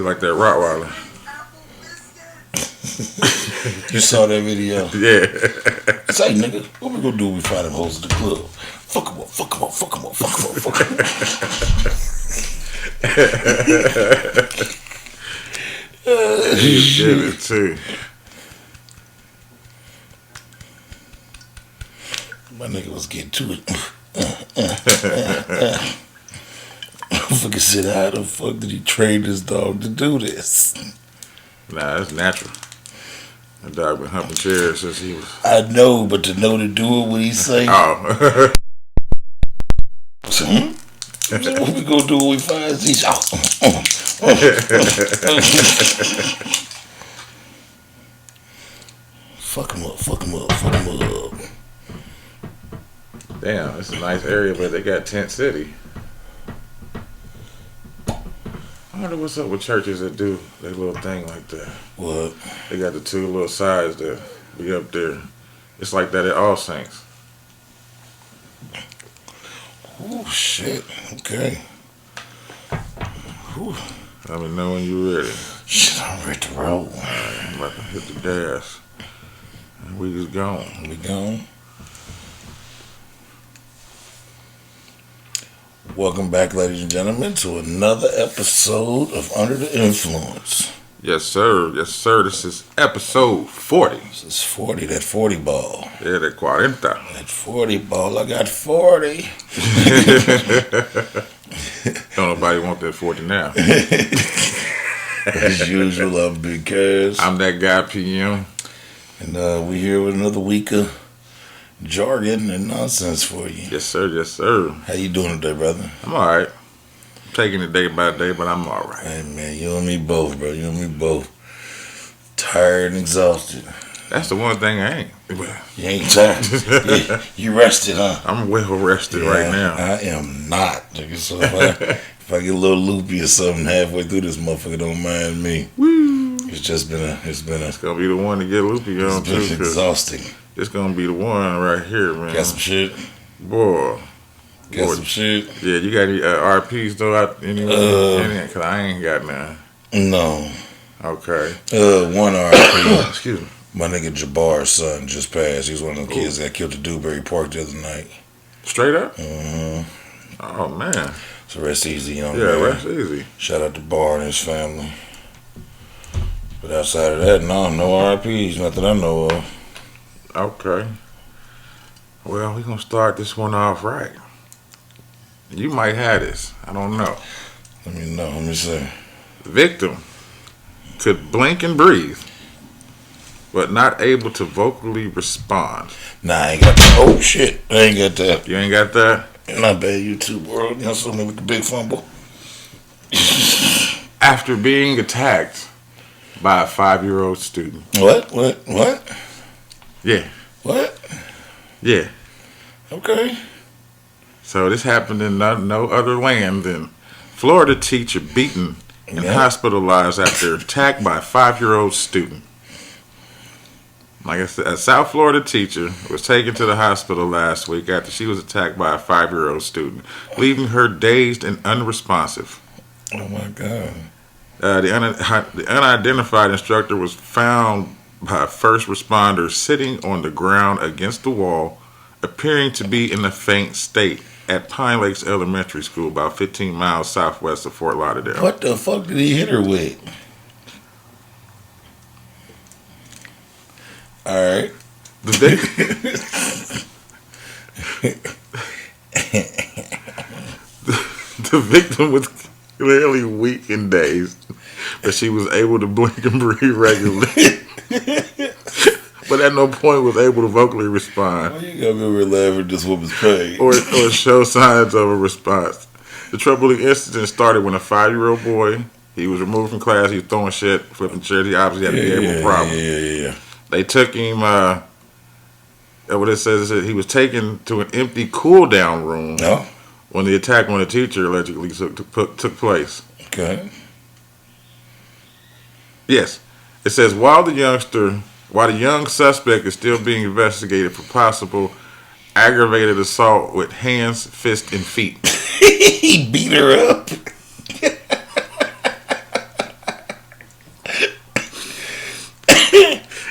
You like that Rottweiler? You saw that video? Yeah. Say, nigga, what we gonna do when we find them hoes at the club? Fuck them up, fuck them up, fuck them up, fuck them up, fuck them up. You did it too. My nigga was getting to it. Fucking said, how the fuck did he train this dog to do this? Nah, that's natural. That dog been humping chairs since he was. I know, but to know to do it when he say, Oh. so, what we gonna do when we find these? Fuck him up, fuck him up, fuck him up. Damn, it's a nice area, but they got Tent City. I wonder what's up with churches that do their little thing like that. What? They got the two little sides that be up there. It's like that at All Saints. Oh shit. Okay. Whew. Let me know when you ready. Shit, I'm ready to roll. Alright, I'm about to hit the gas. And we just gone. We gone. Welcome back, ladies and gentlemen, to another episode of Under the Influence. Yes, sir. Yes, sir. This is episode 40. This is 40, that 40 ball. Yeah, that 40. That 40 ball, I got 40. Don't nobody want that 40 now. As usual, I'm Big Cass. I'm that guy, PM. And we here with another week of jargon and nonsense for you. Yes, sir. Yes, sir. How you doing today, brother? I'm all right. I'm taking it day by day, but I'm all right. Hey, man, you and me both, bro. You and me both. Tired and exhausted. That's the one thing I ain't. You ain't tired. You rested, huh? I'm well rested right now. I am not. So if I get a little loopy or something halfway through this motherfucker, don't mind me. Woo. It's gonna be the one to get loopy on too. It's exhausting. It's gonna be the one right here, man. Got some shit? Boy. Got some shit? Yeah, you got any RPs though out anywhere? Cause I ain't got none. No. Okay. One RP. Excuse me. My nigga Jabbar's son just passed. He was one of the kids that got killed at Dewberry Park the other night. Straight up? Mm-hmm. Oh, man. So rest easy, you know. Yeah, rest easy. Shout out to Bar and his family. But outside of that, no RIPs, not that I know of. Okay. Well, we're going to start this one off right. You might have this. I don't know. Let me know. Let me see. The victim could blink and breathe, but not able to vocally respond. Nah, I ain't got that. Oh, shit. I ain't got that. You ain't got that? Not bad, YouTube world. You know something with the big fumble? After being attacked by a 5-year-old student. What? Yeah. What? Yeah. Okay. So this happened in no other land than Florida teacher beaten and hospitalized after attack by a 5-year-old student. Like I said, a South Florida teacher was taken to the hospital last week after she was attacked by a 5-year-old student, leaving her dazed and unresponsive. Oh, my God. The unidentified instructor was found by first responders sitting on the ground against the wall, appearing to be in a faint state at Pine Lakes Elementary School, about 15 miles southwest of Fort Lauderdale. What the fuck did he hit her with? All right. The victim was clearly weak and dazed, but she was able to blink and breathe regularly. But at no point was able to vocally respond. Why you gotta be relevant this woman's pain? Or show signs of a response. The troubling incident started when a 5-year-old boy, he was removed from class, he was throwing shit, flipping chairs, he obviously had a behavioral problem. Yeah. They took him, what it says is that he was taken to an empty cool-down room when the attack on the teacher allegedly took place. Okay. Yes. It says, while the young suspect is still being investigated for possible aggravated assault with hands, fists, and feet. He beat her up.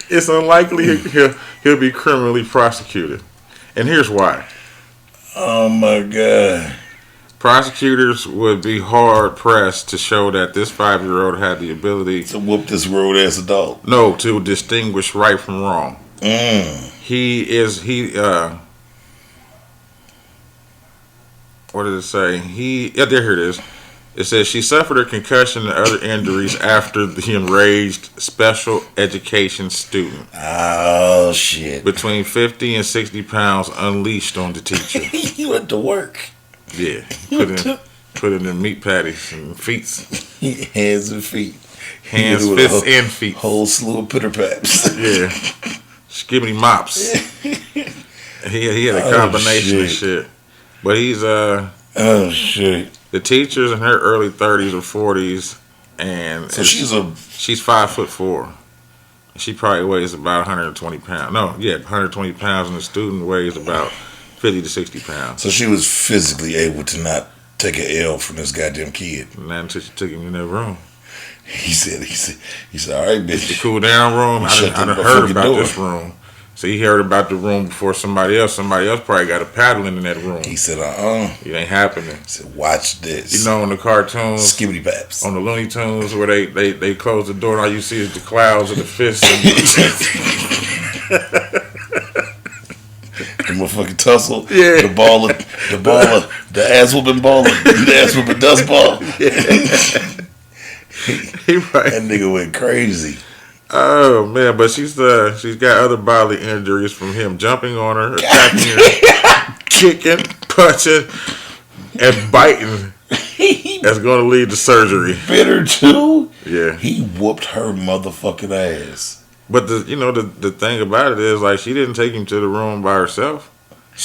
it's unlikely he'll be criminally prosecuted. And here's why. Oh my God. Prosecutors would be hard pressed to show that this 5-year-old had the ability to whoop this road ass adult. No, to distinguish right from wrong. What did it say? Here it is. It says she suffered a concussion and other injuries after the enraged special education student. Oh, shit. Between 50 and 60 pounds unleashed on the teacher. He went to work. Yeah. Put in the meat patties and feet. Hands and feet. Hands, fists, and feet. Whole slew of pitter paps. Yeah. Skibbity mops. He had a combination of shit. But he's oh shit. The teacher's in her early 30s or 40s, and so she's 5'4". She probably weighs about 120 pounds. 120 pounds, and the student weighs about 50 to 60 pounds. So she was physically able to not take an L from this goddamn kid. Not until she took him in that room. He said, all right, bitch. The cool down room. I done heard about this room. So he heard about the room before somebody else. Somebody else probably got a paddling in that room. He said, it ain't happening. He said, watch this. You know, in the cartoons, skibbity paps, on the Looney Tunes, where they close the door and all you see is the clouds of the fists. The motherfucking tussle. Yeah. The ass whooping ball, the ass whooping dust ball. Yeah. That nigga went crazy. Oh man, but she's got other bodily injuries from him jumping on her, attacking her, kicking, punching, and biting. That's going to lead to surgery. Bitter too. Yeah, he whooped her motherfucking ass. But the thing about it is, like, she didn't take him to the room by herself.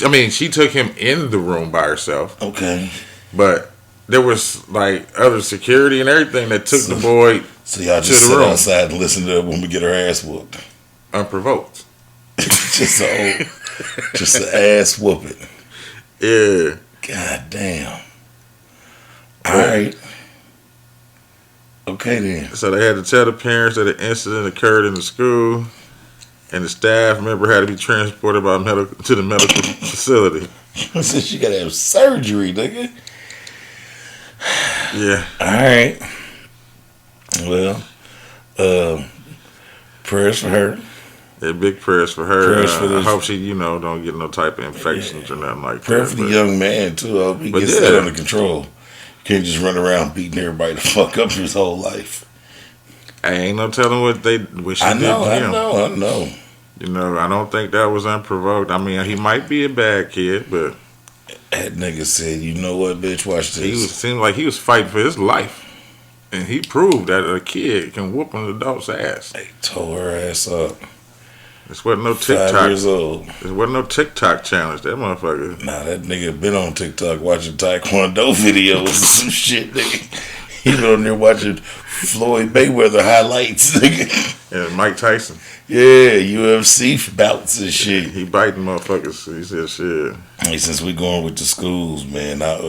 I mean, she took him in the room by herself. Okay, but there was like other security and everything that took the boy. So y'all just sit outside and listen to her when we get her ass whooped. Unprovoked. just an ass whooping. Yeah. God damn. All right. Okay then. So they had to tell the parents that the incident occurred in the school, and the staff member had to be transported to the medical facility. So she got to have surgery, nigga. Yeah. All right. Well, prayers for her. Yeah, big prayers for her. I hope she, don't get no type of infections or nothing like that. Prayer for the young man, too. I hope he gets that under control. You can't just run around beating everybody the fuck up his whole life. I ain't no telling what she did to him. I know. I don't think that was unprovoked. I mean, he might be a bad kid, but... That nigga said, you know what, bitch, watch this. Seemed like he was fighting for his life. And he proved that a kid can whoop an adult's ass. They tore her ass up. This wasn't no TikTok. 5 years old. This wasn't no TikTok challenge. That motherfucker. Nah, that nigga been on TikTok watching Taekwondo videos and some shit, nigga. He been on there watching Floyd Mayweather highlights, nigga. And Mike Tyson. Yeah, UFC bouts and shit. He biting motherfuckers. He said shit. Hey, since we going with the schools, man, that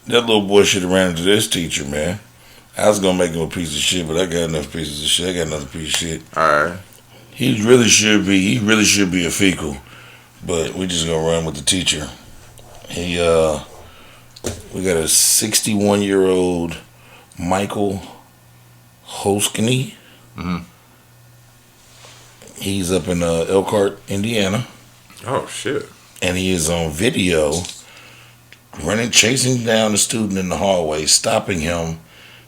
little boy should have ran into this teacher, man. I was gonna make him a piece of shit, but I got enough pieces of shit. I got another piece of shit. Alright. He really should be a fecal, but we just gonna run with the teacher. We got a 61-year-old Michael Hoskeny. Mm-hmm. He's up in Elkhart, Indiana. Oh shit. And he is on video chasing down the student in the hallway, stopping him,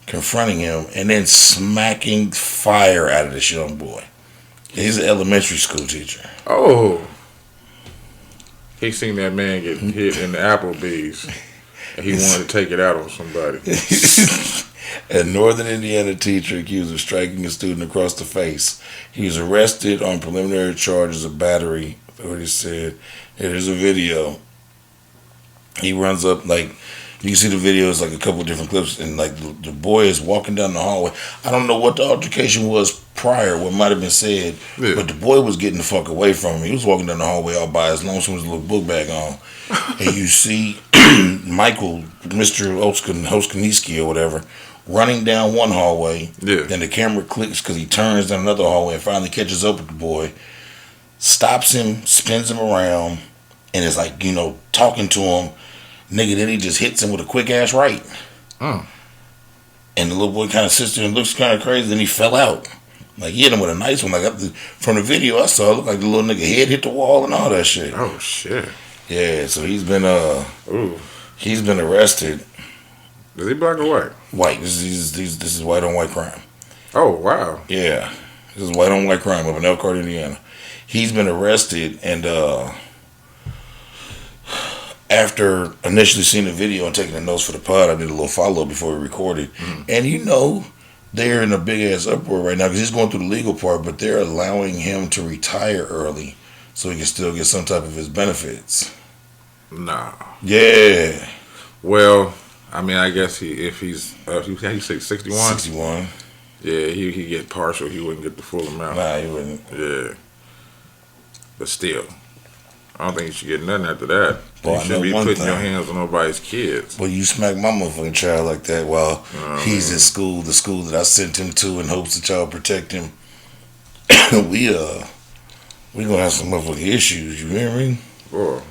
confronting him, and then smacking fire out of this young boy. He's an elementary school teacher. Oh. He seen that man get hit in the Applebee's, and he wanted to take it out on somebody. A Northern Indiana teacher accused of striking a student across the face. He was arrested on preliminary charges of battery. Authorities said. There's a video. He runs up, like, you can see the video, it's like a couple of different clips, and like the boy is walking down the hallway. I don't know what the altercation was prior, what might have been said, but the boy was getting the fuck away from him. He was walking down the hallway all by his lonesome with his little book bag on. And you see Michael, Mr. Hoskiniski or whatever, running down one hallway. Yeah. Then the camera clicks because he turns down another hallway and finally catches up with the boy. Stops him, spins him around, and is like, talking to him. Nigga, then he just hits him with a quick ass right. And the little boy kind of sits there and looks kind of crazy. Then he fell out. Like, he hit him with a nice one. Like, from the video I saw, it looked like the little nigga head hit the wall and all that shit. Oh, shit. Yeah, so he's been arrested. Is he black or white? White. This is white on white crime. Oh, wow. Yeah. This is white on white crime up in Elkhart, Indiana. He's been arrested, and after initially seeing the video and taking the notes for the pod, I did a little follow-up before we recorded. And they're in a big-ass uproar right now because he's going through the legal part, but they're allowing him to retire early so he can still get some type of his benefits. Nah. Yeah. Well, I mean, I guess if he's 61? 61. Yeah, he get partial. He wouldn't get the full amount. Nah, he wouldn't. Yeah. But still, I don't think you should get nothing after that. Well, you shouldn't be putting your hands on nobody's kids. Well, you smack my motherfucking child like that while he's in school, the school that I sent him to in hopes that y'all protect him. we gonna have some motherfucking issues, you hear me? Boy.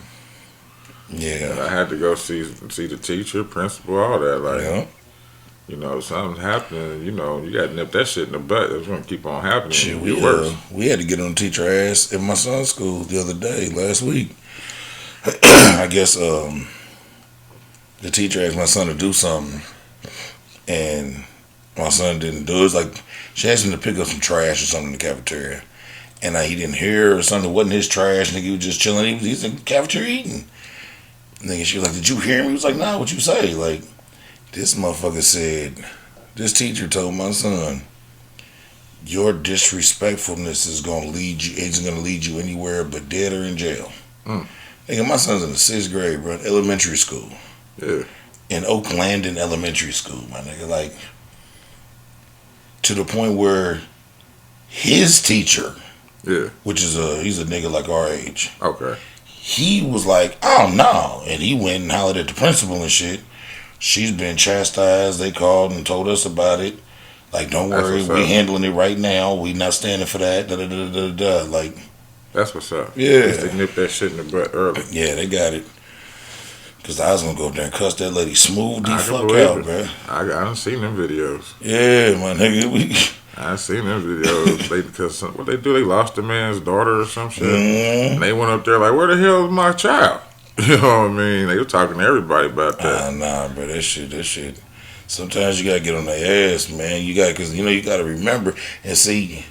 Yeah. I had to go see the teacher, principal, all that. Like, something's happening, you got to nip that shit in the butt. It's going to keep on happening. Shit, we had to get on the teacher ass at my son's school the other day, last week. I guess the teacher asked my son to do something, and my son didn't do it. It was like she asked him to pick up some trash or something in the cafeteria, and he didn't hear or something. It wasn't his trash. Nigga, he was just chilling. He's in the cafeteria eating. Nigga, she was like, "Did you hear him?" He was like, "Nah, what you say?" Like, this motherfucker said, this teacher told my son, your disrespectfulness is going to lead you, isn't going to lead you anywhere but dead or in jail. Nigga, my son's in the 6th grade, bro, elementary school. Yeah. In Oak Landing Elementary School, my nigga. Like, to the point where his teacher, which is he's a nigga like our age. Okay. He was like, oh, no. And he went and hollered at the principal and shit. She's been chastised. They called and told us about it. Like, don't worry, we handling it right now. We not standing for that. Da da da da da. Like, that's what's up. Yeah. They nip that shit in the butt early. Yeah, they got it. Because I was going to go up there and cuss that lady smooth the fuck out, bro. I done seen them videos. Yeah, my nigga. I seen them videos. Because what they do, they lost the man's daughter or some shit. And they went up there like, where the hell is my child? You know what I mean? They were talking to everybody about that. Nah, bro, that shit. Sometimes you gotta get on their ass, man. You gotta remember and see.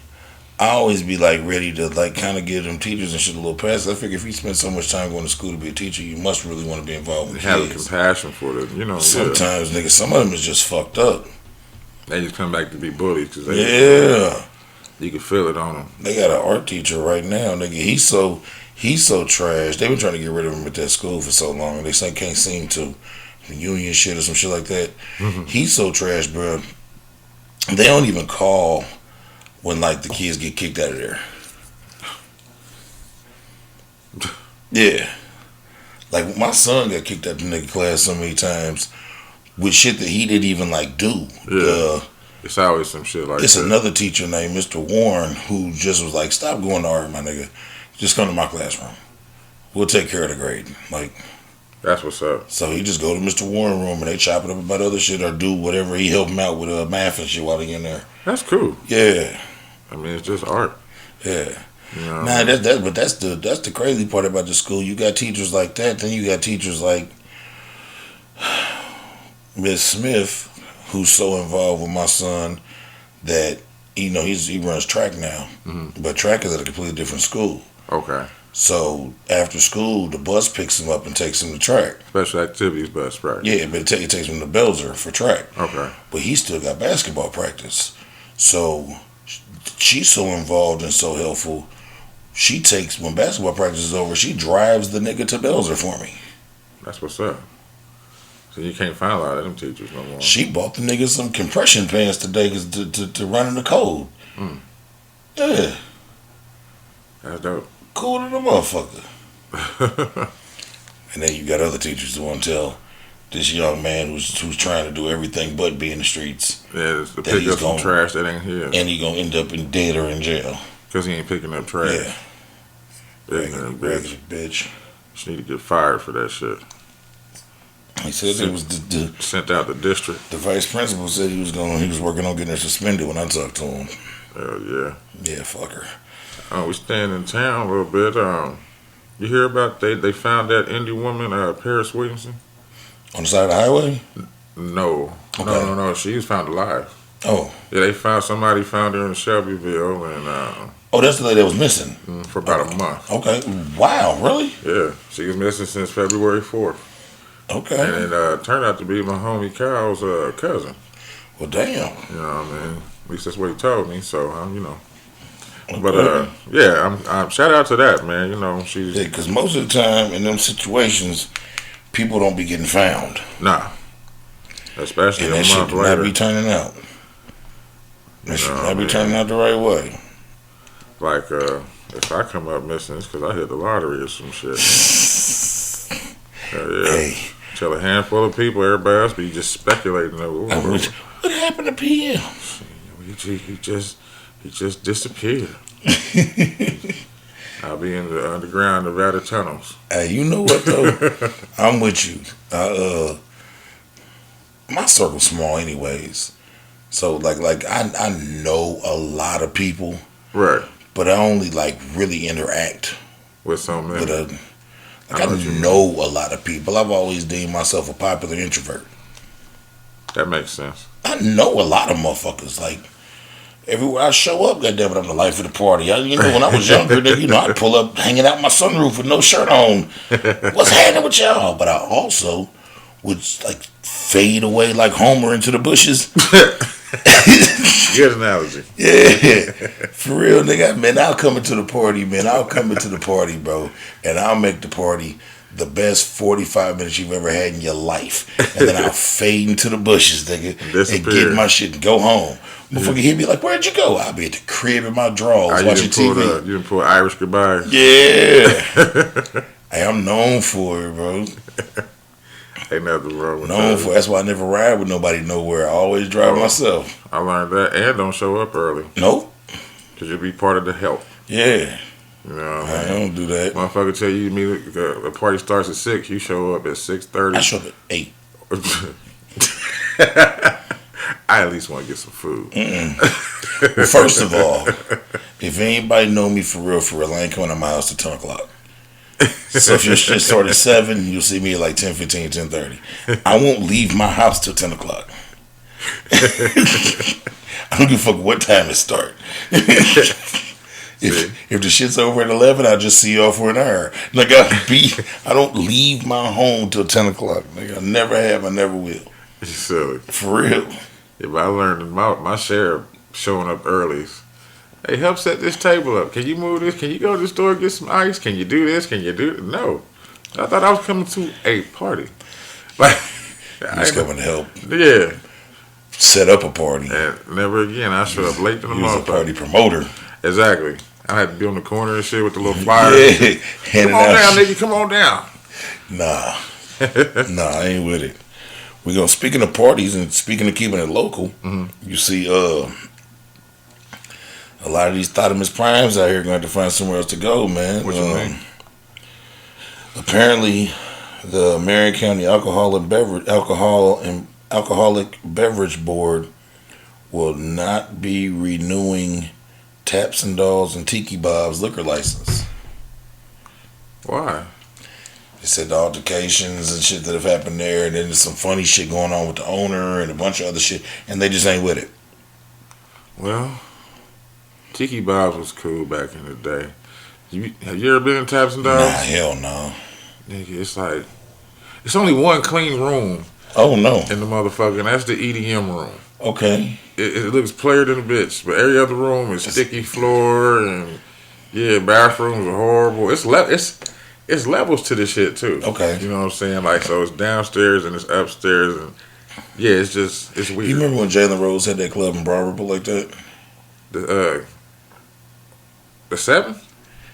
I always be like ready to like kind of give them teachers and shit a little pass. I figure if you spend so much time going to school to be a teacher, you must really want to be involved with have kids. Compassion for them, Sometimes, nigga, some of them is just fucked up. They just come back to be bullies because you can feel it on them. They got an art teacher right now, nigga. He's so trash. They've been trying to get rid of him at that school for so long, and they can't seem to. Union shit or some shit like that. He's so trash, bro. They don't even call when like the kids get kicked out of there. Yeah, like my son got kicked out of the nigga class so many times with shit that he didn't even like do. Yeah. It's always some shit like that. It's another teacher named Mr. Warren who just was like, stop going to art, my nigga. Just come to my classroom. We'll take care of the grading. Like, that's what's up. So he just go to Mr. Warren room and they chop it up about other shit or do whatever. He help him out with math and shit while he in there. That's cool. Yeah. I mean, it's just art. Yeah. Nah, that's the crazy part about the school. You got teachers like that. Then you got teachers like Miss Smith, who's so involved with my son that he runs track now, but track is at a completely different school. Okay. So after school, the bus picks him up and takes him to track. Special activities bus, right? Yeah, but it takes him to Belzer for track. Okay. But he still got basketball practice. So she's so involved and so helpful. She takes, when basketball practice is over, she drives the nigga to Belzer for me. That's what's up. So you can't find a lot of them teachers no more. She bought the nigga some compression pants today to run in the cold. Yeah. That's dope. Cool to the motherfucker. And then you got other teachers who want to tell this young man who's trying to do everything but be in the streets. Yeah, to pick up some trash that ain't his. And he gonna end up in dead or in jail. Because he ain't picking up trash. Yeah. Ignorant bitch. She need to get fired for that shit. He said it was sent out the district. The vice principal said he was working on getting her suspended when I talked to him. Hell yeah. Yeah, fuck her. We staying in town a little bit. You hear about they found that Indian woman, Paris Williamson? On the side of the highway? No. Okay. No. She was found alive. Oh. Yeah, somebody found her in Shelbyville, and oh, that's the lady that was missing? For about a month. Okay. Wow, really? Yeah. She was missing since February 4th. Okay. And it turned out to be my homie Kyle's cousin. Well, damn. You know what I mean? At least that's what he told me, so, you know. Okay. But, yeah, I'm shout out to that, man. You know, she's... Yeah, because most of the time in them situations, people don't be getting found. Nah. Especially and a month month later. And that should not be turning out. That should not be turning out the right way. Like, if I come up missing, it's because I hit the lottery or some shit. Yeah. Hey. Tell a handful of people, everybody else be just speculating. What happened to PM? He just disappeared. I'll be in the underground Nevada tunnels. Hey, you know what though? I'm with you. My circle's small anyways. So like I know a lot of people. Right. But I only like really interact with so many. I know a lot of people. I've always deemed myself a popular introvert. That makes sense. I know a lot of motherfuckers. Like everywhere I show up, goddammit, I'm the life of the party. When I was younger, I'd pull up hanging out my sunroof with no shirt on. What's happening with y'all? But I also would like fade away like Homer into the bushes. Good analogy. Yeah, for real, nigga. Man, I'll come into the party, man. I'll come into the party, bro, and I'll make the party the best 45 minutes you've ever had in your life, and then I'll fade into the bushes, nigga, and get my shit and go home. Motherfucker, he'd be like, "Where'd you go?" I'll be at the crib in my drawers watching TV. You didn't pull Irish goodbye. Yeah. Hey, I'm known for it, bro. Ain't nothing wrong with that. That's why I never ride with nobody nowhere. I always drive myself. I learned that, and don't show up early. Nope. Because you'll be part of the help. Yeah. You know what I don't do that. Motherfucker tell you the party starts at 6, you show up at 6:30. I show up at 8. I at least want to get some food. Well, first of all, if anybody know me for real, I ain't coming to my house till 10 o'clock. So if your shit started at 7, you'll see me at like 10:15, 10:30. I won't leave my house till 10 o'clock. I don't give a fuck what time it start. If the shit's over at 11, I'll just see you off for an hour. Like I don't leave my home till 10 o'clock. Like I never have, I never will. You silly. For real. Yeah, but I learned my share of showing up early. Hey, help set this table up. Can you move this? Can you go to the store and get some ice? Can you do this? Can you do it? No. I thought I was coming to a party. Like, you was coming to help. Yeah. Set up a party. And never again. I showed up late to the motherfucker. A party promoter. Exactly. I had to be on the corner and shit with the little flyers. Yeah. Come on down, nigga. Come on down. Nah, I ain't with it. Speaking of parties and speaking of keeping it local, you see, a lot of these Thotimus Primes out here going to have to find somewhere else to go, man. What you mean? Apparently, the Marion County Alcoholic Beverage Board will not be renewing Taps and Dolls and Tiki Bob's liquor license. Why? They said the altercations and shit that have happened there, and then there's some funny shit going on with the owner and a bunch of other shit, and they just ain't with it. Well, Tiki Bob's was cool back in the day. Have you ever been in Taps and Dolls? Nah, hell no. Nigga, it's like, it's only one clean room. Oh, no. In the motherfucker, and that's the EDM room. Okay. It looks player than a bitch, but every other room is sticky floor, and bathrooms are horrible. It's levels to this shit too. Okay. You know what I'm saying? Like, so it's downstairs and it's upstairs, and it's weird. You remember when Jalen Rose had that club in Broad Ripple like that? The 7?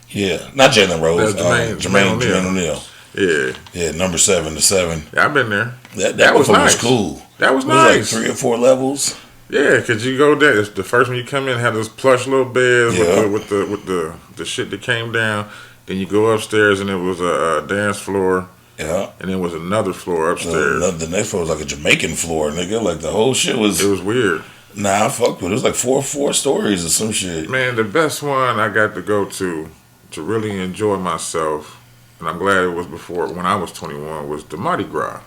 Yeah, not Jalen Rose. Jermaine O'Neal. Yeah, number 7 to 7. Yeah, I've been there. That was nice. Was cool. That was It was nice. like 3 or 4 levels. Yeah, because you go there. It's the first one you come in had those plush little beds with the shit that came down. Then you go upstairs and it was a dance floor. Yeah. And then was another floor upstairs. The next floor was like a Jamaican floor, nigga. Like the whole shit was. It was weird. Nah, I fucked with it. It was like four stories or some shit. Man, the best one I got to go to really enjoy myself, and I'm glad it was before when I was 21, was the Mardi Gras.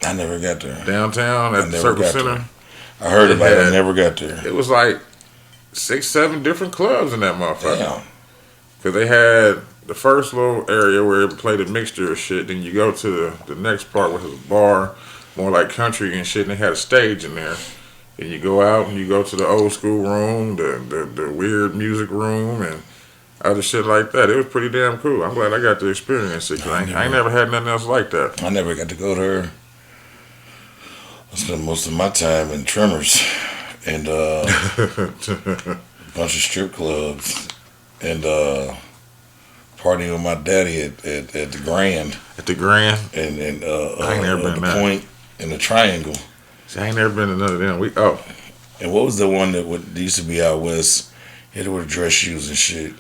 I never got there. Downtown at the Circle Center. There. I heard about it. I never got there. It was like 6, 7 different clubs in that motherfucker. Damn. Because they had the first little area where it played a mixture of shit. Then you go to the next part, which was a bar, more like country and shit, and they had a stage in there. And you go out and you go to the old school room, the weird music room, and other shit like that. It was pretty damn cool. I'm glad I got to experience it. I ain't never had nothing else like that. I never got to go there. I spent most of my time in Tremors and a bunch of strip clubs and partying with my daddy at the Grand. At the Grand? And I ain't never been the there. Point and the Triangle. See, I ain't never been to none of them. And what was the one that used to be out west? Hit it with dress shoes and shit.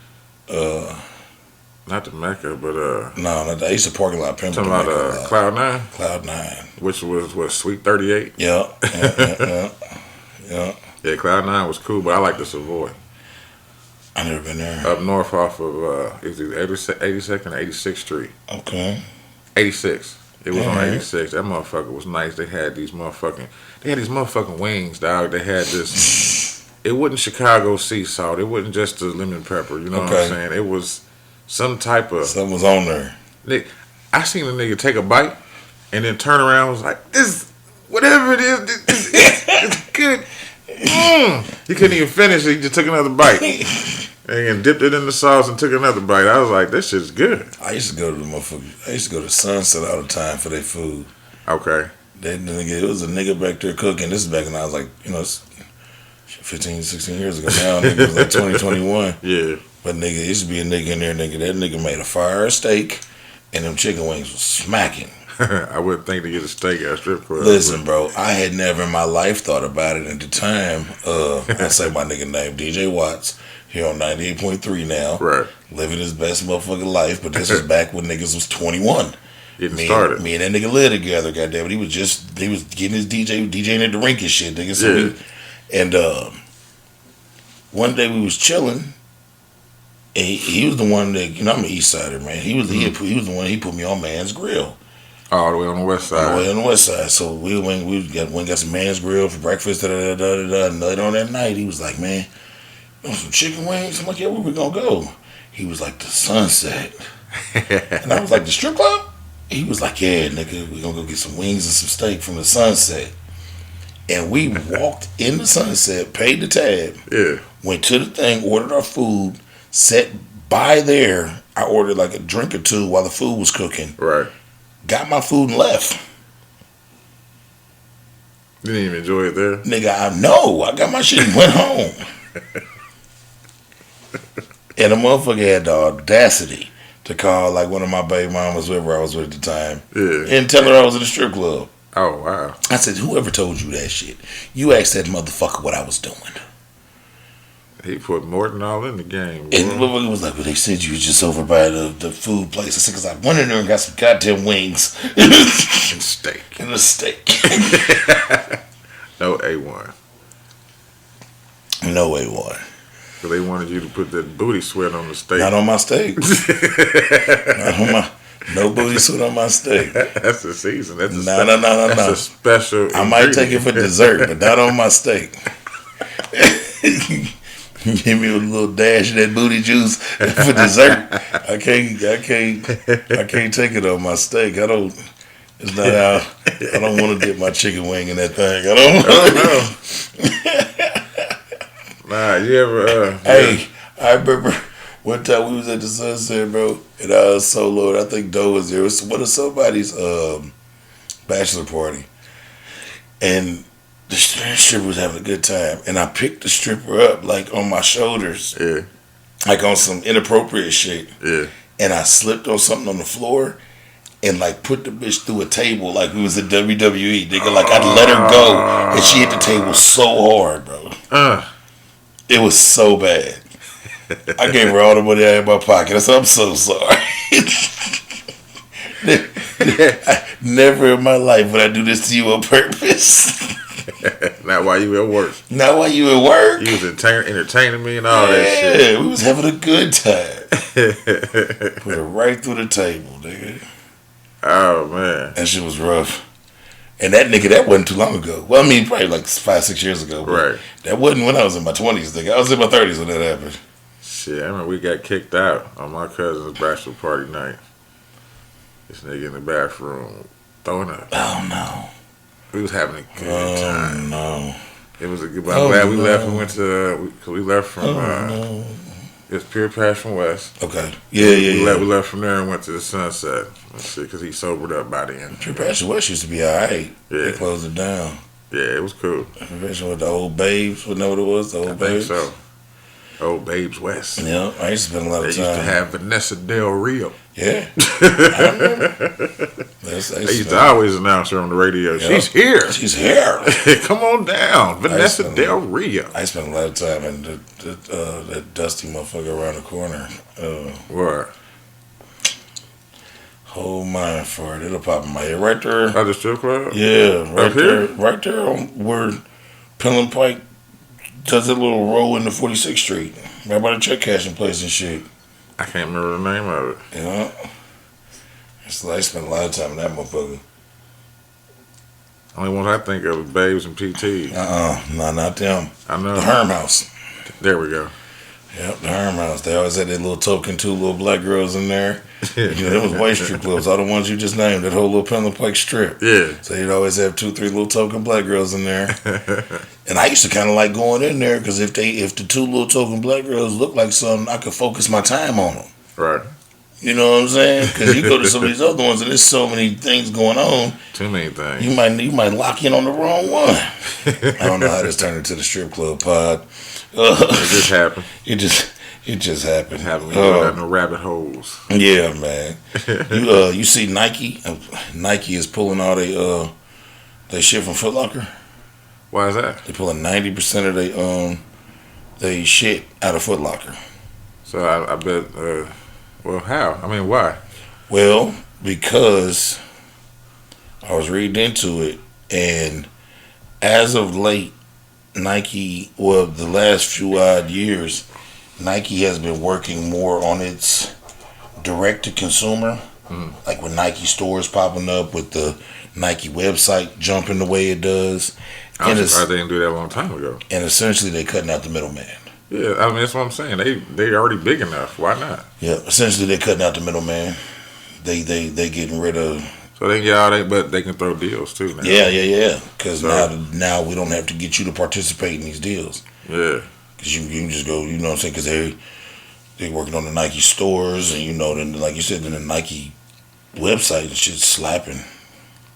Not the Mecca, but no, not the, I used to parking lot pimp. Talking about Cloud 9? Cloud 9. Which was what, Suite 38? Yeah. Yeah, Cloud 9 was cool, but I like the Savoy. I never been there. Up north off of is it 82nd or 86th Street? Okay. 86. It was on Alright. 86. That motherfucker was nice. They had these motherfucking wings, dog. They had this. It wasn't Chicago sea salt. It wasn't just the lemon pepper. You know what I'm saying? It was some type of. Something was on there. I seen a nigga take a bite and then turn around and was like, this, whatever it is, it's good. He couldn't even finish it. He just took another bite and dipped it in the sauce and took another bite. I was like, this shit's good. I used to go to Sunset all the time for their food. Okay. It was a nigga back there cooking. This is back when I was like, it's 15, 16 years ago now. Nigga, it was like 2021. Yeah. But nigga, it used to be a nigga in there, nigga. That nigga made a fire steak, and them chicken wings was smacking. I wouldn't think to get a steak at a strip club. Listen, bro, I had never in my life thought about it at the time. I say my nigga name, DJ Watts. He on 98.3 now. Right. Living his best motherfucking life, but this was back when niggas was 21. Getting started. Me and that nigga lived together, goddamn it. He was getting his DJing at the rink and shit, nigga. So one day we was chilling. And he was the one that, I'm an East Sider, man. He was the one, he put me on Man's Grill. All the way on the west side. All the way on the west side. So we got some Man's Grill for breakfast, and later on that night, he was like, man, you want some chicken wings? I'm like, yeah, where we gonna go? He was like, the Sunset. And I was like, the strip club? He was like, yeah, nigga, we gonna go get some wings and some steak from the Sunset. And we walked in the Sunset, paid the tab, went to the thing, ordered our food, sat by there. I ordered like a drink or two while the food was cooking. Right. Got my food and left. Didn't even enjoy it there? Nigga, I got my shit and went home. And the motherfucker had the audacity to call like one of my baby mamas, whoever I was with at the time, and tell her I was at a strip club. Oh, wow. I said, whoever told you that shit? You asked that motherfucker what I was doing. He put more than all in the game. And the motherfucker was like, well, they said you was just over by the food place. I said, because I went in there and got some goddamn wings. And steak. And a steak. No A1. No A1. So they wanted you to put that booty sweat on the steak. Not on my steak. No booty sweat on my steak. That's the season. That's No. a special I might take it for dessert, but not on my steak. Give me a little dash of that booty juice for dessert. I can't take it on my steak. It's not how. I don't want to dip my chicken wing in that thing. I don't know. Nah, you ever? Hey, I remember one time we was at the Sunset, bro, and I was so low. I think Doe was there. It was one of somebody's bachelor party, and the stripper was having a good time, and I picked the stripper up like on my shoulders, like on some inappropriate shit, and I slipped on something on the floor, and like put the bitch through a table like we was at WWE. Nigga, like I'd let her go, and she hit the table so hard, bro. It was so bad. I gave her all the money I had in my pocket. I said, I'm so sorry. Never in my life would I do this to you on purpose. Not while you at work. Not while you at work. You was entertaining me and all that shit. Yeah, we was having a good time. Put her right through the table, nigga. Oh, man. That shit was rough. And that nigga, that wasn't too long ago. Well, I mean, probably like 5-6 years ago. Right. That wasn't when I was in my 20s, nigga. I was in my 30s when that happened. Shit, I remember we got kicked out on my cousin's bachelor party night. This nigga in the bathroom throwing up. Oh, no. We was having a good time. No. It was a good. I'm glad we left and went to. Cause we left from. It's Pure Passion West. Okay. Yeah. We left from there and went to the Sunset. Because he sobered up by the end. Pure Passion West used to be alright. Yeah. They closed it down. Yeah, it was cool. Pure Passion with the old babes. What it was? The old babes. I think so. Old Babes West. Yeah, I used to spend a lot of time. They used to have Vanessa Del Rio. Yeah. I remember. They used to always announce her on the radio. Yep. She's here. She's here. Come on down. Vanessa Del Rio. I spent a lot of time in that dusty motherfucker around the corner. What? Hold mine for it. It'll pop in my head. Right there. At the strip club? Yeah. Right there. Here? Right there on where Penland Pike does that little roll into 46th Street. Right by the check cashing place and shit. I can't remember the name of it. Yeah. It's like I spent a lot of time in that motherfucker. Only ones I think of is Babes and PT. No, not them. I know. The Herm House. There we go. Yep, the Herm House. They always had that little token, 2 little black girls in there. You know, there was white strip clubs, all the ones you just named, that whole little Penland Pike strip. Yeah. So you'd always have 2, 3 little token black girls in there. And I used to kind of like going in there because if the 2 little token black girls looked like something, I could focus my time on them. Right. You know what I'm saying? Because you go to some of these other ones and there's so many things going on. Too many things. You might lock in on the wrong one. I don't know how this turned into the strip club pod. It just happened. It just happened. It happened. We got no rabbit holes. Yeah, man. You see Nike? Nike is pulling all they shit from Foot Locker. Why is that? They're pulling 90% of they shit out of Foot Locker. So I bet. Well, how? I mean, why? Well, because I was reading into it, and as of late, Nike, well, the last few odd years, Nike has been working more on its direct-to-consumer, like with Nike stores popping up, with the Nike website jumping the way it does. I was surprised they didn't do that a long time ago. And essentially, they're cutting out the middleman. Yeah, I mean, that's what I'm saying. They already big enough. Why not? Yeah, essentially, they're cutting out the middleman. They getting rid of. So they can get all that, but they can throw deals too now. Yeah. Because now we don't have to get you to participate in these deals. Yeah. Because you can just go, you know what I'm saying? Because they're working on the Nike stores, and you know, then like you said, then the Nike website and shit's slapping.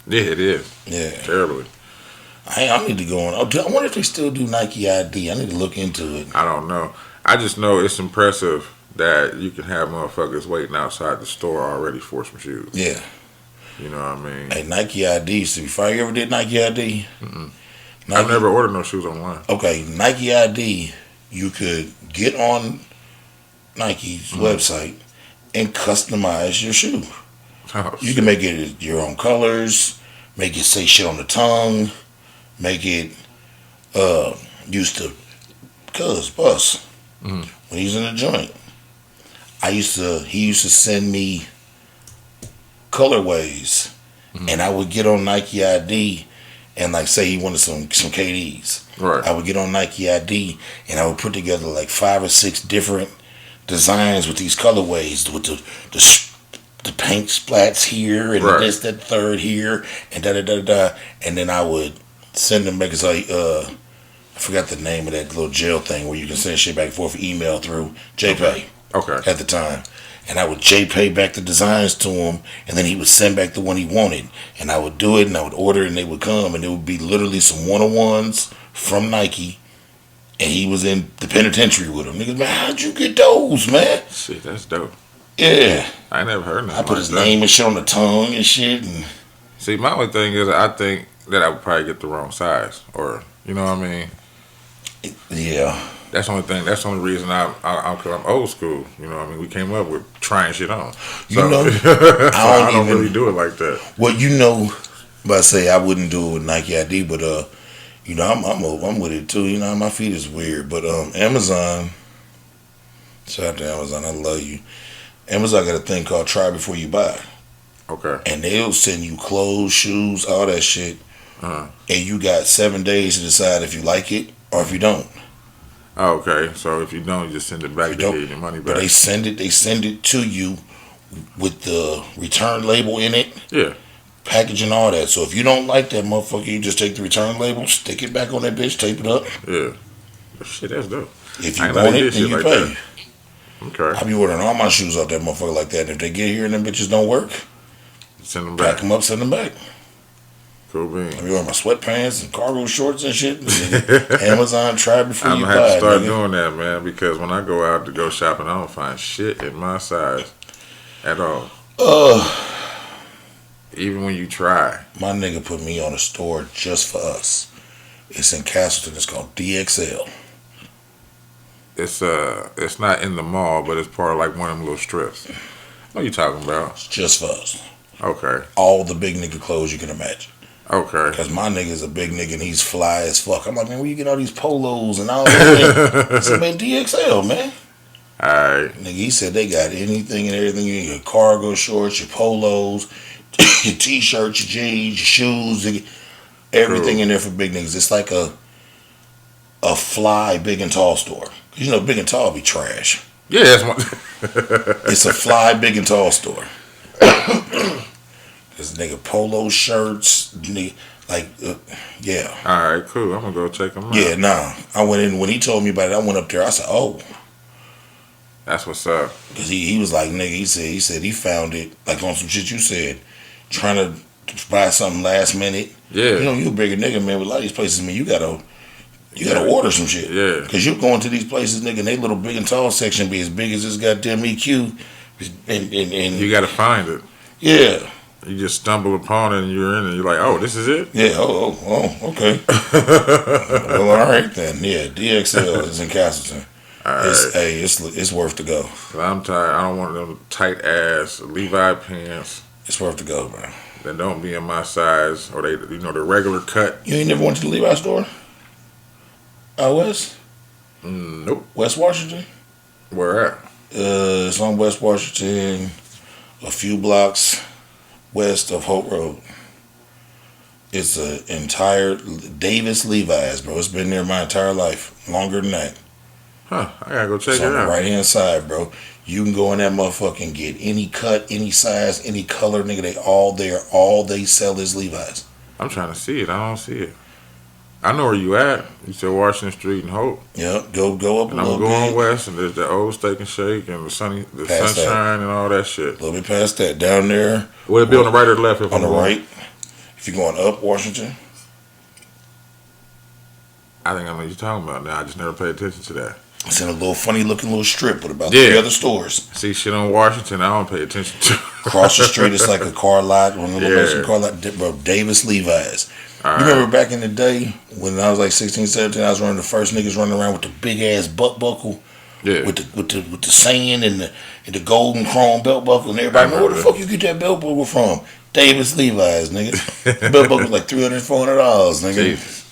Yeah, it is. Yeah. Terribly. I need to go on. I wonder if they still do Nike ID. I need to look into it. I don't know. I just know it's impressive that you can have motherfuckers waiting outside the store already for some shoes. Yeah. You know what I mean? Hey, Nike ID. So before you ever did Nike ID? I've never ordered no shoes online. Okay, Nike ID, you could get on Nike's website and customize your shoe. Oh, you can make it your own colors, make it say shit on the tongue, make it used to Bus when he was in the joint. He used to send me colorways, and I would get on Nike ID and like say he wanted some KDs. Right. I would get on Nike ID and I would put together like 5 or 6 different designs with these colorways, with the paint splats here and this, that, third here, and and then I would send them back. Cause I forgot the name of that little gel thing where you can send shit back and forth email through JPay. Okay. At the time. And I would JPay back the designs to him, and then he would send back the one he wanted. And I would do it, and I would order it, and they would come, and it would be literally some one-on-ones from Nike, and he was in the penitentiary with them. Niggas, man, how'd you get those, man? Shit, that's dope. Yeah. I ain't never heard nothing I put like his that. name and shit on the tongue and shit. And See, my only thing is, I think that I would probably get the wrong size, or you know what I mean. yeah. That's the only thing. That's the only reason cause I'm old school. You know what I mean. We came up with trying shit on. So, You know, so I don't even really do it like that. Well, you know, but I say I wouldn't do it with Nike ID, but you know, I'm with it too. You know, my feet is weird, but Amazon. Shout out to Amazon. I love you. Amazon got a thing called Try Before You Buy, Okay. and they'll send you clothes, shoes, all that shit, and you got 7 days to decide if you like it or if you don't. Oh, okay. So if you don't, you just send it back. If They you give don't, you your money but back. they send it to you with the return label in it. Yeah. Packaging, all that. So if you don't like that motherfucker, you just take the return label, stick it back on that bitch, tape it up. Yeah. Shit, that's dope. If I you ain't know want they it, did then shit you like pay. that. Okay. I be ordering all my shoes off that motherfucker like that. And if they get here and them bitches don't work, Send them pack back. them up, send them back. Cool I bean. be wearing my sweatpants and cargo shorts and shit. Amazon, Try Before I'm You gonna Buy. have to start nigga. doing that, man, because when I go out to go shopping, I don't find shit in my size at all. Even when you try. My nigga put me on a store just for us. It's in Castleton. It's called DXL. It's not in the mall, but it's part of like one of them little strips. What are you talking about? It's just for us. Okay. All the big nigga clothes you can imagine. Okay. Because my nigga's a big nigga and he's fly as fuck. I'm like, man, where you get all these polos and all that? I said, man, DXL, man. Alright. Nigga, he said they got anything and everything. Your cargo shorts, your polos, your t-shirts, your jeans, your shoes, everything Cool. in there for big niggas. It's like a fly big and tall store. 'Cause you know, big and tall be trash. Yeah, that's one. It's a fly big and tall store. This nigga polo shirts, nigga, like, yeah. Alright, cool. I'm gonna go check them out. Yeah, nah. I went in, when he told me about it, I went up there, I said, oh. That's what's up. Because he was like, nigga, he said he found it, like on some shit you said, trying to buy something last minute. Yeah. You know, you a bigger nigga, man, with a lot of these places, man, you gotta order some shit. Yeah. Because you go into these places, nigga, and they little big and tall section be as big as this goddamn EQ. And You gotta find it. yeah. You just stumble upon it and you're in it. You're like, oh, this is it? Yeah, okay. Well, all right then. Yeah, DXL is in Castleton. Alright. It's worth to go. I'm tired. I don't want them tight ass Levi pants It's worth to go, man. that don't be in my size or they, the regular cut. You ain't never went to the Levi store? Out west? Nope. West Washington? Where at? It's on West Washington, a few blocks west of Hope Road. It's an entire Davis Levi's, bro. It's been there my entire life, longer than that. Huh? I gotta go check It's it on the out. right hand side, bro. You can go in that motherfucker and get any cut, any size, any color, nigga. They all there. All they sell is Levi's. I'm trying to see it. I don't see it. I know where you at. You said Washington Street and Hope. Yep. Go up a And I'm little going bit. west, and there's the old Steak and Shake and the Past sunshine and all that shit. A little bit past that, down there Would it be on the right or the left? If on I'm the going? right. If you're going up Washington, I think I know what you're talking about now. I just never paid attention to that. it's in a little funny looking little strip with about Yeah. 3 other stores. See shit on Washington, I don't pay attention to. Across the street, it's like a car lot, one of the Yeah. Mexican car lot, bro. Davis Levi's. All You right. remember back in the day when I was like 16, 17, I was running the first niggas running around with the big ass butt buckle. Yeah. With the sand and the golden chrome belt buckle, and everybody, I man, where the remember fuck you get that belt buckle from? Davis Levi's, nigga. The belt buckle was like $300, $400, nigga. Jesus.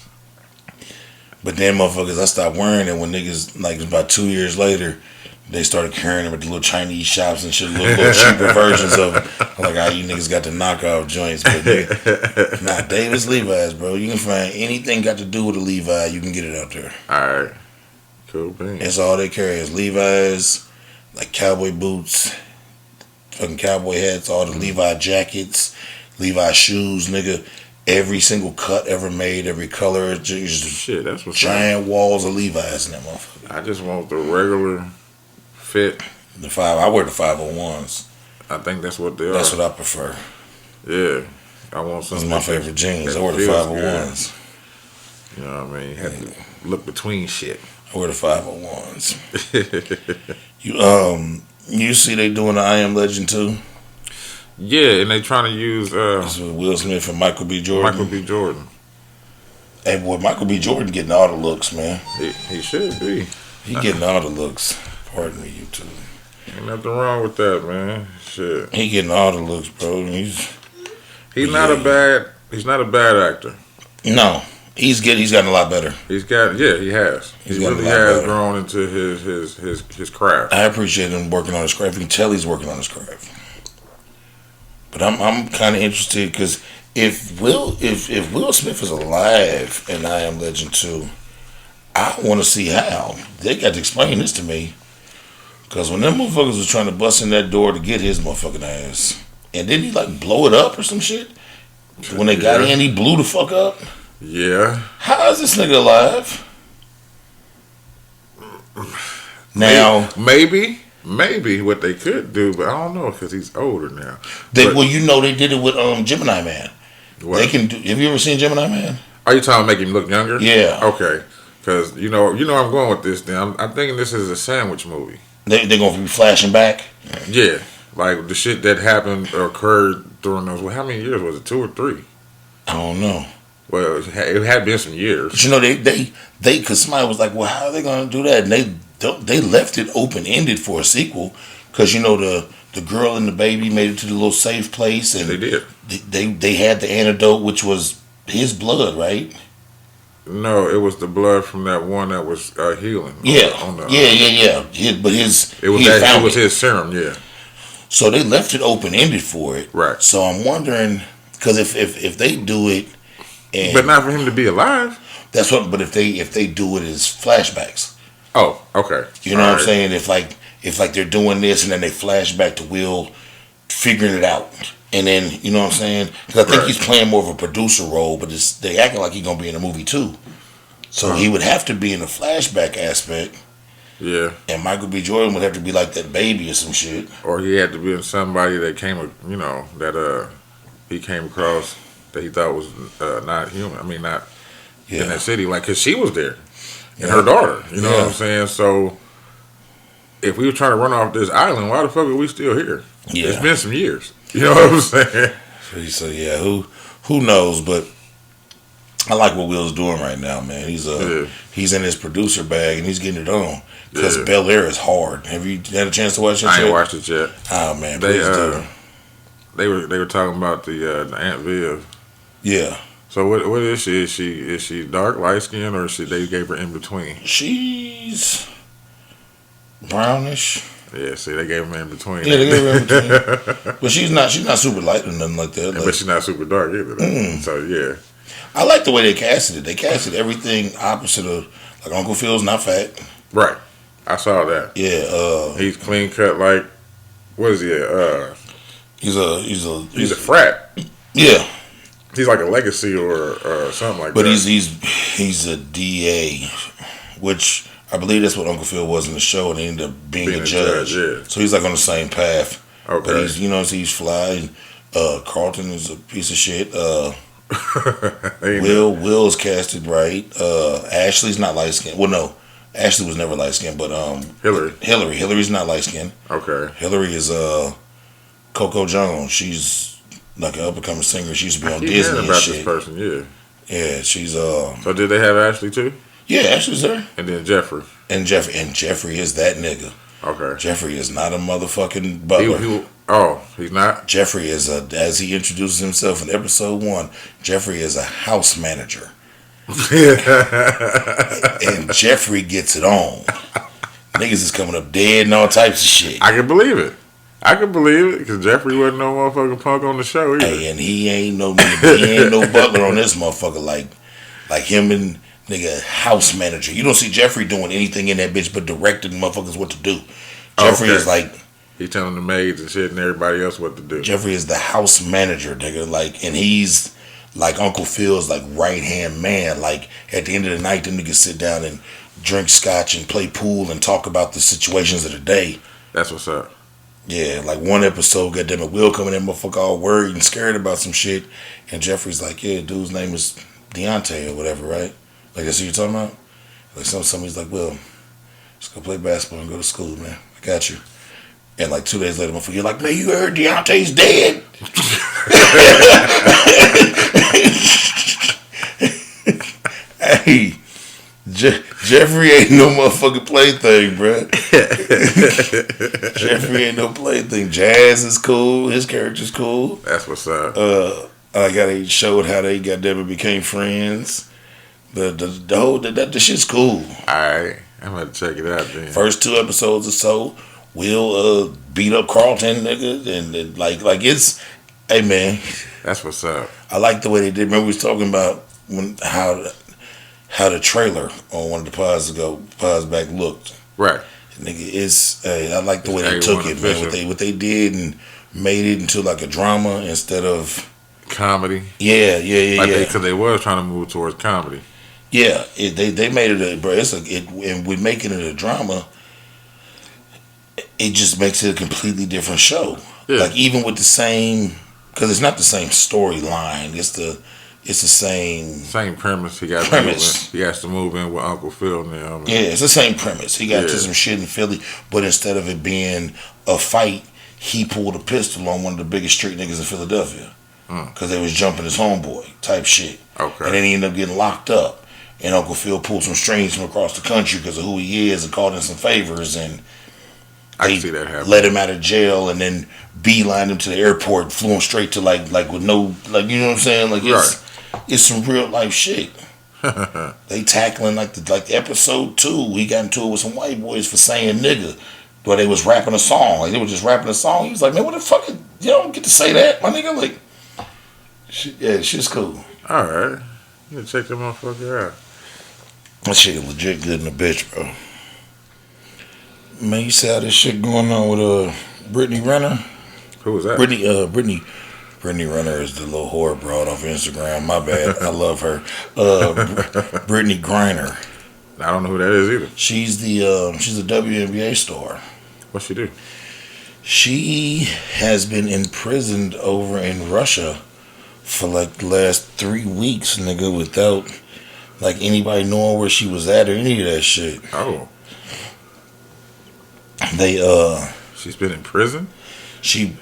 But then, motherfuckers, I stopped wearing it when niggas, like about 2 years later, they started carrying them at the little Chinese shops and shit, little cheaper versions of it. I'm like, you niggas got the knockoff joints, but nigga, nah, Davis Levi's, bro. You can find anything got to do with a Levi, you can get it out there. All right. Cool bean. That's all they carry is Levi's, like cowboy boots, fucking cowboy hats, all the Levi jackets, Levi shoes, nigga. Every single cut ever made, every color, it's just Shit, that's what's up. giant walls of Levi's in that motherfucker. I just want the regular fit. I wear the 501s. I think that's what they are. That's what I prefer. Yeah. I want Those something. are my favorite jeans. that I wear the feels 501s. You know what I mean? You have to look between shit. I wear the 501s. You see, they doing the I Am Legend too. Yeah, and they trying to use This was Will Smith and Michael B. Jordan. Michael B. Jordan. Hey, boy, Michael B. Jordan getting all the looks, man. He should be. He getting all the looks. Pardon me, YouTube. Ain't nothing wrong with that, man. Shit. He getting all the looks, bro. He's not a bad actor. No, he's gotten a lot better. He has. He really has grown into his craft. I appreciate him working on his craft. You can tell he's working on his craft. But I'm kind of interested because if Will Smith is alive and I Am Legend 2, I want to see how. They got to explain this to me. Because when them motherfuckers was trying to bust in that door to get his motherfucking ass, and didn't he like blow it up or some shit? When they got in, he blew the fuck up. Yeah. How is this nigga alive? Now, maybe what they could do, but I don't know because he's older now. They did it with Gemini Man. What? They can do. Have you ever seen Gemini Man? Are you trying to make him look younger? Yeah. Okay. Because you know I'm going with this. Then I'm thinking this is a sandwich movie. They're gonna be flashing back. Yeah, like the shit that happened or occurred during those. Well, how many years was it? 2 or 3? I don't know. Well, it had been some years. But you know they because somebody was like, well, how are they gonna do that? And they left it open ended for a sequel because you know the girl and the baby made it to the little safe place and they did. They had the antidote, which was his blood, right? No, it was the blood from that one that was healing. Yeah, yeah. It was his serum. Yeah. So they left it open ended for it. Right. So I'm wondering because if they do it, but not for him to be alive. That's what. But if they do it as flashbacks. Oh, okay. You know what I'm saying? If they're doing this and then they flash back to Will figuring it out. And then, you know what I'm saying? Because I think he's playing more of a producer role, but they acting like he's going to be in the movie too. So he would have to be in the flashback aspect. Yeah. And Michael B. Jordan would have to be like that baby or some shit. Or he had to be in somebody that he came across that he thought was not human. I mean, not in that city. Like, because she was there. And her daughter. You know what I'm saying? So, if we were trying to run off this island, why the fuck are we still here? Yeah. It's been some years. You know what I'm saying? So yeah, who knows? But I like what Will's doing right now, man. He's in his producer bag and he's getting it on. Because Bel Air is hard. Have you had a chance to watch it? I ain't watched it yet. Oh man, please do. They were talking about the Aunt Viv. Yeah. So what is she? Is she dark, light skinned, or they gave her in between? She's brownish. Yeah, see, they gave her in between. Yeah, they gave her in between. But she's not super light or nothing like that. But she's not super dark either. So yeah, I like the way they casted it. They casted everything opposite of like Uncle Phil's not fat. Right, I saw that. Yeah, he's clean cut. Like, what is he? He's a frat. Yeah, he's like a legacy or something like that. But he's a DA, which. I believe that's what Uncle Phil was in the show, and he ended up being a judge. Yeah. So he's like on the same path. Okay. But he's fly. Carlton is a piece of shit. Will's casted right. Ashley's not light skinned. Well, no, Ashley was never light skinned, but Hillary's not light skinned. Okay. Hillary is Coco Jones. She's like an up and coming singer. She used to be on Disney and shit. This person, yeah. Yeah, she's So did they have Ashley too? Yeah, Ashley's there. And then Jeffrey. And Jeffrey is that nigga. Okay. Jeffrey is not a motherfucking butler. He's not? Jeffrey is as he introduces himself in episode 1, Jeffrey is a house manager. And Jeffrey gets it on. Niggas is coming up dead and all types of shit. I can believe it. Because Jeffrey wasn't no motherfucking punk on the show either. Hey, and he ain't no butler on this motherfucker like him and nigga house manager. You don't see Jeffrey doing anything in that bitch but directing motherfuckers what to do. Jeffrey is like he telling the maids and shit and everybody else what to do. Jeffrey is the house manager, nigga. Like, and he's like Uncle Phil's like right hand man. Like at the end of the night, them niggas sit down and drink scotch and play pool and talk about the situations of the day. That's what's up. Yeah, like one episode, goddamn it, Will coming in, motherfucker, all worried and scared about some shit, and Jeffrey's like, yeah, dude's name is Deontay or whatever, right? Like, that's what you're talking about? Like, somebody's like, Will, just go play basketball and go to school, man. I got you. And like 2 days later, motherfucker, you're like, man, you heard Deontay's dead? Hey, Jeffrey ain't no motherfucking plaything, bro. Jeffrey ain't no plaything. Jazz is cool. His character's cool. That's what's up. I got to showed how they goddamn became friends. The shit's cool. Alright. I'm gonna check it out then. First 2 episodes or so, Will beat up Carlton, nigga, and like it's, hey man, That's what's up. I like the way they did. Remember we was talking about how the trailer on one of the pods back looked. Right. Nigga, it's I like the way they It's took A1 it, man. What they did and made it into like a drama instead of Comedy. yeah. Because they was trying to move towards comedy. Yeah, they made it bro. And with making it a drama, it just makes it a completely different show. Yeah. Like even with the same, because it's not the same storyline. It's the same Premise. He has to move in with Uncle Phil now. Yeah, it's the same premise. He got to Yeah. some shit in Philly, but instead of it being a fight, he pulled a pistol on one of the biggest street niggas in Philadelphia because they was jumping his homeboy type shit. Okay. And then he ended up getting locked up. And Uncle Phil pulled some strings from across the country because of who he is and called in some favors, and I they can see that happen. let him out of jail and then beelined him to the airport, flew him straight to like with no, like, you know what I'm saying? Like it's some real life shit. They tackling like episode 2, he got into it with some white boys for saying nigga. Where they was rapping a song. Like they were just rapping a song. He was like, man, what the fuck? You don't get to say that, my nigga. Like, shit's cool. Alright. You gotta check that motherfucker out. That shit legit good in the bitch, bro. Man, you see how this shit going on with Brittany Griner? Who was that? Brittany Griner is the little whore broad off Instagram. My bad. I love her. Brittany Griner. I don't know who that is either. She's a WNBA star. What's she do? She has been imprisoned over in Russia for like the last 3 weeks, nigga, without like anybody knowing where she was at or any of that shit. Oh. They She's been in prison? she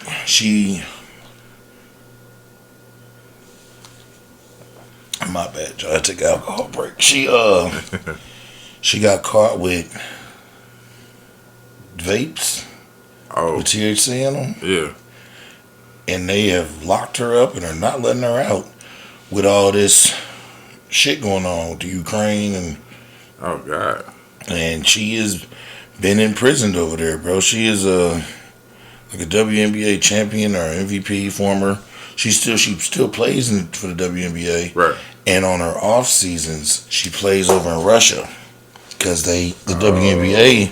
my bad, y'all. I took an alcohol break. She got caught with vapes Oh. with THC in them. Yeah. And they have locked her up and are not letting her out with all this shit going on with the Ukraine Oh God. and she has been imprisoned over there, bro. She is a WNBA champion or MVP former. She still plays for the WNBA. Right. And on her off seasons, she plays over in Russia because the WNBA,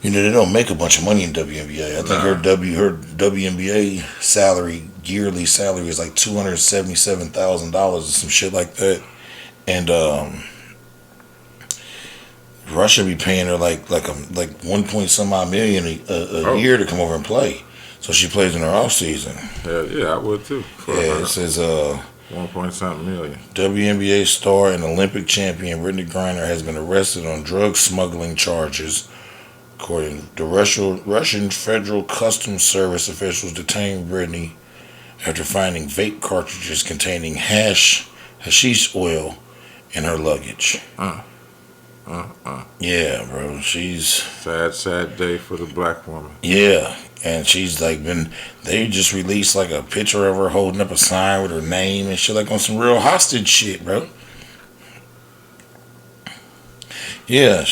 you know, they don't make a bunch of money in WNBA. I think her WNBA yearly salary is like $277,000 or some shit like that, and Russia be paying her like 1 point some odd million a year to come over and play. So she plays in her off season. Hell yeah, I would too. Yeah, it says 1 point something million. WNBA star and Olympic champion Brittany Griner has been arrested on drug smuggling charges. According to Russian Federal Customs Service officials detained Brittany after finding vape cartridges containing hashish oil in her luggage. Yeah, bro. She's sad day for the black woman. yeah, and she's like they just released like a picture of her holding up a sign with her name and shit, like on some real hostage shit, bro. Yeah,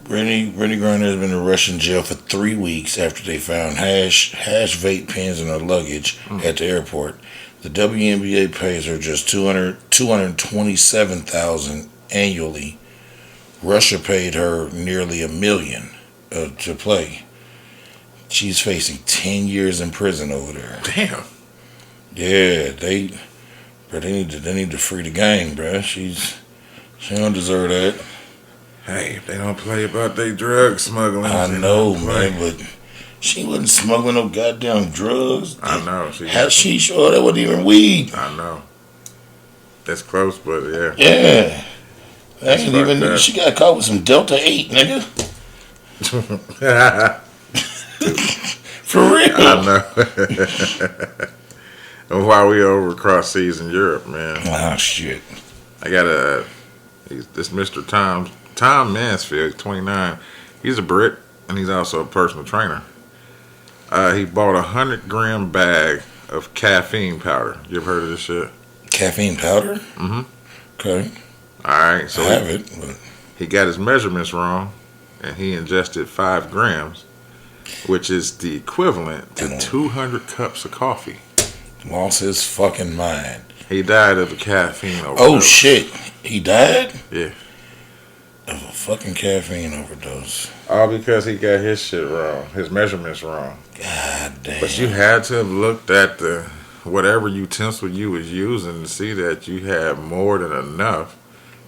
Brittany Griner has been in Russian jail for 3 weeks after they found hash vape pens in her luggage at the airport. The WNBA pays her just $227,000 annually. Russia paid her nearly $1 million to play. She's facing 10 years in prison over there. Damn. Yeah, they need to free the gang, bruh. She don't deserve that. Hey, if they don't play about their drug smuggling. I know, man, but she wasn't smuggling no goddamn drugs. I know. That wasn't even weed. I know. That's close, but yeah. Yeah. That ain't even, fucked up. she got caught with some Delta 8, nigga. For real. I know. And while we over across seas in Europe, man. Oh shit. I got this Mr. Tom Mansfield, 29. He's a Brit, and he's also a personal trainer. He bought a 100-gram bag of caffeine powder. You ever heard of this shit? Caffeine powder? Mm-hmm. Okay. All right, so I have it. But... he got his measurements wrong, and he ingested 5 grams, which is the equivalent to 200 cups of coffee. Lost his fucking mind. He died of a caffeine overdose. Oh shit. He died? Yeah. Of a fucking caffeine overdose. All because he got his shit wrong, his measurements wrong. God damn. But you had to have looked at the whatever utensil you was using to see that you had more than enough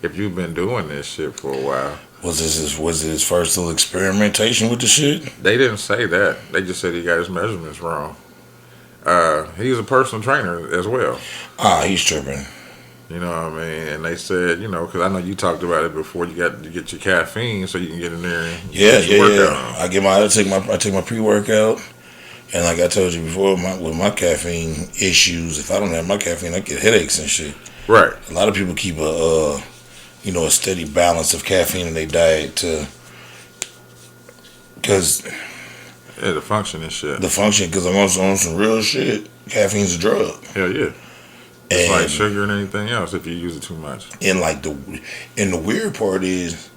if you've been doing this shit for a while. Was it his first little experimentation with the shit? They didn't say that. They just said he got his measurements wrong. He's a personal trainer as well. Ah, he's tripping. You know what I mean? And they said, because I know you talked about it before. You got to get your caffeine so you can get in there and yeah. workout. I take my pre-workout, and like I told you before, with my caffeine issues, if I don't have my caffeine, I get headaches and shit. Right. A lot of people keep a steady balance of caffeine in their diet because the function and shit. Because I'm also on some real shit. Caffeine's a drug. Hell yeah. It's like sugar and anything else if you use it too much. And the weird part is,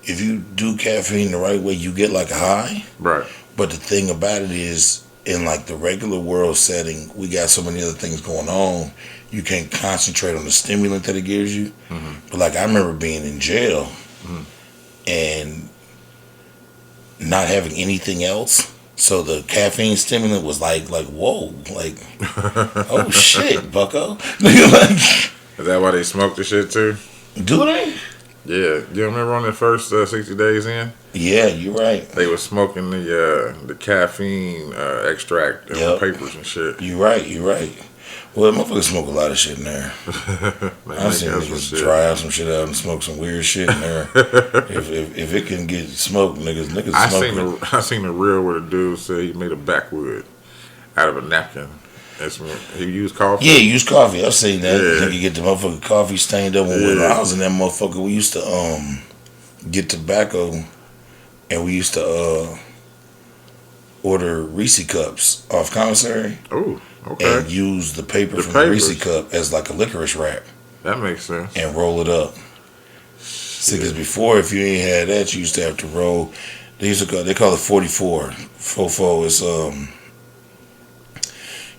if you do caffeine the right way, you get like a high. Right. But the thing about it is, in like the regular world setting, we got so many other things going on. You can't concentrate on the stimulant that it gives you. Mm-hmm. But like I remember being in jail and not having anything else. So the caffeine stimulant was like whoa, like oh shit, bucko. Is that why they smoke the shit too? Do they? Yeah. You remember on the first 60 days in? Yeah, you're right. They were smoking the caffeine extract in the papers and shit. You're right. Well, motherfuckers smoke a lot of shit in there. I've seen niggas try out some shit out and smoke some weird shit in there. if it can get smoked, niggas smoke. I seen a reel where the dude said he made a backwood out of a napkin. He used coffee. Yeah, he used coffee. I've seen that. Yeah. Nigga get the motherfucking coffee stained up. When I was in that motherfucker, we used to get tobacco, and we used to order Reese cups off commissary. Oh. Okay. And use the paper from the Reese cup as like a licorice wrap. That makes sense. And roll it up. See, because before, if you ain't had that, you used to have to roll. They call it 44. Fofo is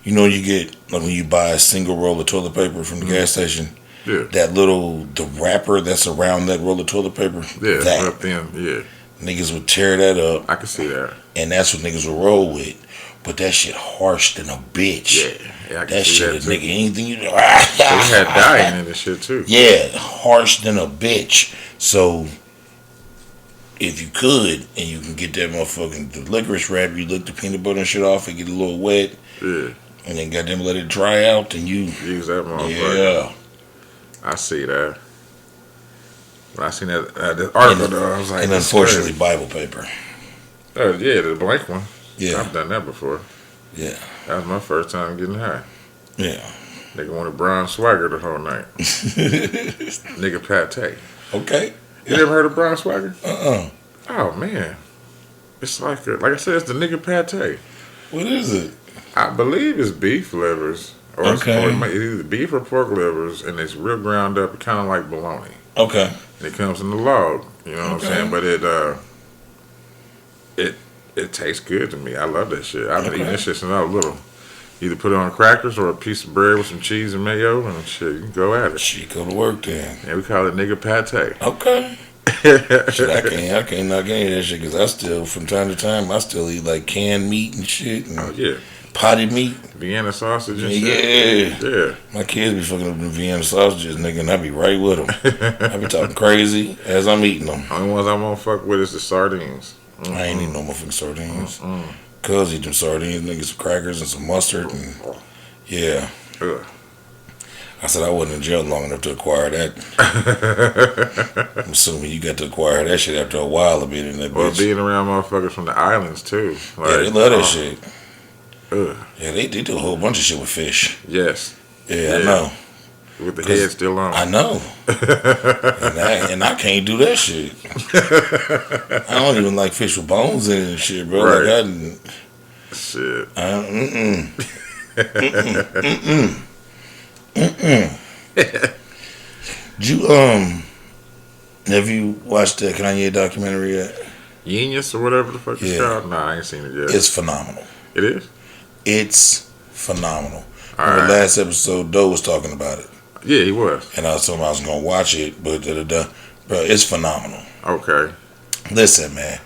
you get like when you buy a single roll of toilet paper from the gas station. Yeah. The wrapper that's around that roll of toilet paper. Yeah. That thin. Yeah. Niggas would tear that up. I can see that. And that's what niggas would roll with. But that shit harsh than a bitch. Yeah, I can that see shit that is too. Nigga, anything you do. So you had dying in the shit too. Yeah, harsh than a bitch. So if you could, and you can get that motherfucking the licorice wrap, you lick the peanut butter and shit off and get a little wet. Yeah. And then goddamn let it dry out, and you use that motherfucker. Yeah. I see that. When I seen that article, though, I was like, and unfortunately, Bible paper. Oh yeah, the blank one. Yeah, I've done that before. Yeah, that was my first time getting high. Yeah, nigga wanted Brown Swagger the whole night. Nigga pate. Okay, you never heard of Brown Swagger? Oh man, it's like I said, it's the nigga pate. What is it? I believe it's beef livers, or it's either beef or pork livers, and it's real ground up, kind of like bologna. Okay, and it comes in the log. You know what I'm saying? But it tastes good to me. I love that shit. I've been eating that shit since I was little. Either put it on crackers or a piece of bread with some cheese and mayo, and shit, you can go at it. Shit, go to work then. Yeah, we call it nigga pate. Okay. Shit, I can't knock any of that shit because I still, from time to time, I still eat like canned meat and shit. And potted meat. Vienna sausage and shit. Yeah. My kids be fucking up the Vienna sausages, nigga, and I be right with them. I be talking crazy as I'm eating them. Only ones I won't fuck with is the sardines. I ain't eating no motherfucking sardines. Cuz eat them sardines, nigga, some crackers and some mustard. And yeah. Ugh. I said I wasn't in jail long enough to acquire that. I'm assuming you got to acquire that shit after a while of being in that Or bitch. being around motherfuckers from the islands too. Like, Yeah, they love that shit. Ugh. Yeah, they do a whole bunch of shit with fish. Yes. Yeah, I know. With the head still on. I know. and I can't do that shit. I don't even like fish with bones in it and shit, bro. Right. Like Shit. You have you watched the Kanye documentary yet? Genius or whatever the fuck it's called? Nah, I ain't seen it yet. It's phenomenal. It is? It's phenomenal. All The right. last episode, Doe was talking about it, Yeah, he was. and I was telling him I was gonna watch it, but bro, it's phenomenal. Okay. Listen, man,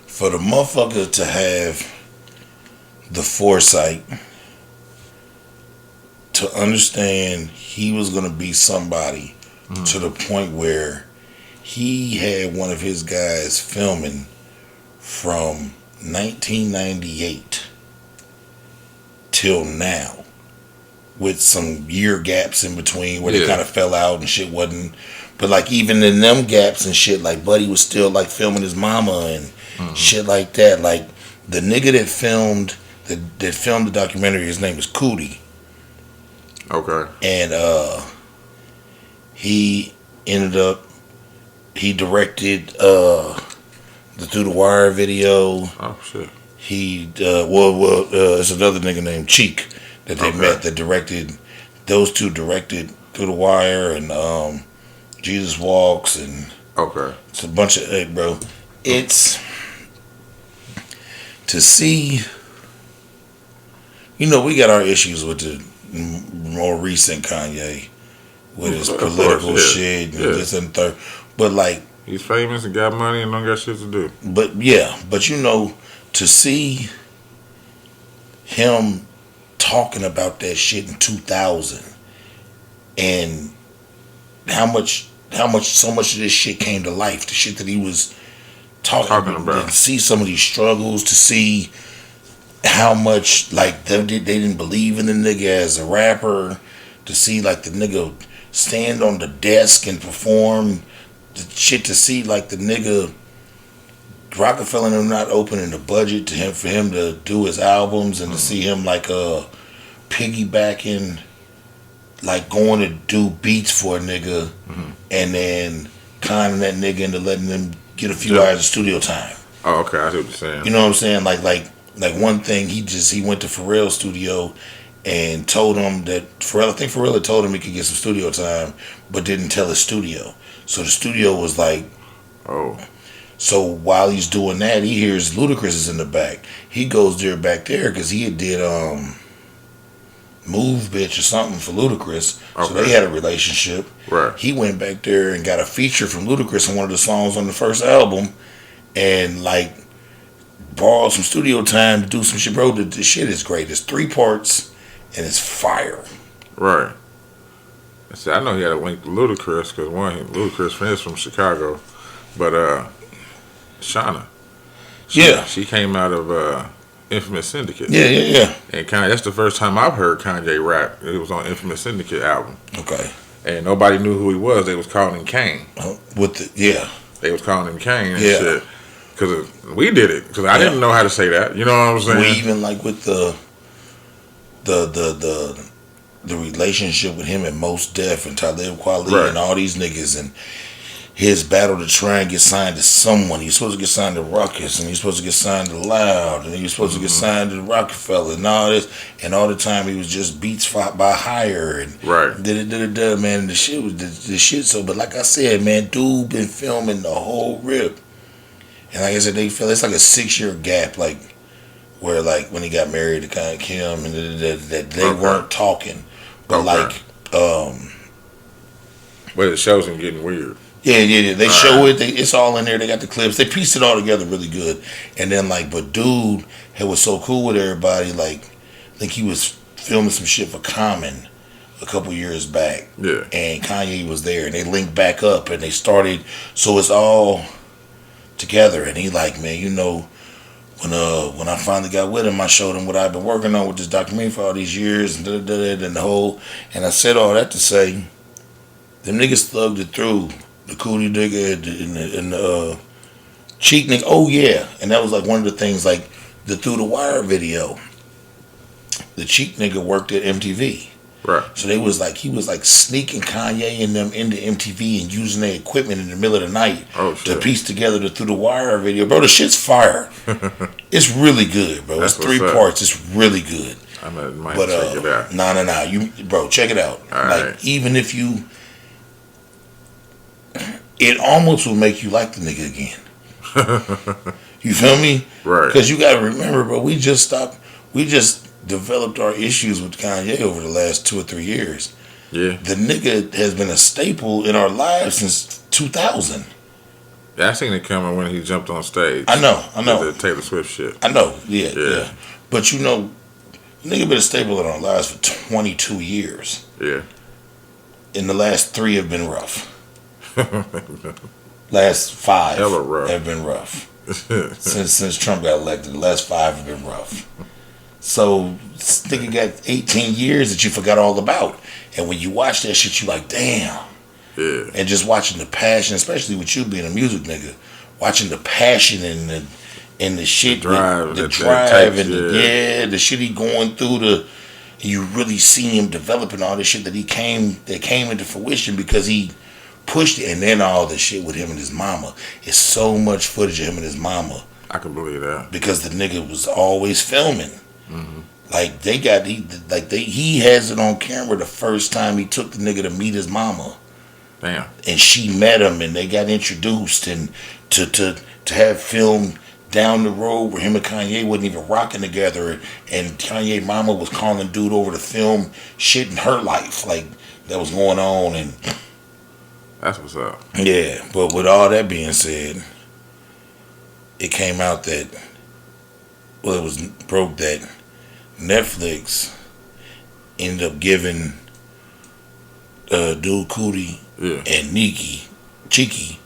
for the motherfucker to have the foresight to understand he was gonna be somebody to the point where he had one of his guys filming from 1998 till now, with some year gaps in between where they kind of fell out and shit wasn't. But like even in them gaps and shit, like Buddy was still like filming his mama and shit like that. Like the nigga that filmed the documentary, his name is Cootie. Okay. And he directed the Through the Wire video. Oh shit. He it's another nigga named Cheek that they met that directed. Those two directed Through the Wire and Jesus Walks, and it's a bunch of bro. It's to see. You know, we got our issues with the more recent Kanye with his political shit and this and third, but like he's famous and got money and don't got shit to do. But you know, to see him talking about that shit in 2000 and so much of this shit came to life, the shit that he was talking about, to see some of these struggles, to see how much like they didn't believe in the nigga as a rapper, to see like the nigga stand on the desk and perform the shit, to see like the nigga Rockefeller and them not opening the budget to him for him to do his albums, and to see him like piggybacking, like going to do beats for a nigga and then conning that nigga into letting them get a few hours of studio time. Oh, okay, I see what you're saying. You know what I'm saying? Like one thing, he went to Pharrell's studio and told him that Pharrell had told him he could get some studio time, but didn't tell his studio. So the studio was like, So while he's doing that, he hears Ludacris is in the back. He goes back there because he did Move Bitch or something for Ludacris. So they had a relationship. Right. He went back there and got a feature from Ludacris on one of the songs on the first album, and like borrowed some studio time to do some shit. Bro, the shit is great. It's 3 parts and it's fire. Right. See, I know he had a link to Ludacris because Ludacris is from Chicago, but Shauna, she came out of Infamous Syndicate. Yeah. And that's the first time I've heard Kanye rap. It was on Infamous Syndicate album. Okay. And nobody knew who he was. They was calling him Kane. They was calling him Kane and shit. Because we did it. Because I didn't know how to say that. You know what I'm saying? We even like with the relationship with him and Mos Def and Talib Kweli and all these niggas, and his battle to try and get signed to someone. He's supposed to get signed to Ruckus, and he's supposed to get signed to Loud, and he was supposed to get signed to Rockefeller, and all this, and all the time he was just beats fought by hire and man. And the shit was the shit. So, but like I said, man, dude been filming the whole rip, and like I said, they feel it's like a 6-year gap, like where like when he got married to kind of Kim, and that they weren't talking, but but it shows him getting weird. Yeah. They show it. It's all in there. They got the clips. They pieced it all together really good. And then but dude, it was so cool with everybody. Like, I think he was filming some shit for Common a couple years back. Yeah. And Kanye was there, and they linked back up, and they started. So it's all together. And he like, man, you know, when I finally got with him, I showed him what I've been working on with this documentary for all these years and and the whole. And I said all that to say, them niggas thugged it through. The cootie nigga and the cheek nigga. Oh yeah, and that was like one of the things, like the Through the Wire video. The cheek nigga worked at MTV. Right. So he was like sneaking Kanye and them into MTV and using their equipment in the middle of the night to piece together the Through the Wire video. Bro, the shit's fire. It's really good, bro. That's it's 3 parts. It's really good. I might check it out. Nah. You, bro, check it out. All like, right. even if you, it almost will make you like the nigga again. You feel me? Right. Because you got to remember, bro, we just developed our issues with Kanye over the last 2 or 3 years. Yeah. The nigga has been a staple in our lives since 2000. Yeah, I seen it coming when he jumped on stage. I know. The Taylor Swift shit. I know, yeah. But you know, nigga been a staple in our lives for 22 years. Yeah. And the last 3 have been rough. Last 5 Hella rough. have been rough. since Trump got elected, the last 5 have been rough. So this nigga got 18 years that you forgot all about. And when you watch that shit, you like, damn. Yeah. And just watching the passion, especially with you being a music nigga, watching the passion and the shit, the drive, and the shit he going through. You really see him developing all this shit that came into fruition because he pushed it. And then all the shit with him and his mama. It's so much footage of him and his mama. I can believe that. Because the nigga was always filming. Mm-hmm. Like he has it on camera the first time he took the nigga to meet his mama. Damn. And she met him and they got introduced, and to have film down the road where him and Kanye wasn't even rocking together, and Kanye mama was calling dude over to film shit in her life like that was going on. And that's what's up. Yeah, but with all that being said, it came out that it was broke that Netflix ended up giving Dude Cootie and Cheeky,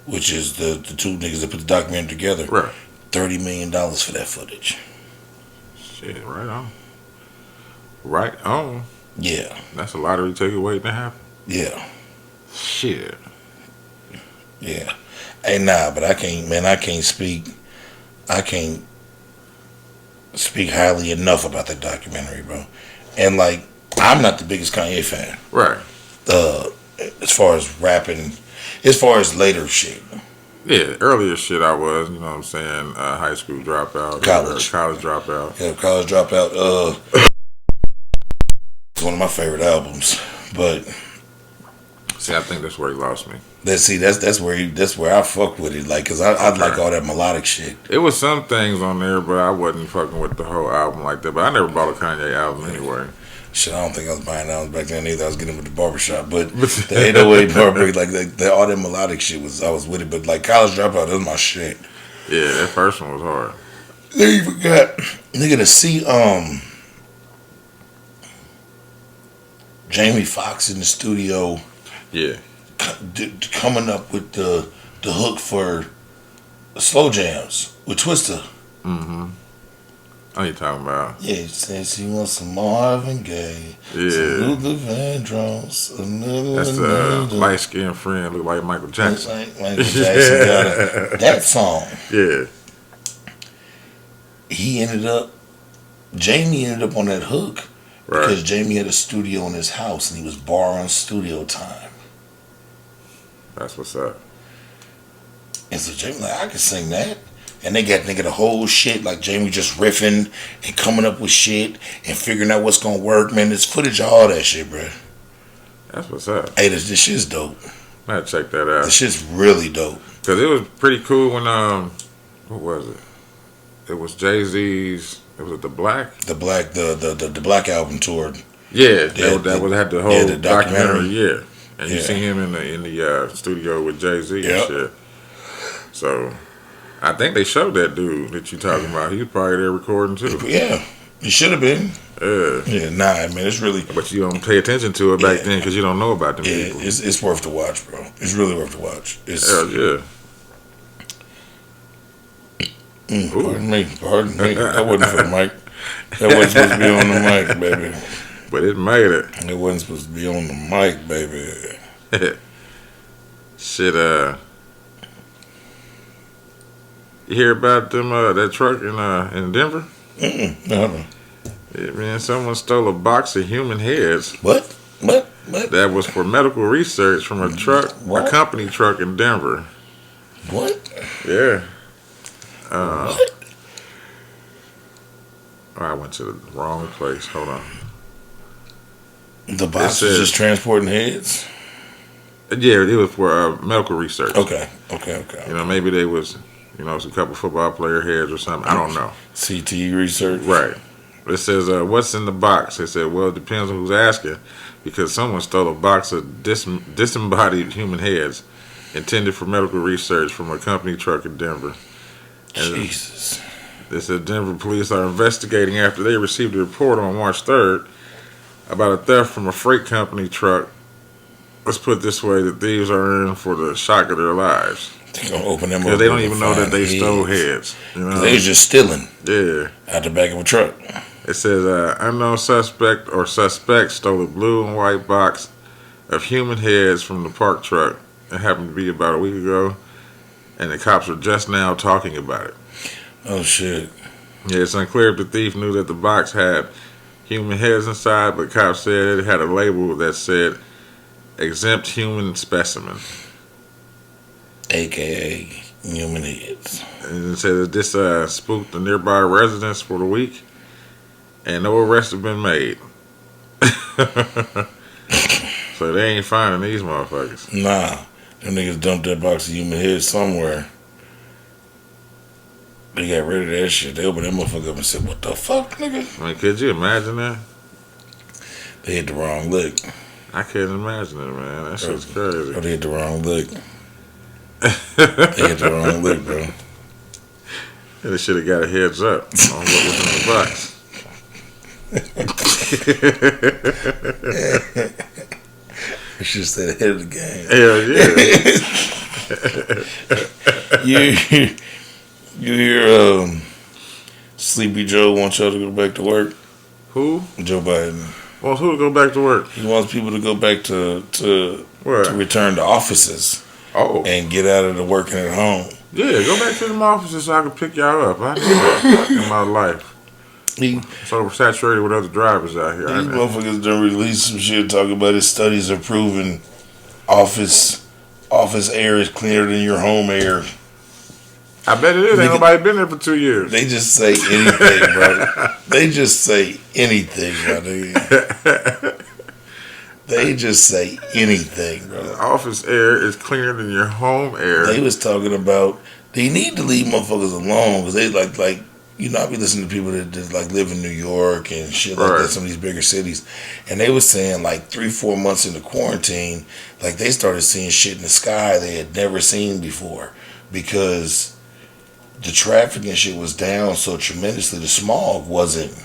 which is the 2 niggas that put the documentary together, right, $30 million for that footage. Shit, right on. Right on. Yeah. That's a lottery ticket waiting to happen. Yeah. Shit. Yeah. Hey, nah, but I can't speak highly enough about that documentary, bro. And like, I'm not the biggest Kanye fan. Right. As far as rapping, as far as later shit. Yeah, earlier shit I was, you know what I'm saying, high school dropout. College dropout. Yeah, college dropout. It's one of my favorite albums. But see, I think that's where he lost me. That's where I fuck with it, like, cause I like all that melodic shit. It was some things on there, but I wasn't fucking with the whole album like that. But I never bought a Kanye album anyway. Shit, I don't think I was buying albums back then either. I was getting with the barbershop, but the 808 barber, like all that melodic shit I was with it. But like College Dropout, that was my shit. Yeah, that first one was hard. Then you forgot, nigga, to see Jamie Foxx in the studio. Yeah. Coming up with the hook for Slow Jams with Twista. Mm-hmm. Oh, you talking about? Yeah, she said she wants some Marvin Gaye. Yeah. Some Luther Vandross. That's the light-skinned friend, look like Michael Jackson. Like Michael Jackson got that song. Yeah. Jamie ended up on that hook because Jamie had a studio in his house and he was borrowing studio time. That's what's up. And so Jamie like, I can sing that. And they got nigga the whole shit, like Jamie just riffing and coming up with shit and figuring out what's gonna work. Man, there's footage of all that shit, bro. That's what's up. Hey, this shit's dope. I had to check that out. This shit's really dope. Cause it was pretty cool when what was it? It was Jay-Z's. It was the Black. The Black album tour. Yeah, that had the whole the documentary. Yeah, and you see him in the studio with Jay-Z and shit. So I think they showed that dude that you talking about. He was probably there recording too. Yeah, he should have been. Yeah, nah, man, it's really. But you don't pay attention to it back then because you don't know about them people. It's worth to watch, bro. It's really worth to watch. Hell yeah. Pardon me. That wasn't for the mic. That wasn't supposed to be on the mic, baby. But it made it. It wasn't supposed to be on the mic, baby. Shit, you hear about them that truck in Denver? No. Yeah, man, someone stole a box of human heads. What? That was for medical research from a truck, What? a company truck in Denver. What? Yeah. What? I went to the wrong place. Hold on. The box It was says- just transporting heads? Yeah, it was for medical research. Okay. You know, maybe they was, it's a couple football player heads or something. I don't know. CT research? Right. It says, what's in the box? They said, well, it depends on who's asking, because someone stole a box of disembodied human heads intended for medical research from a company truck in Denver. And Jesus. they said Denver police are investigating after they received a report on March 3rd about a theft from a freight company truck. Let's put it this way, the thieves are in for the shock of their lives. They're going to open them up. Because they don't even know that find they stole heads. They was just stealing Yeah. out the back of a truck. It says unknown suspect or suspects stole a blue and white box of human heads from the parked truck. It happened to be about a week ago, and the cops are just now talking about it. Oh, shit. Yeah, it's unclear if the thief knew that the box had human heads inside, but cops said it had a label that said exempt human specimen. AKA human heads. And it says this spooked the nearby residents for the week, and no arrests have been made. So they ain't finding these motherfuckers. Nah. Them niggas dumped that box of human heads somewhere. They got rid of that shit. They opened that motherfucker up and said, what the fuck, nigga? I mean, could you imagine that? They hit the wrong lick. I can't imagine it, man. That shit's crazy. They hit the wrong lick. They hit the wrong lick, bro. They should have got a heads up on what was in the box. You should have stayed ahead of the game. Hell yeah. You hear Sleepy Joe wants y'all to go back to work? Who? Joe Biden. Wants who to go back to work? He wants people to go back to What? return to offices Oh. and get out of the working at home. Yeah, go back to them offices so I can pick y'all up. I need that in my life. So saturated with other drivers out here. These motherfuckers done released some shit talking about his studies are proving office air is cleaner than your home air. I bet it is. Ain't nobody been there for 2 years. They just say anything, bro. They just say anything, my nigga. They just say anything, bro. Office air is cleaner than your home air. They was talking about they need to leave motherfuckers alone because they like I be listening to people that just like live in New York and shit like that, some of these bigger cities, and they was saying like 3-4 months into quarantine, like they started seeing shit in the sky they had never seen before because the traffic and shit was down so tremendously. The smog wasn't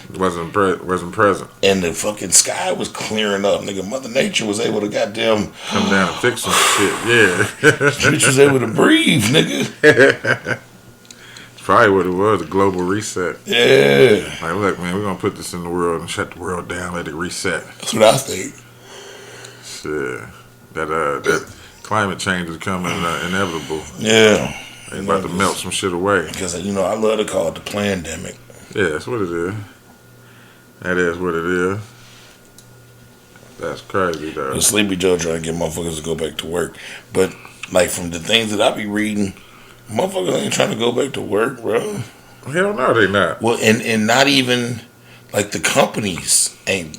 present. and the fucking sky was clearing up. Nigga, Mother Nature was able to goddamn Come down and fix some shit. Yeah. bitch was able to breathe, nigga. It's probably what it was, a global reset. Yeah, Like, look, man, we're going to put this in the world and shut the world down, let it reset. that's what I think. Shit. That climate change is coming inevitable. Yeah. They about to melt some shit away. Because, I love to call it the plandemic. Yeah, that's what it is. That is what it is. That's crazy, though. And Sleepy Joe trying to get motherfuckers to go back to work. But, like, from the things that I be reading, motherfuckers ain't trying to go back to work, bro. Hell no, they not. Well, and not even, like, the companies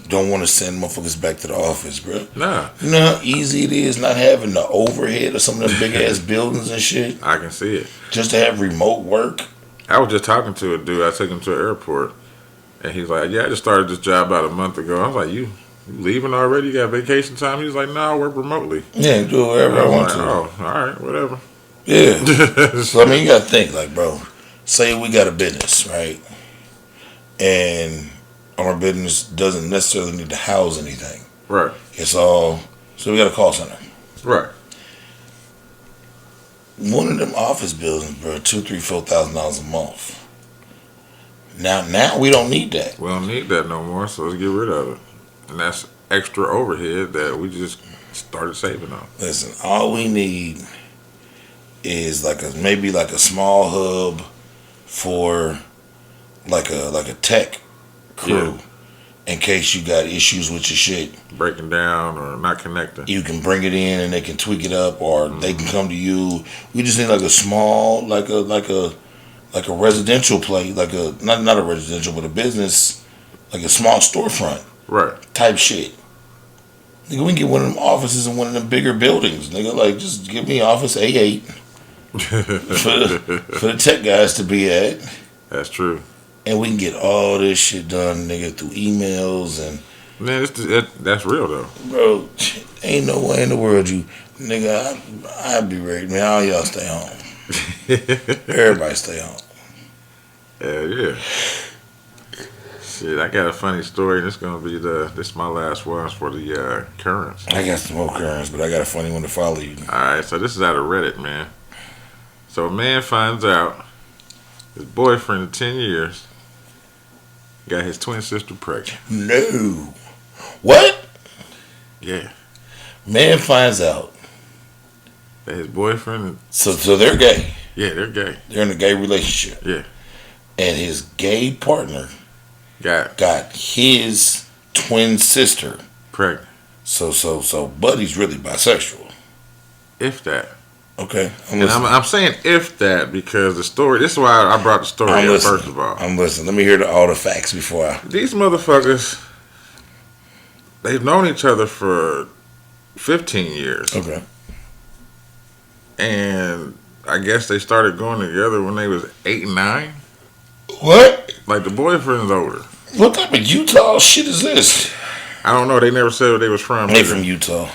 don't want to send motherfuckers back to the office, bro. Nah. You know how easy it is not having the overhead of some of them big-ass buildings and shit? I can see it. Just to have remote work? I was just talking to a dude. I took him to an airport. And he's like, yeah, I just started this job about a month ago. I was like, you leaving already? You got vacation time? He was like, no, I work remotely. Yeah, do whatever I want to. Oh, all right, whatever. Yeah. So, you got to think, like, bro, say we got a business, right? And our business doesn't necessarily need to house anything. Right. It's all, so we got a call center. Right. One of them office buildings, bro, $2,000, $3,000, $4,000 a month. Now we don't need that. We don't need that no more, so let's get rid of it. And that's extra overhead that we just started saving on. Listen, all we need is maybe a small hub for like a tech crew in case you got issues with your shit. Breaking down or not connecting. You can bring it in and they can tweak it up, or they can come to you. We just need like a small, like a residential place, not a residential, but a business, like a small storefront, right? Type shit. Nigga, we can get one of them offices in one of them bigger buildings. Nigga, like just give me office A8 for the tech guys to be at. That's true. And we can get all this shit done, nigga, through emails and. Man, that's real though. Bro, ain't no way in the world nigga. I'd be ready, man. All y'all stay home. Everybody stay home. Yeah. Shit, I got a funny story. This gonna be this my last one for the currents. I got some more currents, but I got a funny one to follow you. All right, so this is out of Reddit, man. So a man finds out his boyfriend of 10 years got his twin sister pregnant. No. What? Yeah. Man finds out that his boyfriend. So they're gay. Yeah, they're gay. They're in a gay relationship. Yeah. And his gay partner got his twin sister pregnant. So Buddy's really bisexual. If that. Okay. I'm saying if that because the story. This is why I brought the story up first of all. I'm listening. Let me hear all the facts before I. These motherfuckers, they've known each other for 15 years. Okay. And I guess they started going together when they was 8 and 9. What? Like the boyfriend's older. What type of Utah shit is this? I don't know. They never said where they was from. They from Utah.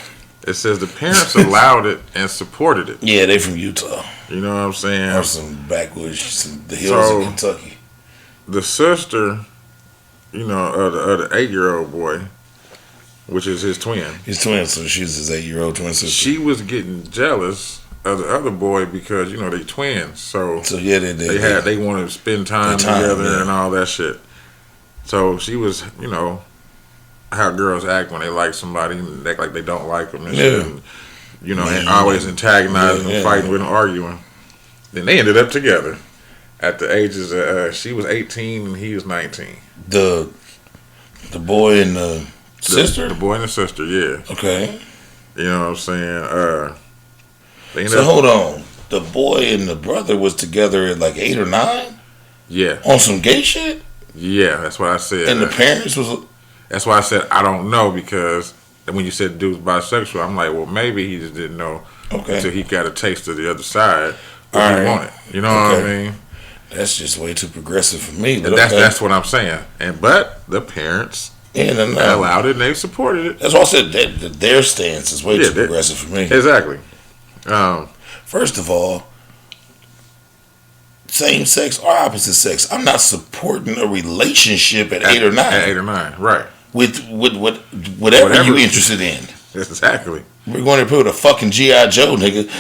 It says the parents allowed it and supported it. Yeah, they from Utah. You know what I'm saying? Or some backwoods, the hills of Kentucky. The sister, you know, of the 8-year-old boy, which is his twin. His twin, so she's his 8-year-old twin sister. She was getting jealous of the other boy because, you know, they twins. So yeah, they wanted to spend time together and all that shit. So she was, you know, how girls act when they like somebody and act like they don't like them and shit. And, you know, and always antagonizing them, fighting with them, arguing. Then they ended up together at the ages of, she was 18 and he was 19. The boy and the sister? The boy and the sister, yeah. Okay. You know what I'm saying? So hold on. The boy and the brother was together at like 8 or 9? Yeah. On some gay shit? Yeah, that's what I said. And the parents was... That's why I said I don't know, because when you said the dude was bisexual, I'm like, well, maybe he just didn't know until he got a taste of the other side. What he wanted. You know what I mean? That's just way too progressive for me. But that's what I'm saying. But the parents allowed it and they supported it. That's why I said their stance is way too progressive for me. Exactly. First of all, same sex or opposite sex, I'm not supporting a relationship at 8 or 9. At 8 or 9, right. With whatever you're interested in. Exactly. We're going to put a fucking G.I. Joe, nigga.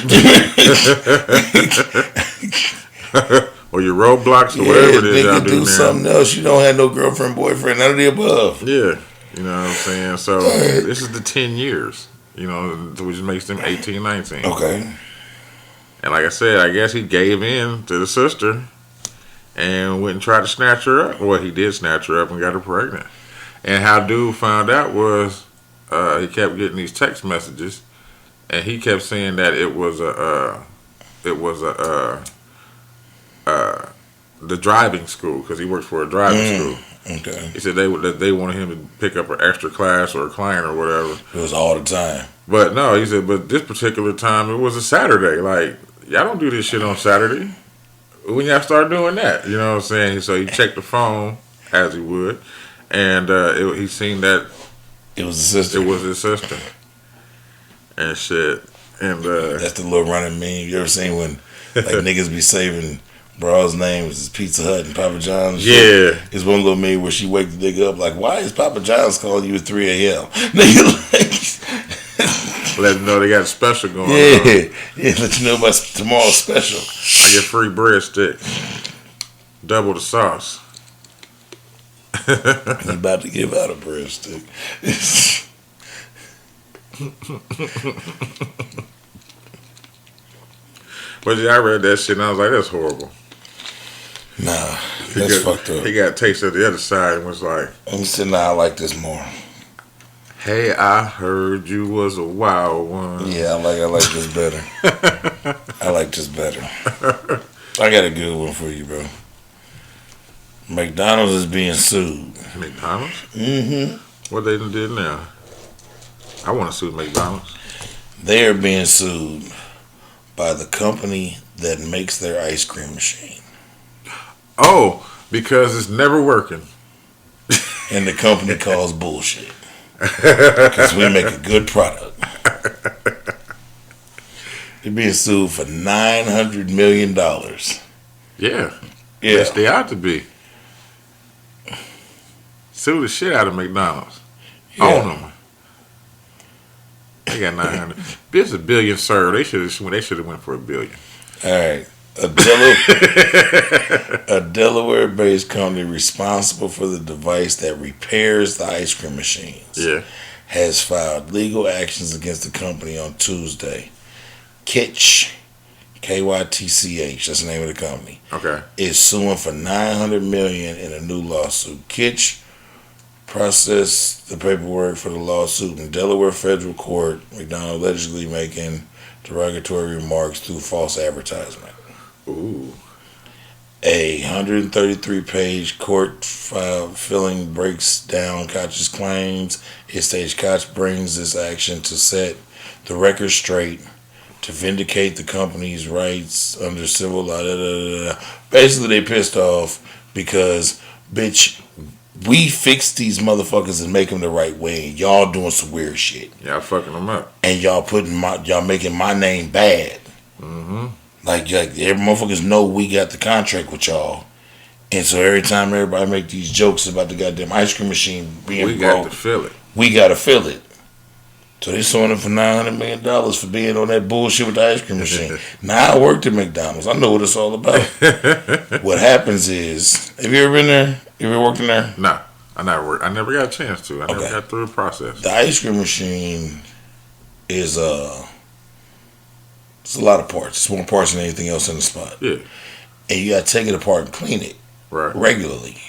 Or your Roblox or whatever it is y'all do something else. You don't have no girlfriend, boyfriend, none of the above. Yeah. You know what I'm saying? So this is the 10 years, you know, which makes them 18, 19. Okay. And like I said, I guess he gave in to the sister and went and tried to snatch her up. Well, he did snatch her up and got her pregnant. And how dude found out was he kept getting these text messages, and he kept saying that it was the driving school, because he worked for a driving school. Okay. He said they wanted him to pick up an extra class or a client or whatever. It was all the time. But no, he said, but this particular time it was a Saturday. Like, y'all don't do this shit on Saturday. When y'all start doing that, you know what I'm saying? So he checked the phone as he would, and he seen that it was his sister. It was his sister, and shit. And that's the little running meme. You ever seen when like niggas be saving bro's name was Pizza Hut and Papa John's? Yeah. It's one little meme where she wake the nigga up like, why is Papa John's calling you at 3 a.m.? Nigga like. Let them know they got a special going on. Yeah, let you know about tomorrow's special. I get free breadstick, double the sauce. He about to give out a breadstick. But yeah, I read that shit and I was like, that's horrible. Nah, that's fucked up. He got a taste of the other side and was like, He said, nah, I like this more. hey, I heard you was a wild one. Yeah, I like this better. I like this better. I got a good one for you, bro. McDonald's is being sued. McDonald's? Mm-hmm. What they done did now? I want to sue McDonald's. They are being sued by the company that makes their ice cream machine. Oh, because it's never working. And the company calls bullshit. Because we make a good product. They're being sued for $900 million. Yeah. Yeah. Yes, they ought to be. Sue the shit out of McDonald's. Yeah. Own them. They got 900. This is a billion served. They should have went for $1 billion. All right. A Delaware-based company responsible for the device that repairs the ice cream machines has filed legal actions against the company on Tuesday. Kitch, Kytch, that's the name of the company. Okay. Is suing for $900 million in a new lawsuit. Kitch processed the paperwork for the lawsuit in Delaware federal court. McDonald allegedly making derogatory remarks through false advertisement. Ooh. A 133-page court filing breaks down Koch's claims. It states Koch brings this action to set the record straight, to vindicate the company's rights under civil law. Basically, they pissed off because, bitch, we fix these motherfuckers and make them the right way, and y'all doing some weird shit. Y'all fucking them up. And y'all making my name bad. Mm-hmm. Like every motherfuckers know we got the contract with y'all. And so every time everybody make these jokes about the goddamn ice cream machine being broke, we got to fill it. We got to fill it. So they suing him for $900 million for being on that bullshit with the ice cream machine. Now I worked at McDonald's. I know what it's all about. What happens is, have you ever been there? You ever worked in there? No. I never got a chance to. I never got through the process. The ice cream machine is it's a lot of parts. It's more parts than anything else in the spot. Yeah. And you got to take it apart and clean it regularly.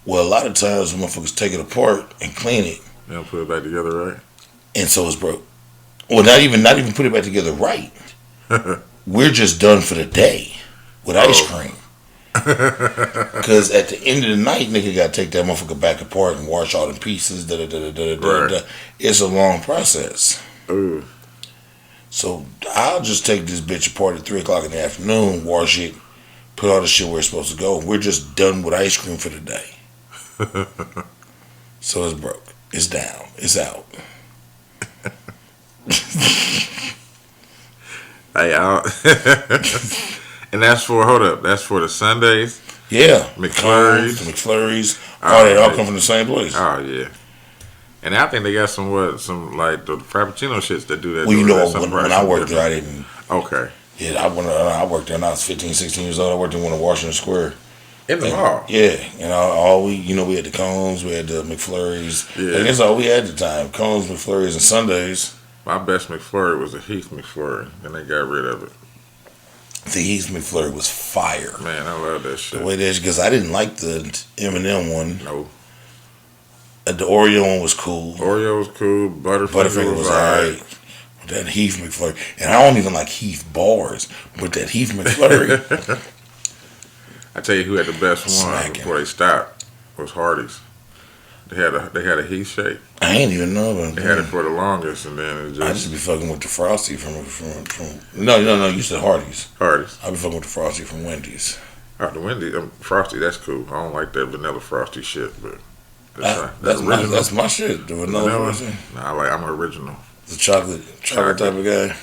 Well, a lot of times motherfuckers take it apart and clean it. They don't put it back together right. And so it's broke. Well, not even put it back together right. We're just done for the day with ice cream. Because at the end of the night, nigga got to take that motherfucker back apart and wash all the pieces. It's a long process. Ooh. So I'll just take this bitch apart at 3 o'clock in the afternoon, wash it, put all the shit where it's supposed to go. We're just done with ice cream for the day. So it's broke. It's down. It's out. Hey, and that's for the Sundays. Yeah, McFlurries. They all come from the same place. Oh yeah, and I think they got some like the Frappuccino shits that do that. Well, you know, when I worked there, I didn't. Okay. Yeah, I worked there when I was 15, 16 years old. I worked in one of Washington Square. In the mall. Yeah, and we had the cones, we had the McFlurries. Yeah, and that's all we had at the time: cones, McFlurries, and Sundays. My best McFlurry was a Heath McFlurry, and they got rid of it. The Heath McFlurry was fire. Man, I love that shit. The way that, because I didn't like the M&M one. No. The Oreo one was cool. Oreo was cool. Butterfinger was alright. That Heath McFlurry, and I don't even like Heath bars, but that Heath McFlurry. I tell you who had the best one before they stopped was Hardee's. They had a Heath shake. I ain't even know about that. They had it for the longest, and then it just. I just be fucking with the Frosty from. No. You said Hardee's. Hardee's. I be fucking with the Frosty from Wendy's. Oh, the Wendy's Frosty, that's cool. I don't like that vanilla Frosty shit, but that's my shit. The vanilla Frosty. Nah, I'm an original. The chocolate type of guy.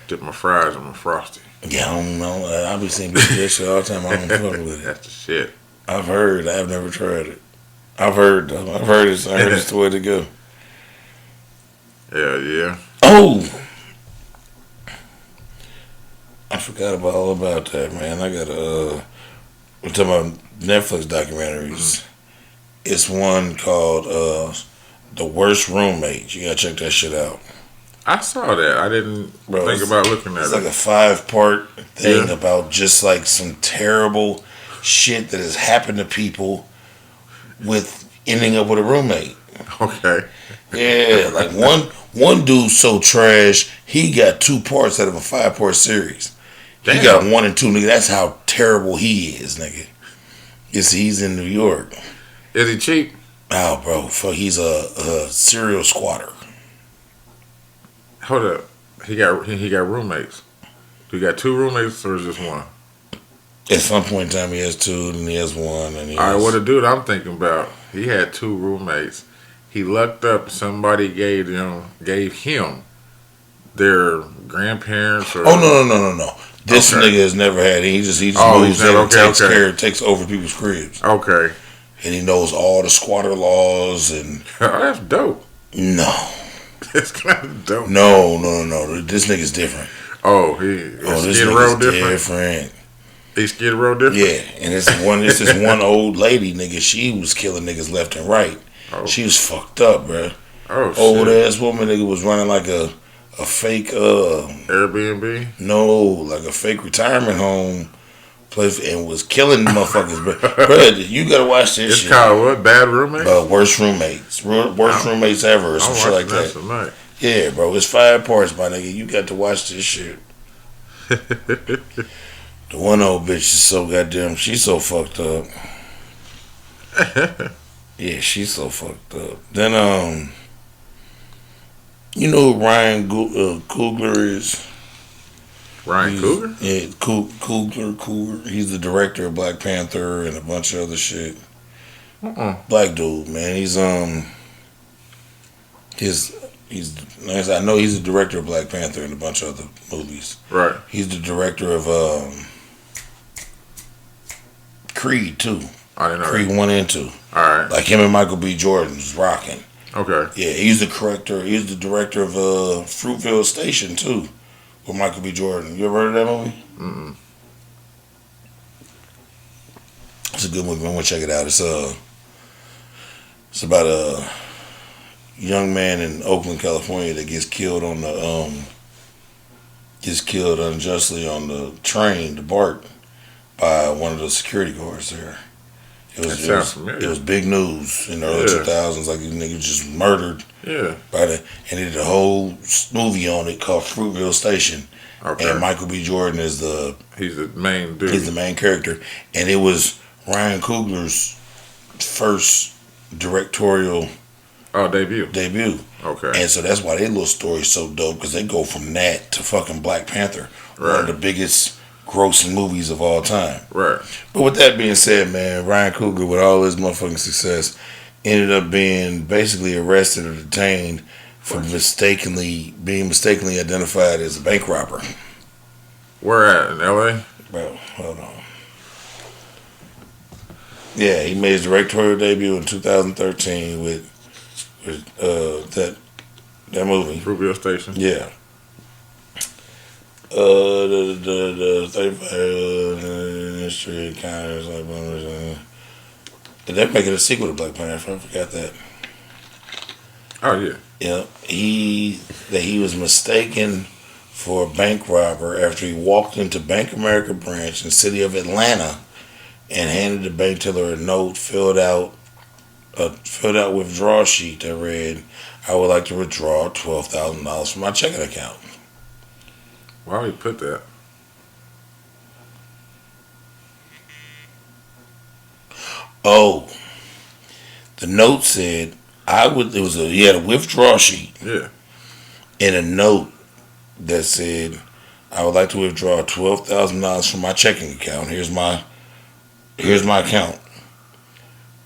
Dip my fries in my Frosty. Yeah, I don't know. I be seeing people do that shit all the time. I don't fuck with it. That's the shit. I've heard. I've never tried it. I've heard it's the way to go. Yeah. Oh, I forgot all about that, man. I got we're talking about Netflix documentaries. It's one called The Worst Roommate. You gotta check that shit out. I saw that. I didn't think about looking at it's it. It's like a 5-part thing about just like some terrible shit that has happened to people with ending up with a roommate. Okay. Yeah, like one dude's so trash, he got 2 parts out of a 5-part series. Damn. He got 1 and 2, nigga. That's how terrible he is, nigga. He's in New York. Is he cheap? Oh, bro, he's a serial squatter. Hold up. He got roommates. Do he got 2 roommates or is just 1? At some point in time, he has 2, and he has 1. And All right, what a dude I'm thinking about. He had 2 roommates. He lucked up. Somebody gave him their grandparents. Or, no. This nigga has never had it. He just moves in and takes over people's cribs. Okay. And he knows all the squatter laws and. Oh, that's dope. No. That's kind of dope. No. This nigga's different. Oh, this nigga's different. He Skid Row different? Yeah, and it's this one old lady, nigga. She was killing niggas left and right. Oh. She was fucked up, bro. Oh, old ass woman, nigga, was running like a fake Airbnb. No, like a fake retirement home place, and was killing motherfuckers, bro. You gotta watch this. It's called what? Bad Roommates. Worst roommates, worst roommates ever, or some shit like that. Tonight. Yeah, bro, it's 5 parts, my nigga. You got to watch this shit. The one old bitch is so goddamn. She's so fucked up. Yeah, she's so fucked up. Then you know who Ryan Coogler is? Ryan Coogler? Yeah, Coogler. He's the director of Black Panther and a bunch of other shit. Black dude, man. He's I know he's the director of Black Panther and a bunch of other movies. Right. He's the director of Creed 2. I didn't know Creed that. 1 and 2. Alright. Like him and Michael B. Jordan was rocking. Okay. Yeah, he's the director of Fruitvale Station too, with Michael B. Jordan. You ever heard of that movie? Mm-mm. It's a good movie. I'm gonna check it out. It's about a young man in Oakland, California that gets killed unjustly on the train, the BART, by one of the security guards there. It was big news in the early 2000s. Like, these niggas just murdered. Yeah. And they did a whole movie on it called Fruitvale Station. Okay. And Michael B. Jordan is he's the main dude. He's the main character. And it was Ryan Coogler's first directorial debut. Okay. And so that's why their little story is so dope, because they go from that to fucking Black Panther. Right. One of the biggest grossing movies of all time. Right. But with that being said, man, Ryan Coogler, with all his motherfucking success, ended up being basically arrested or detained for being mistakenly identified as a bank robber. Where at? In L.A.? Bro, hold on. Yeah, he made his directorial debut in 2013 with that movie. Fruitvale Station. Yeah. They're making a sequel to Black Panther. I forgot that. Oh yeah. Yeah. He was mistaken for a bank robber after he walked into Bank America branch in the city of Atlanta and handed the bank teller a note filled out withdrawal sheet that read, "I would like to withdraw $12,000 from my checking account." Why would he put that? Oh, the note said he had a withdrawal sheet. Yeah. And a note that said, "I would like to withdraw $12,000 from my checking account. Here's my account.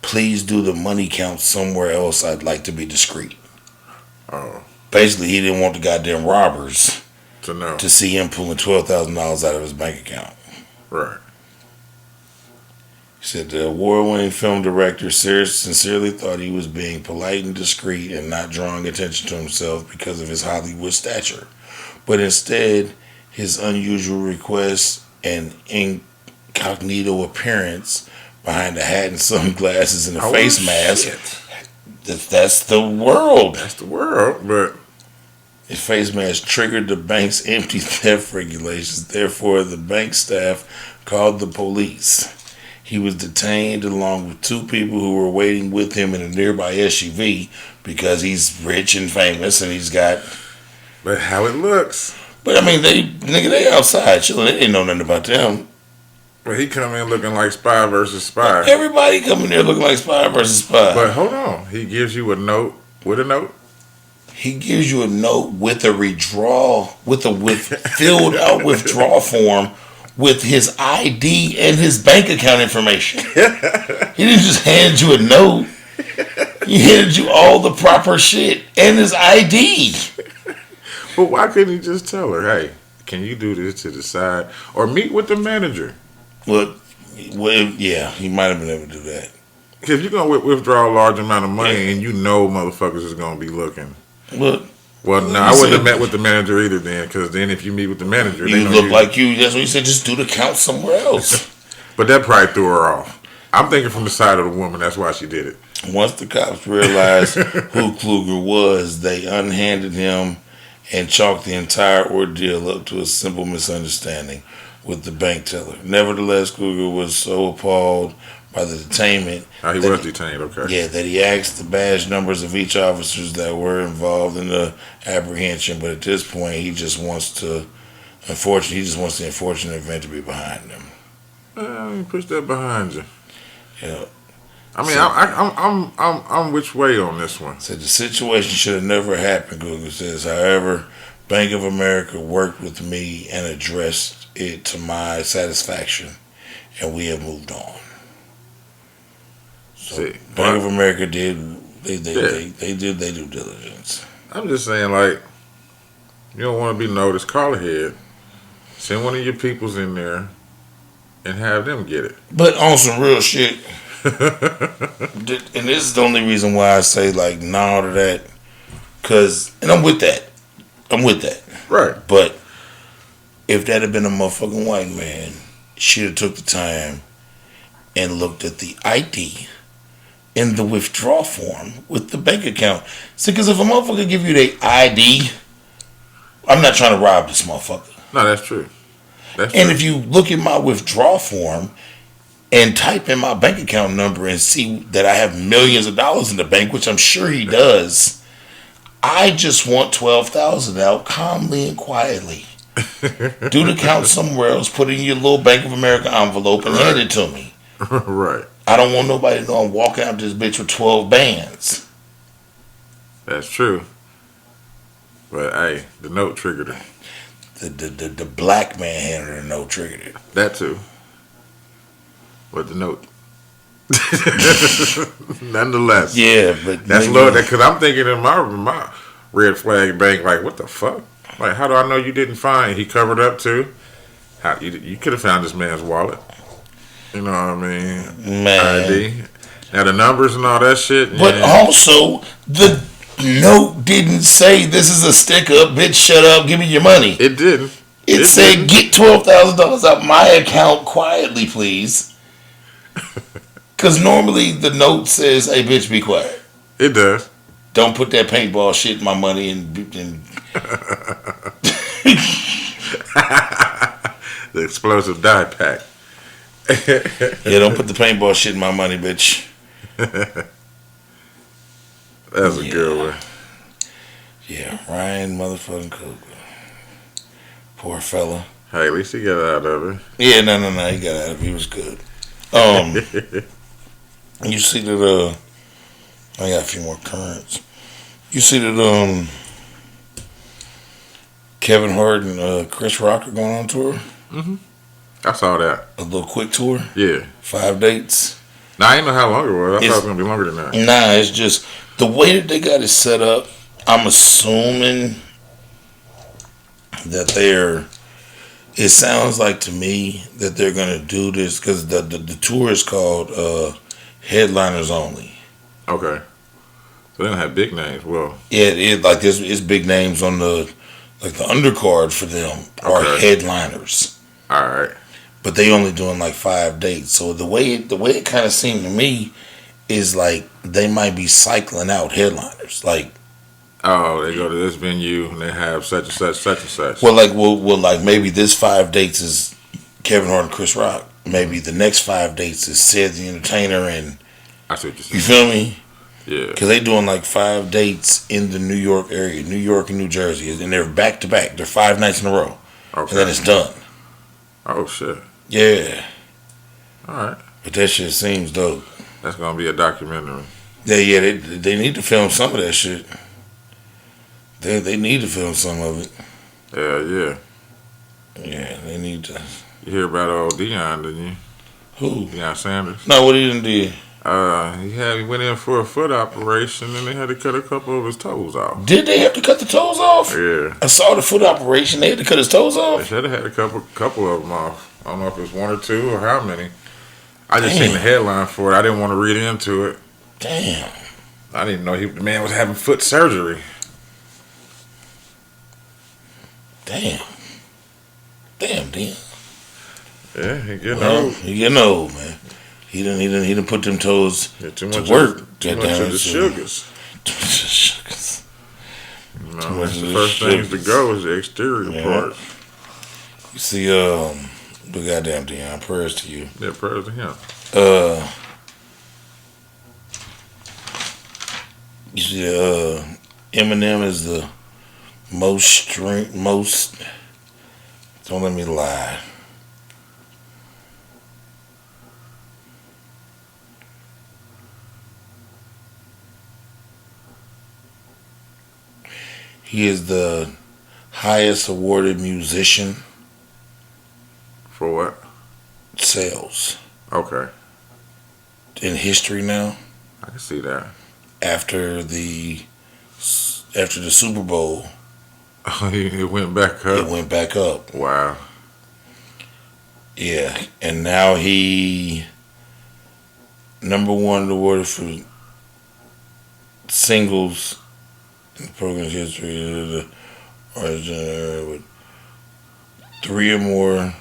Please do the money count somewhere else. I'd like to be discreet." Oh. Basically, he didn't want the goddamn robbers to see him pulling $12,000 out of his bank account. Right. He said the award-winning film director sincerely thought he was being polite and discreet and not drawing attention to himself because of his Hollywood stature, but instead his unusual requests and incognito appearance behind a hat and sunglasses and a Oh, face mask. shit. That's the world. That's the world, but The face mask triggered the bank's empty theft regulations. Therefore, the bank staff called the police. He was detained along with 2 people who were waiting with him in a nearby SUV because he's rich and famous and he's got. but how it looks. But I mean, they outside chilling. They didn't know nothing about them. But he come in looking like spy versus spy. Everybody coming there looking like spy versus spy. But hold on, he gives you a note with a note. He gives you a note with a filled out withdrawal form with his ID and his bank account information. He didn't just hand you a note. He handed you all the proper shit and his ID. But why couldn't he just tell her, hey, can you do this to the side? Or meet with the manager. Well, yeah, he might have been able to do that. Because you're going to withdraw a large amount of money and you know motherfuckers is going to be looking. Well, no, I wouldn't have met with the manager either then, because then if you meet with the manager, you look like you. That's what he said. Just do the count somewhere else. But that probably threw her off. I'm thinking from the side of the woman. That's why she did it. Once the cops realized who Kluger was, they unhanded him and chalked the entire ordeal up to a simple misunderstanding with the bank teller. Nevertheless, Kluger was so appalled by the detainment. Oh, he was detained, okay. Yeah, that he asked the badge numbers of each officers that were involved in the apprehension, but at this point, he just wants the unfortunate event to be behind him. Push that behind you. Yeah. I mean, I'm which way on this one? Said the situation should have never happened, Google says. However, Bank of America worked with me and addressed it to my satisfaction, and we have moved on. So Bank of America did they did their due diligence. I'm just saying, like, you don't want to be noticed. Call ahead. Send one of your peoples in there and have them get it. But on some real shit, and this is the only reason why I say like no to that, and I'm with that. Right. But if that had been a motherfucking white man, she'd have took the time and looked at the ID in the withdrawal form with the bank account. See, because if a motherfucker give you their ID, I'm not trying to rob this motherfucker. No, that's true. And if you look at my withdrawal form and type in my bank account number and see that I have millions of dollars in the bank, which I'm sure he does, I just want $12,000 out calmly and quietly. Do the count somewhere else, put it in your little Bank of America envelope and hand it to me. Right. I don't want nobody to know I'm walking out this bitch with 12 bands. That's true. But hey, the note triggered it. The black man handed her the note, triggered it. That too. But the note. Nonetheless. Yeah, but that's low. Because I'm thinking in my red flag bank, like, what the fuck? Like, how do I know you didn't find? He covered up too. How you could have found this man's wallet. You know what I mean? Man. ID. Now the numbers and all that shit. But also, the note didn't say this is a stick up, bitch, shut up, give me your money. It didn't. It said get $12,000 out my account quietly, please. Because normally the note says, hey, bitch, be quiet. It does. Don't put that paintball shit in my money and the explosive die pack. Yeah, don't put the paintball shit in my money, bitch. That's a good one. Yeah, Ryan motherfucking Coogler. Poor fella. Hey, at least he got out of it. Yeah, no, he got out of it. He was good. You see that, I got a few more currents. You see that, Kevin Hart and Chris Rock are going on tour? Mm-hmm. I saw that. A little quick tour? Yeah. 5 dates? Now, I didn't know how long it was. I thought it was going to be longer than that. Nah, it's just the way that they got it set up. I'm assuming that it sounds like to me that they're going to do this because the tour is called Headliners Only. Okay. So they don't have big names. Well, yeah, it's big names on the undercard for them are headliners. All right. but they only doing like 5 dates. So the way it kind of seemed to me is like they might be cycling out headliners. Like, oh, they go to this venue and they have such and such, such and such. well, like maybe this 5 dates is Kevin Hart and Chris Rock. Maybe the next 5 dates is Sid the Entertainer and I see what you're saying. you feel me? Yeah. Because they doing like 5 dates in the New York area, New York and New Jersey, and they're back to back. They're 5 nights in a row, Okay. and then it's done. Oh shit. Yeah. All right. But that shit seems dope. That's gonna be a documentary. Yeah. They need to film some of that shit. They need to film some of it. Yeah. Yeah, they need to. You hear about old Dion, didn't you? Who? Deion Sanders. No, what he done did? He went in for a foot operation and they had to cut a couple of his toes off. Did they have to cut the toes off? Yeah. I saw the foot operation. They had to cut his toes They off. should have had a couple of them off. I don't know if it's 1 or 2 or how many. I just Damn. seen the headline for it. I didn't want to read into it. Damn. I didn't know the man was having foot surgery. Damn. Damn. Yeah, he getting Well, old. he getting old, man. He done put them toes Yeah, too to much work. Too much of the sugars. Sugars. You Too know, much that's of the the first things to sugars. go is the exterior Yeah. parts. You see, the goddamn Dion, prayers to you. Yeah, prayers to him. You see, Eminem is the most. Don't let me lie. He is the highest awarded musician For what? sales Okay, in history now. I can see that. After the Super Bowl, It went back up. it went back up. Wow. Yeah, and now he #1 awarded for singles in the program's history. With 3 or more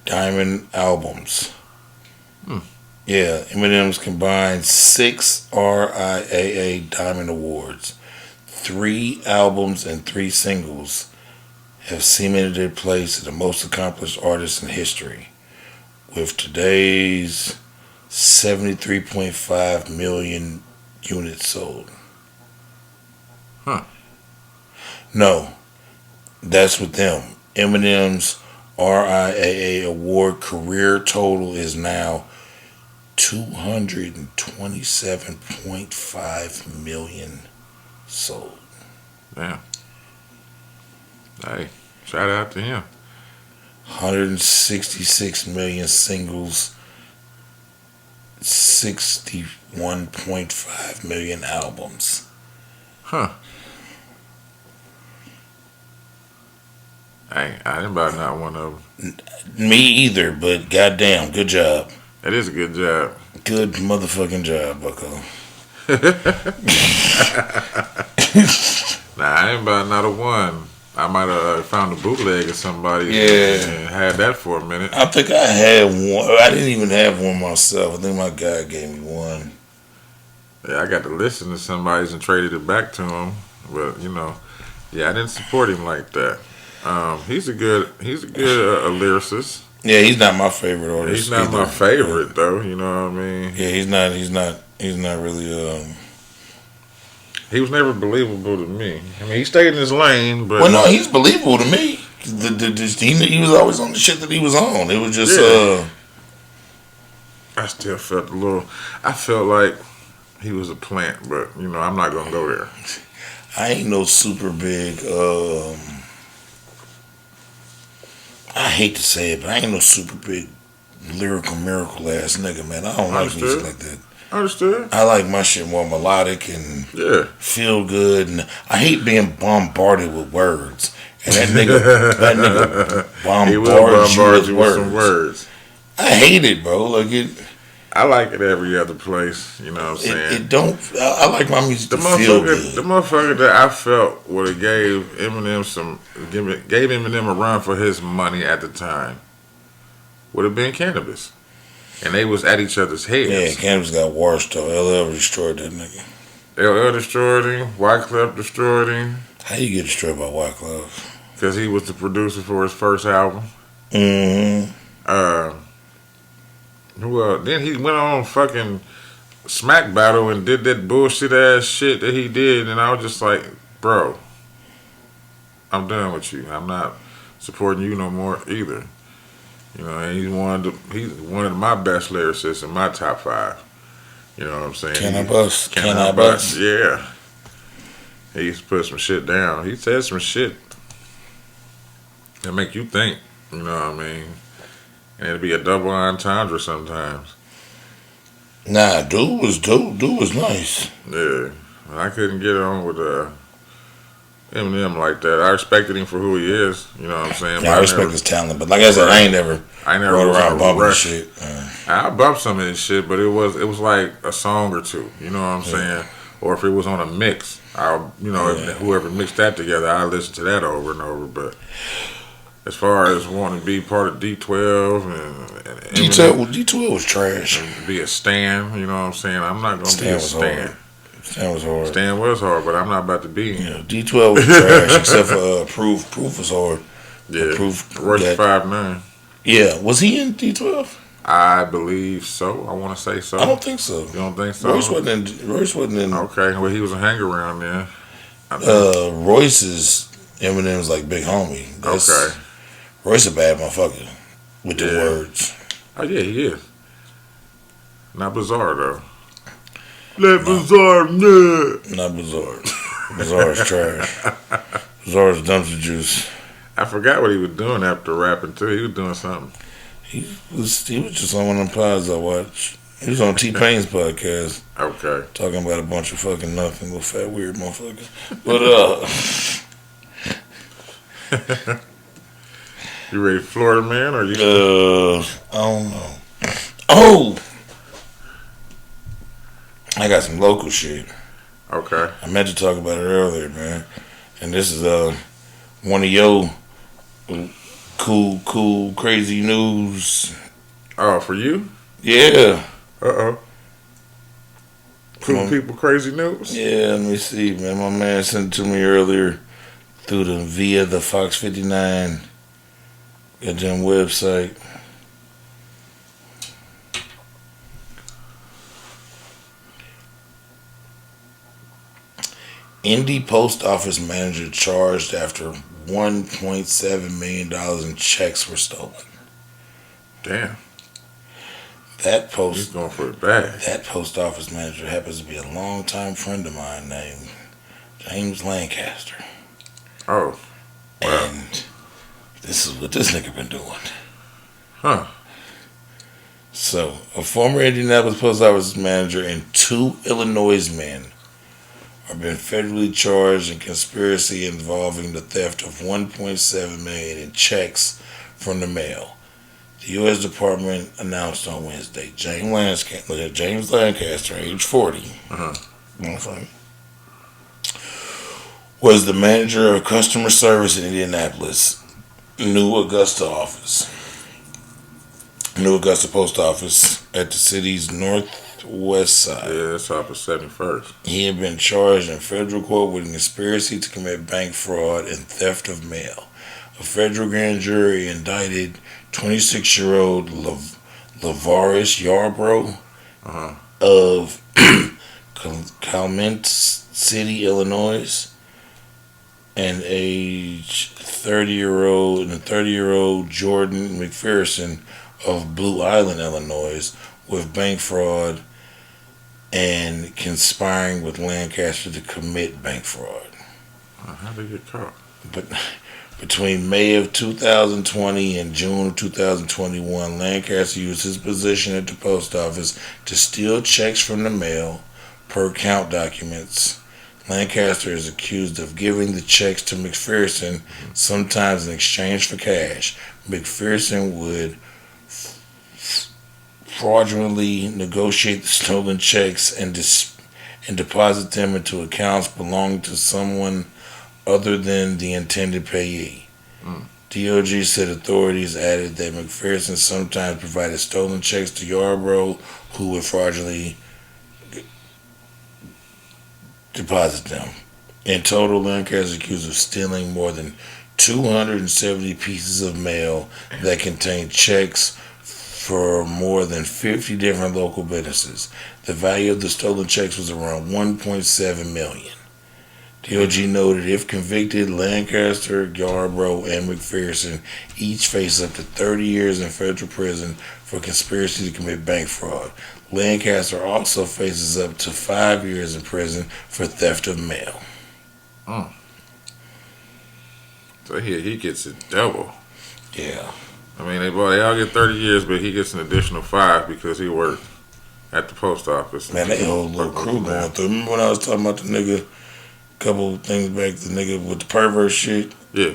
diamond albums. Yeah, Eminem's combined 6 RIAA Diamond Awards. 3 albums and 3 singles have cemented their place as the most accomplished artist in history, with today's 73.5 million units sold. Huh. No, that's with them. Eminem's RIAA award career total is now 227.5 million sold. Damn. Hey, shout out to him. 166 million singles, 61.5 million albums. Huh. Hey, I didn't buy not one of them. Me either, but goddamn, good job. That is a good job. Good motherfucking job, Bucko. Nah, I didn't buy not a one. I might have found a bootleg of somebody and had that for a minute. I think I had one. I didn't even have one myself. I think my guy gave me one. Yeah, I got to listen to somebody's and traded it back to him. But, yeah, I didn't support him like that. He's a good lyricist. Yeah, he's not my favorite artist. He's not either. my favorite though. You know what I mean? Yeah, he's not really. He was never believable to me. I mean, he stayed in his lane, but Well, no, he's believable to me. He was always on the shit that he was on. It was just. Yeah. I still felt I felt like he was a plant, but I'm not gonna go there. I ain't no super big. I hate to say it, but I ain't no super big lyrical miracle ass nigga, man. I don't like music like that. Understood. I like my shit more melodic and Yeah. feel good, and I hate being bombarded with words. And that nigga He will bombards bombard you you with some words. I hate it, bro. Like it. I like it every other place. You know what I'm saying? It don't. I like my music The to feel good. motherfucker that I felt would have gave Eminem a run for his money at the time would have been cannabis. And they was at each other's heads. Yeah, cannabis got worse though. LL destroyed that nigga. LL destroyed him. Wyclef destroyed him. How you get destroyed by Wyclef? Because he was the producer for his first album. Mm-hmm. Then he went on fucking Smack Battle and did that bullshit ass shit that he did. And I was just like, bro, I'm done with you. I'm not supporting you no more either. You know, and he's one of my best lyricists in my top 5. You know what I'm saying? Can I bust? Can I bust? Yeah. He used to put some shit down. He said some shit that make you think. You know what I mean? And it'd be a double entendre sometimes. Nah, dude was nice. Yeah. I couldn't get on with Eminem like that. I respected him for who he is. You know what I'm saying? Yeah, I respect his talent, but like I said, I ain't never rode around bumping shit. I bumped some of his shit, but it was like a song or two. You know what I'm saying? Or if it was on a mix, whoever mixed that together, I listened to that over and over. But as far as wanting to be part of D12 and D12 was trash. Be a stan, you know what I'm saying? I'm not gonna be a stan. Stan was hard. Stan was hard, but I'm not about to be. Yeah, D12 was trash except for Proof. Proof was hard. Yeah, Proof. Royce 5'9". Yeah, was he in D12? I believe so. I want to say so. I don't think so. You don't think so? Royce wasn't in. Okay, well he was a hang around then. Royce's Eminem's like big homie. Okay. Royce a bad motherfucker with the words. Oh yeah, he is. Not Bizarre though. Bizarre, yeah. Not Bizarre. Bizarre is trash. Bizarre is dumpster juice. I forgot what he was doing after rapping too. He was doing something. He was just on one of them pods I watched. He was on T-Pain's podcast. Okay. Talking about a bunch of fucking nothing, little fat weird motherfuckers. But you ready for Florida Man or you? I don't know. Oh, I got some local shit. Okay. I meant to talk about it earlier, man. And this is one of your cool, crazy news. Oh, for you? Yeah. Cool people, crazy news? Yeah, let me see, man. My man sent it to me earlier via the Fox 59 goddamn website. Indy post office manager charged after $1.7 million in checks were stolen. Damn. He's going for it bad. That post office manager happens to be a longtime friend of mine named James Lancaster. Oh. Wow. And this is what this nigga been doing. Huh. So, a former Indianapolis post office manager and 2 Illinois men are being federally charged in conspiracy involving the theft of $1.7 million in checks from the mail. The U.S. Department announced on Wednesday James Lancaster, age 40, was the manager of customer service in Indianapolis, New Augusta post office at the city's northwest side. Yeah, that's off of 71st. He had been charged in federal court with a conspiracy to commit bank fraud and theft of mail. A federal grand jury indicted 26-year-old Lavaris Yarbrough of Calumet City, Illinois, and age 30-year-old Jordan McPherson of Blue Island, Illinois, with bank fraud and conspiring with Lancaster to commit bank fraud. How did they get caught? But between May of 2020 and June of 2021, Lancaster used his position at the post office to steal checks from the mail per count documents. Lancaster is accused of giving the checks to McPherson, sometimes in exchange for cash. McPherson would fraudulently negotiate the stolen checks and deposit them into accounts belonging to someone other than the intended payee. DOG said authorities added that McPherson sometimes provided stolen checks to Yarbrough, who would fraudulently deposit them. In total, Lancaster is accused of stealing more than 270 pieces of mail that contained checks for more than 50 different local businesses. The value of the stolen checks was around $1.7 million. DOG noted if convicted, Lancaster, Yarbrough, and McPherson each face up to 30 years in federal prison for conspiracy to commit bank fraud. Lancaster also faces up to 5 years in prison for theft of mail. So he gets it double. Yeah. I mean, they all get 30 years, but he gets an additional 5 because he worked at the post office. Man, they whole little crew going through. Remember when I was talking about the nigga, a couple of things back, the nigga with the pervert shit? Yeah.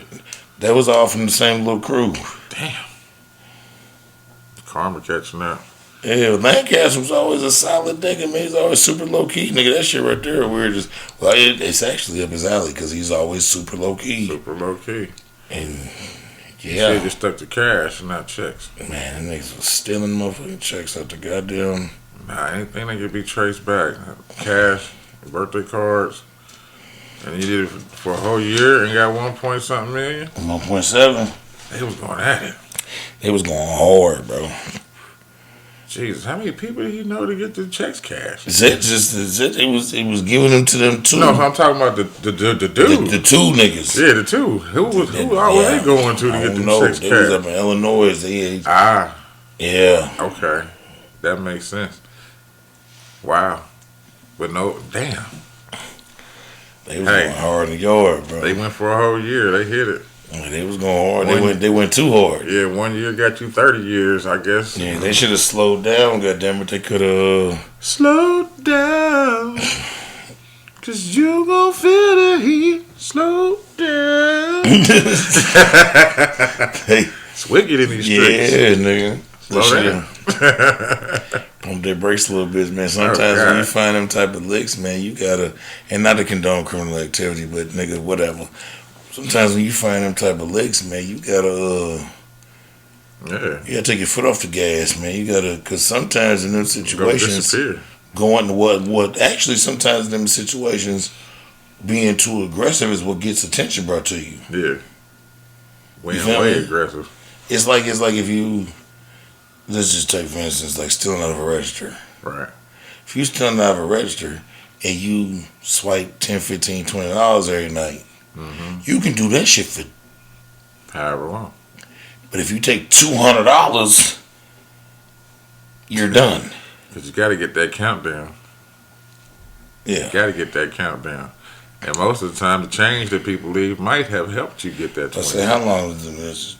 That was all from the same little crew. Damn. Karma catching up. Yeah, Lancaster was always a solid nigga, man. He's always super low key, nigga. That shit right there, we're just it's actually up his alley because he's always super low key. Super low key. And yeah, he just stuck to cash and not checks. Man, them niggas was stealing motherfucking checks out the goddamn. Nah, anything that could be traced back, cash, birthday cards, and he did it for a whole year and got 1.something million. 1.7. They was going at it. They was going hard, bro. Jesus, how many people did he know to get the checks cashed? It was giving them to them two. No, I'm talking about the dude. The two niggas. Yeah, the two. Who were they going to get the checks cashed? They was up in Illinois. Yeah. Okay. That makes sense. Wow. But no, damn. They was going hard in the yard, bro. They went for a whole year. They hit it. They was going hard. They went too hard. Yeah, 1 year got you 30 years, I guess. Yeah, they should have slowed down, goddammit. They could have slowed down. Cause you gon' feel the heat. Slow down. It's wicked in these streets. Yeah, nigga. Slow down. Pump their brakes a little bit, man. Sometimes when you find them type of licks, man, you gotta, and not to condone criminal activity, but nigga, whatever. Sometimes when you find them type of licks, man, you gotta, you gotta take your foot off the gas, man. You gotta, cause sometimes in them situations, going to what actually sometimes in them situations, being too aggressive is what gets attention brought to you. Yeah. Way aggressive. It's like if you, let's just take for instance, like stealing out of a register. Right. If you stealing out of a register and you swipe $10, $15, $20 every night, you can do that shit for however long. But if you take $200, you're done. Because you got to get that countdown. Yeah. You got to get that countdown. And most of the time, the change that people leave might have helped you get that. I say, how long was the message?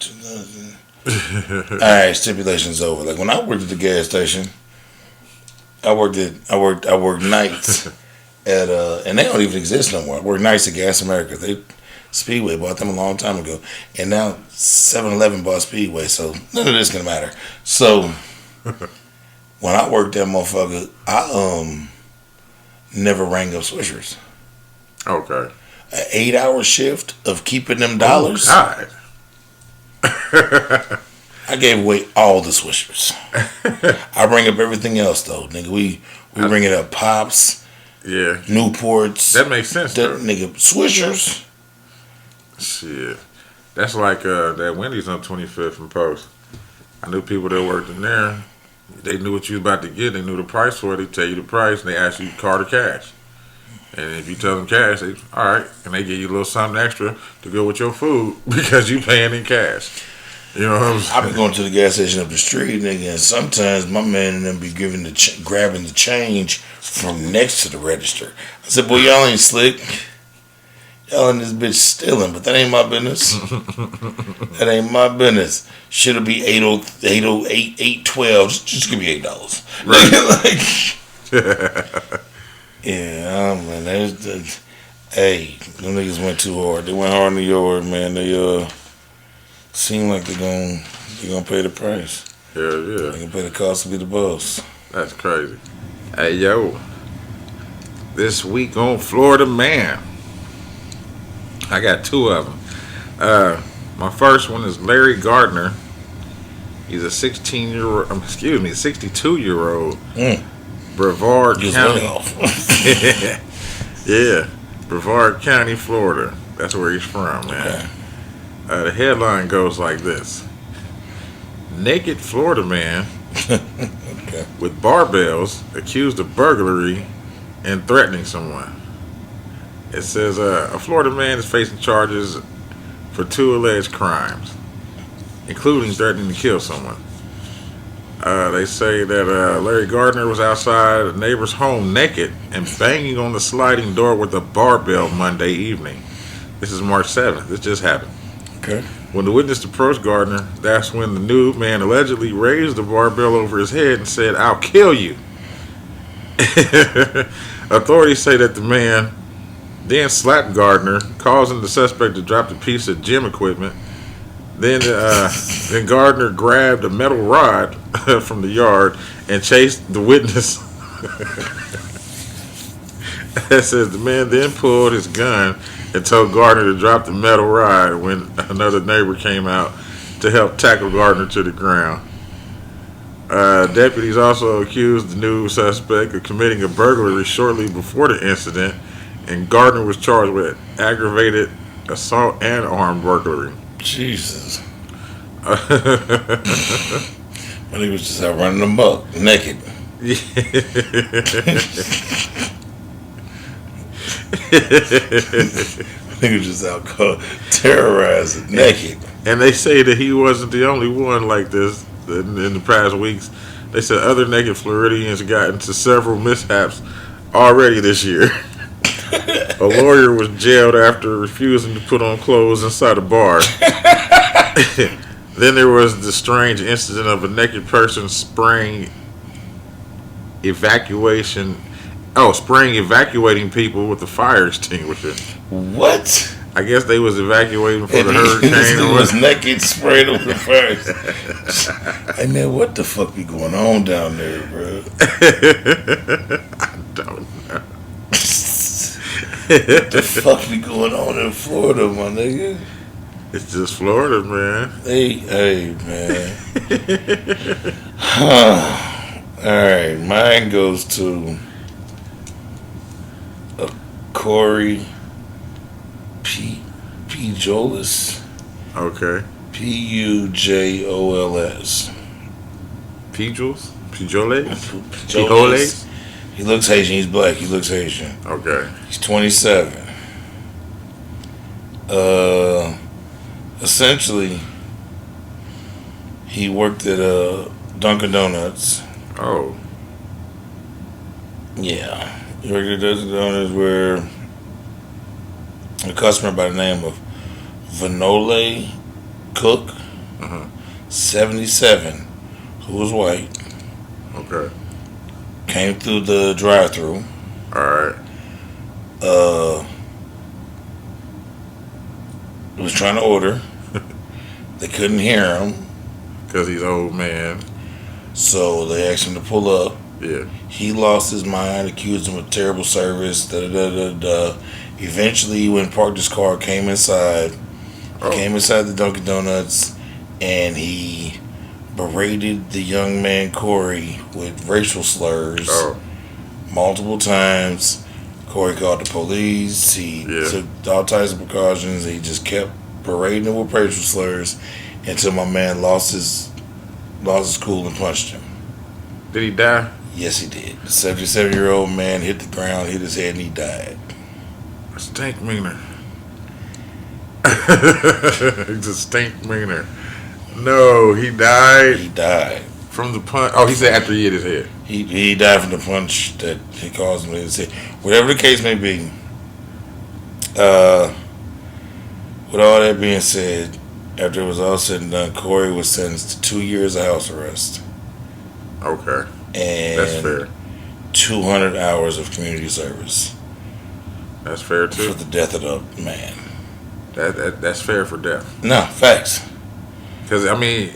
2000. All right, stipulation's over. Like when I worked at the gas station, I worked nights at and they don't even exist no more. I worked nights at Gas America. Speedway bought them a long time ago, and now 7-Eleven bought Speedway, so none of this can matter. So when I worked that motherfucker, I never rang up swishers. Okay. An 8-hour shift of keeping them dollars. Oh, God. I gave away all the swishers. I bring up everything else though, nigga. We bring it up Pops. Yeah. Newports. That makes sense, though. Nigga, swishers. Shit. That's like that Wendy's on 25th and Post. I knew people that worked in there. They knew what you was about to get. They knew the price for it. They tell you the price, and they ask you card or cash. And if you tell them cash, they all right, and they give you a little something extra to go with your food because you paying in cash. You know what I'm saying? I been going to the gas station up the street, nigga, and sometimes my man and them be grabbing the change from next to the register. I said, boy, y'all ain't slick. Y'all in this bitch stealing, but that ain't my business. That ain't my business. Shit'll be 808, 812. Just give me $8. Right. Yeah, man. Hey, them niggas went too hard. They went hard in the yard, man. They seem like they're gonna pay the price. Hell yeah. They gonna pay the cost to be the boss. That's crazy. Hey yo, this week on Florida Man, I got two of them. My first one is Larry Gardner. He's a 62-year-old Brevard County. Yeah, Brevard County, Florida. That's where he's from, man. Okay. The headline goes like this: Naked Florida man with barbells accused of burglary and threatening someone. It says a Florida man is facing charges for 2 alleged crimes, including threatening to kill someone. They say that Larry Gardner was outside a neighbor's home naked and banging on the sliding door with a barbell Monday evening. This is March 7th. This just happened. Okay. When the witness approached Gardner, that's when the nude man allegedly raised the barbell over his head and said, "I'll kill you." Authorities say that the man then slapped Gardner, causing the suspect to drop the piece of gym equipment. Then Gardner grabbed a metal rod from the yard and chased the witness. It says the man then pulled his gun and told Gardner to drop the metal rod when another neighbor came out to help tackle Gardner to the ground. Deputies also accused the new suspect of committing a burglary shortly before the incident, and Gardner was charged with aggravated assault and armed burglary. Jesus. When he was just out running amok, naked. He was just out terrorizing, naked. And they say that he wasn't the only one like this in the past weeks. They said other naked Floridians got into several mishaps already this year. A lawyer was jailed after refusing to put on clothes inside a bar. Then there was the strange incident of a naked person spraying evacuating people with a fire extinguisher. What? I guess they was evacuating for the hurricane. He was naked, sprayed with the fire. Hey man, what the fuck be going on down there, bro? I don't know. What the fuck be going on in Florida, my nigga? It's just Florida, man. Hey, man. Alright, mine goes to Corey Pujols. Okay. Pujols. Pujols? He looks Haitian. He's black. He looks Haitian. Okay. He's 27. Essentially, he worked at Dunkin' Donuts. Oh. Yeah. He worked at Dunkin' Donuts where a customer by the name of Vanole Cook, 77, who was white, Okay. came through the drive-thru. Alright. Was trying to order. They couldn't hear him. Because he's old man. So they asked him to pull up. Yeah. He lost his mind, accused him of terrible service. Eventually, he went and parked his car, came inside. Came inside the Dunkin' Donuts, and he berated the young man, Corey, with racial slurs multiple times. Corey called the police. He took all types of precautions. He just kept berating him with racial slurs until my man lost his cool and punched him. Did he die? Yes, he did. The 77-year-old man hit the ground, hit his head, and he died. A stink meaner. He's a stink meaner. No, he died. He died. From the punch. Oh, he said after he hit his head. He died from the punch that he caused him to hit his head. Whatever the case may be, with all that being said, after it was all said and done, Corey was sentenced to 2 years of house arrest. Okay. And that's fair. 200 hours of community service. That's fair too. For the death of the man. That's fair for death. No, facts. Because, I mean...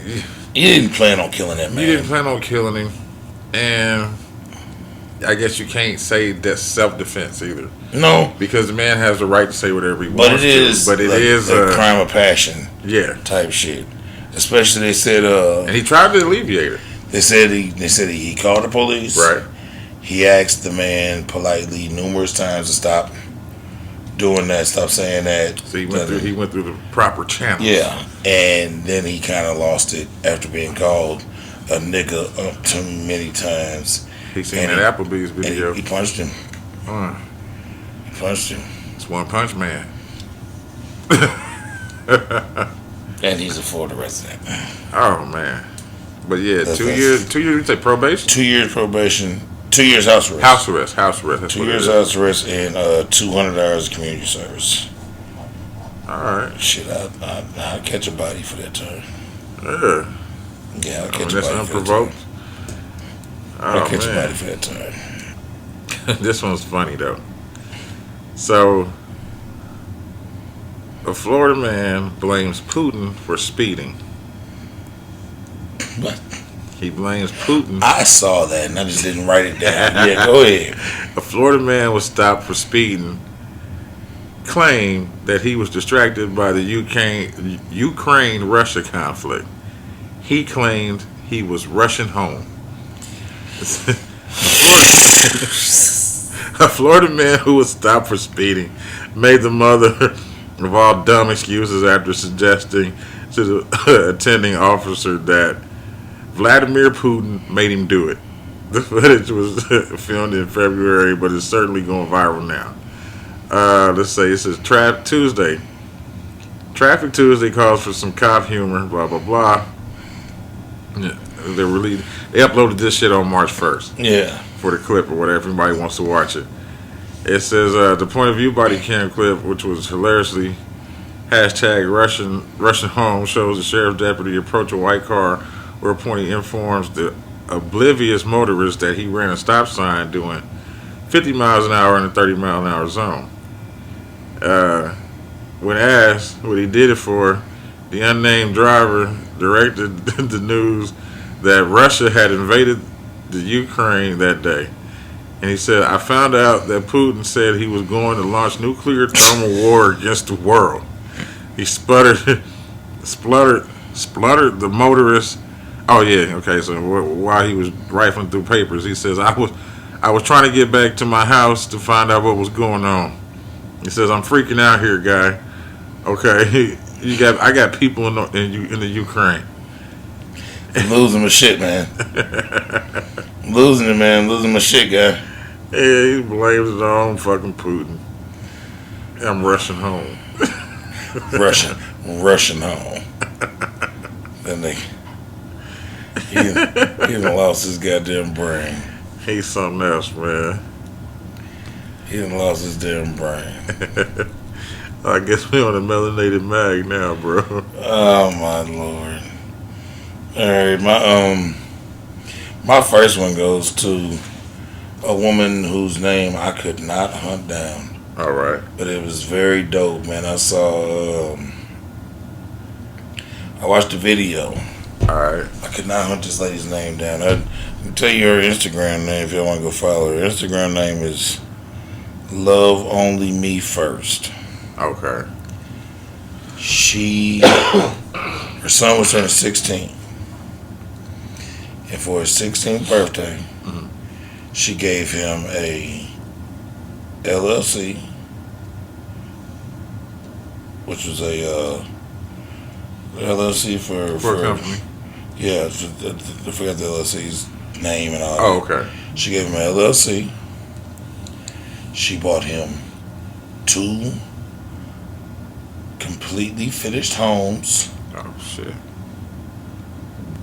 You didn't plan on killing that man. You didn't plan on killing him. And I guess you can't say that's self-defense either. No, Because the man has the right to say whatever he but wants it is. to. But it like is a crime of passion yeah. type shit. Especially they said. And he tried to alleviate it. They said he called the police. Right. He asked the man politely numerous times to stop doing that, stop saying that. So he went through the proper channels. Yeah, and then he kind of lost it after being called a nigga up too many times. He seen that Applebee's video. He punched him. He punched him. It's One Punch Man. And he's a Florida resident. Oh man. But yeah, That's 2 years. 2 years. You say probation? 2 years probation. 2 years house arrest. House arrest. That's 2 years house arrest and 200 hours of community service. All right. Shit, I'll catch a body for that time. Yeah. Yeah, I'll I mean, catch a that's body for that unprovoked. time. Oh I'll catch a body man. for that time. This one's funny though. So, a Florida man blames Putin for speeding. What? He blames Putin. I saw that and I just didn't write it down. Yeah, go ahead. A Florida man was stopped for speeding, claimed that he was distracted by the Ukraine-Russia conflict. He claimed he was rushing home. A Florida man who was stopped for speeding made the mother of all dumb excuses after suggesting to the attending officer that Vladimir Putin made him do it. The footage was filmed in February, but it's certainly going viral now. Let's say it says Tuesday. Traffic Tuesday calls for some cop humor, blah, blah, blah. Yeah, they uploaded this shit on March 1st. Yeah. For the clip or whatever, if anybody wants to watch it. It says the point of view body cam clip, which was hilariously hashtag Russian home, shows the sheriff's deputy approach a white car where a point he informs the oblivious motorist that he ran a stop sign doing 50 miles an hour in a 30 mile an hour zone. When asked what he did it for, the unnamed driver directed the news that Russia had invaded the Ukraine that day. And he said, I found out that Putin said he was going to launch nuclear thermal war against the world. He spluttered the motorist. Oh yeah, okay. So while he was rifling through papers, he says, I was trying to get back to my house to find out what was going on. He says, I'm freaking out here, guy. Okay, I got people in the Ukraine. I'm losing my shit, man. Losing it, man. Losing my shit, guy. Yeah, he blames his own fucking Putin. I'm rushing home. Rushing home. Then he done lost his goddamn brain. He's something else, man. He done lost his damn brain. I guess we on a melanated mag now, bro. Oh my lord. Alright, my first one goes to a woman whose name I could not hunt down. Alright. But it was very dope, man. I saw I watched the video. Alright. I could not hunt this lady's name down. I can tell you her Instagram name if you want to go follow her. Her Instagram name is Love Only Me First. Okay. Her son was turning 16. And for his 16th birthday, she gave him a LLC, which was a LLC for a company. Yeah, I forgot the LLC's name and all. Oh, that. okay. She gave him an LLC. She bought him 2 completely finished homes. Oh shit.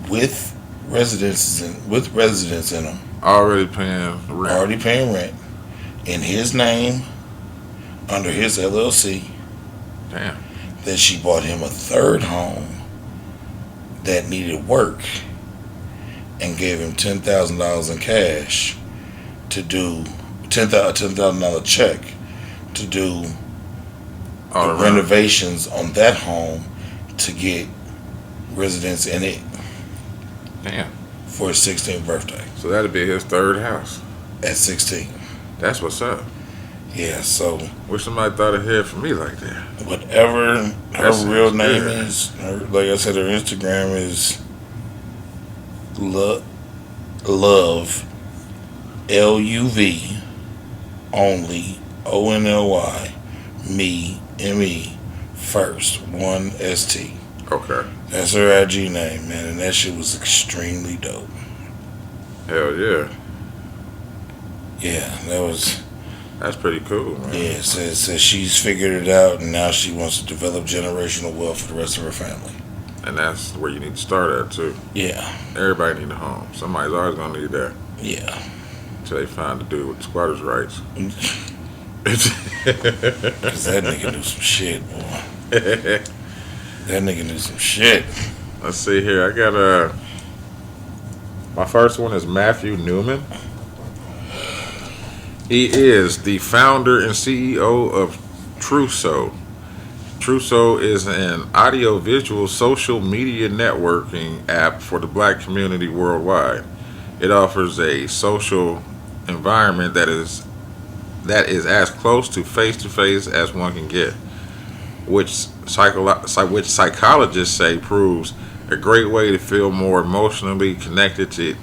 With residents in them. Already paying rent. Already paying rent. In his name, under his LLC. Damn. Then she bought him a 3rd home that needed work and gave him $10,000 in cash to do $10,000 check to do the renovations on that home to get residents in it. Damn. For his 16th birthday. So that'd be his 3rd house. at 16. That's what's up. Yeah, so Wish somebody thought ahead for me like that. whatever her That real sounds name good. is, like I said, her Instagram is love LUV only ONLY me ME first 1ST. Okay. That's her IG name, man, and that shit was extremely dope. Hell yeah. Yeah, that was. That's pretty cool, man. Yeah, says she's figured it out, and now she wants to develop generational wealth for the rest of her family. And that's where you need to start at too. Yeah, Everybody need a home. Somebody's always gonna need that yeah. until they find the dude with the squatters' rights. Cause that nigga knew some shit, boy. That nigga knew some shit. Let's see here. I got my first one is Matthew Newman. He is the founder and CEO of Truso. Truso is an audio-visual social media networking app for the black community worldwide. It offers a social environment that is as close to face-to-face as one can get, which psychologists say proves a great way to feel more emotionally connected to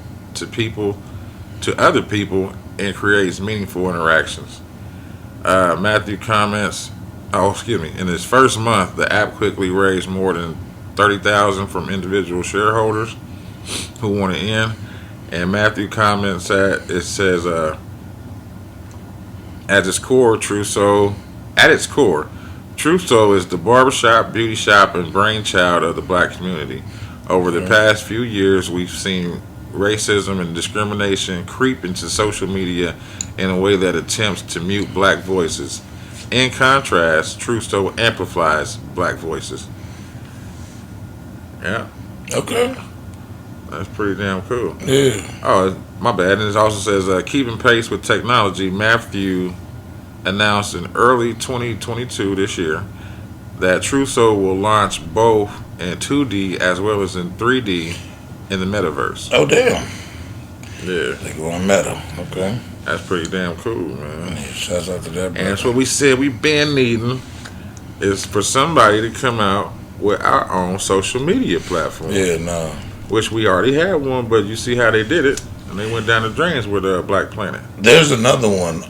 other people, and creates meaningful interactions. Matthew comments, in his first month, the app quickly raised more than $30,000 from individual shareholders who wanted in. And Matthew comments that it says, at its core, Truso is the barbershop, beauty shop, and brainchild of the black community. Over the past few years, we've seen racism and discrimination creep into social media in a way that attempts to mute black voices. In contrast, Truso amplifies black voices. Yeah. Okay. That's pretty damn cool. Yeah. Oh, my bad. And it also says, keeping pace with technology, Matthew announced in early 2022 this year that Truso will launch both in 2D as well as in 3D in the metaverse. Oh damn. Yeah. They going meta. Okay. That's pretty damn cool, man. Yeah, shouts out to that. And that's what we said we've been needing, is for somebody to come out with our own social media platform. Yeah, no. Which we already had one, but you see how they did it, and they went down the drains with Black Planet. There's another one.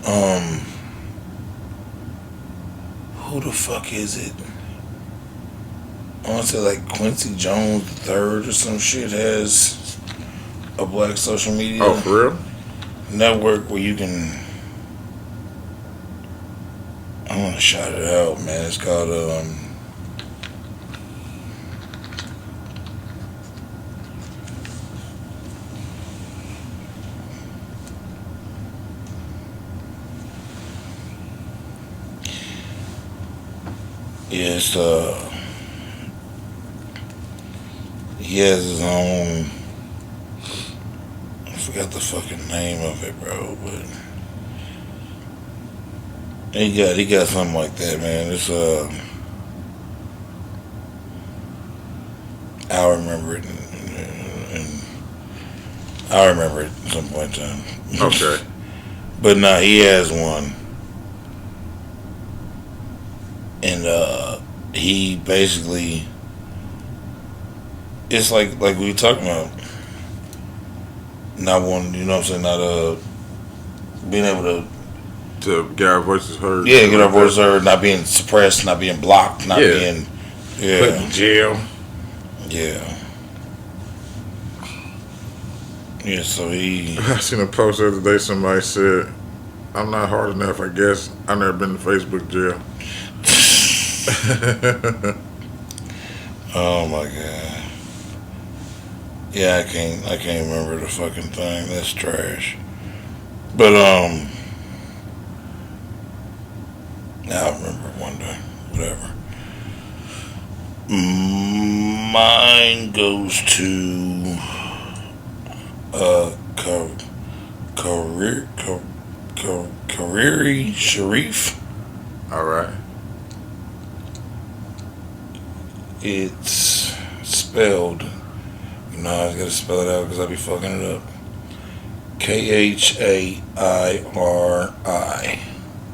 Who the fuck is it? I want to say like Quincy Jones III or some shit has a black social media Oh, for real? network where you can. I want to shout it out, man. It's called yeah, it's he has his own. I forgot the fucking name of it, bro. But he got something like that, man. It's I'll remember it, and I'll remember it at some point in time. Okay. But nah, he has one, and he basically. It's like we were talking about, not one, you know what I'm saying, not being able To get our voices heard. yeah, get our voices heard, not being suppressed, not being blocked, not Yeah. being, Put in jail. yeah. Yeah, so he, I seen a post the other day, somebody said, I'm not hard enough, I guess. I've never been to Facebook jail. oh my God. Yeah, I can't remember the fucking thing. That's trash. But I'll remember it one day. Whatever. Mine goes to Kariri Sharif. All right. It's spelled. You know, I gotta spell it out because I be fucking it up. Khairi.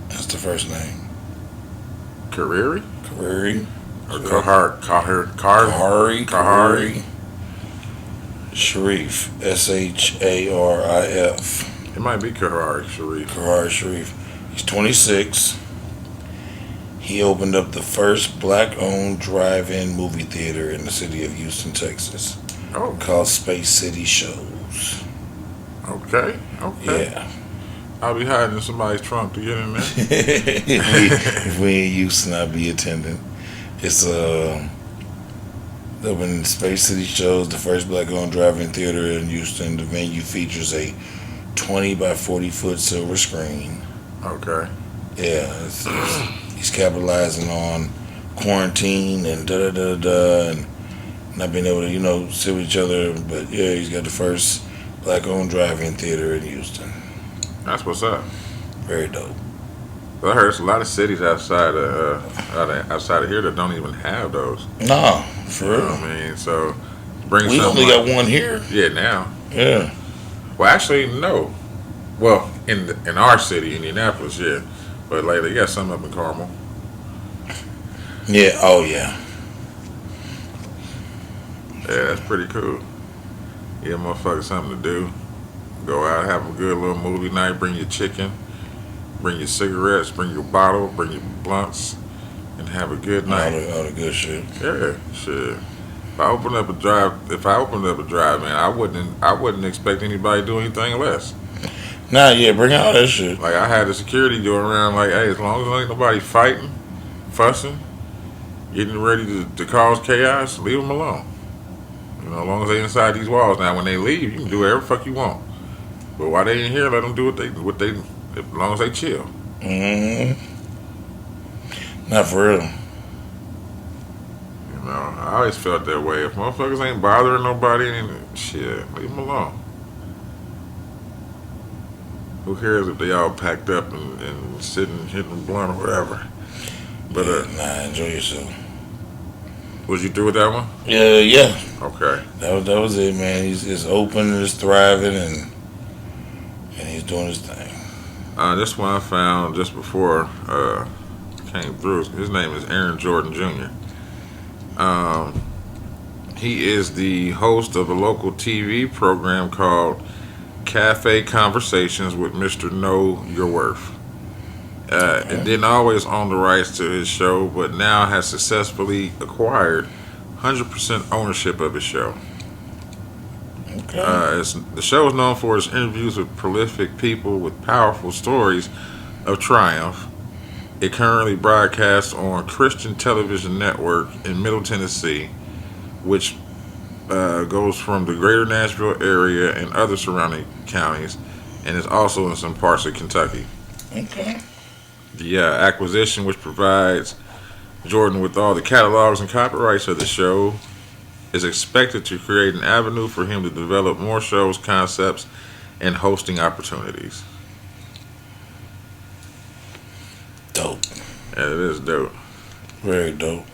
That's the first name. Kariri? Khairi. Or Kahari? Khairi. Sharif. Sharif. It might be Kahari Sharif. Khairi Sharif. He's 26. He opened up the first black-owned drive-in movie theater in the city of Houston, Texas, Oh, called Space City Shows. okay. Yeah. I'll be hiding in somebody's trunk to get in there. If we in Houston, I'll be attending. It's opened Space City Shows, the first black-owned drive-in theater in Houston. The venue features a 20 by 40 foot silver screen. Okay. Yeah, he's capitalizing on quarantine and and not being able to sit with each other. But yeah, he's got the first black-owned drive-in theater in Houston. That's what's up. Very dope. I heard there's a lot of cities outside of here that don't even have those. No, for You know real. what I mean? So bring We something only like- got one here. Yeah, now. Yeah. Well, actually, no. Well, in our city, Indianapolis, yeah. But like they got some up in Carmel. Yeah. Oh yeah. Yeah, that's pretty cool. Give motherfuckers something to do. Go out, have a good little movie night. Bring your chicken, bring your cigarettes, bring your bottle, bring your blunts, and have a good night. All the good shit. Yeah, shit. If I opened up a drive, man, I wouldn't expect anybody to do anything less. Nah, yeah, bring all that shit. Like I had the security going around, like, hey, as long as ain't nobody fighting, fussing, getting ready to cause chaos, leave them alone. You know, as long as they inside these walls. Now, when they leave, you can do whatever the fuck you want. But while they in here, let them do what they, as long as they chill. Not for real. You know, I always felt that way. If motherfuckers ain't bothering nobody, shit, leave them alone. Who cares if they all packed up and sitting, hitting a blunt or whatever. But, enjoy yourself. was you through with that one? Yeah. Okay. That was it, man. He's open, he's thriving, and he's doing his thing. This one I found just before came through. His name is Aaron Jordan Jr. He is the host of a local TV program called Cafe Conversations with Mr. Know Your Worth. It didn't always own the rights to his show, but now has successfully acquired 100% ownership of his show. Okay. The show is known for its interviews with prolific people with powerful stories of triumph. It currently broadcasts on Christian Television Network in Middle Tennessee, which goes from the greater Nashville area and other surrounding counties, and is also in some parts of Kentucky. Okay. The acquisition, which provides Jordan with all the catalogs and copyrights of the show, is expected to create an avenue for him to develop more shows, concepts, and hosting opportunities. Dope. Yeah, it is dope. Very dope.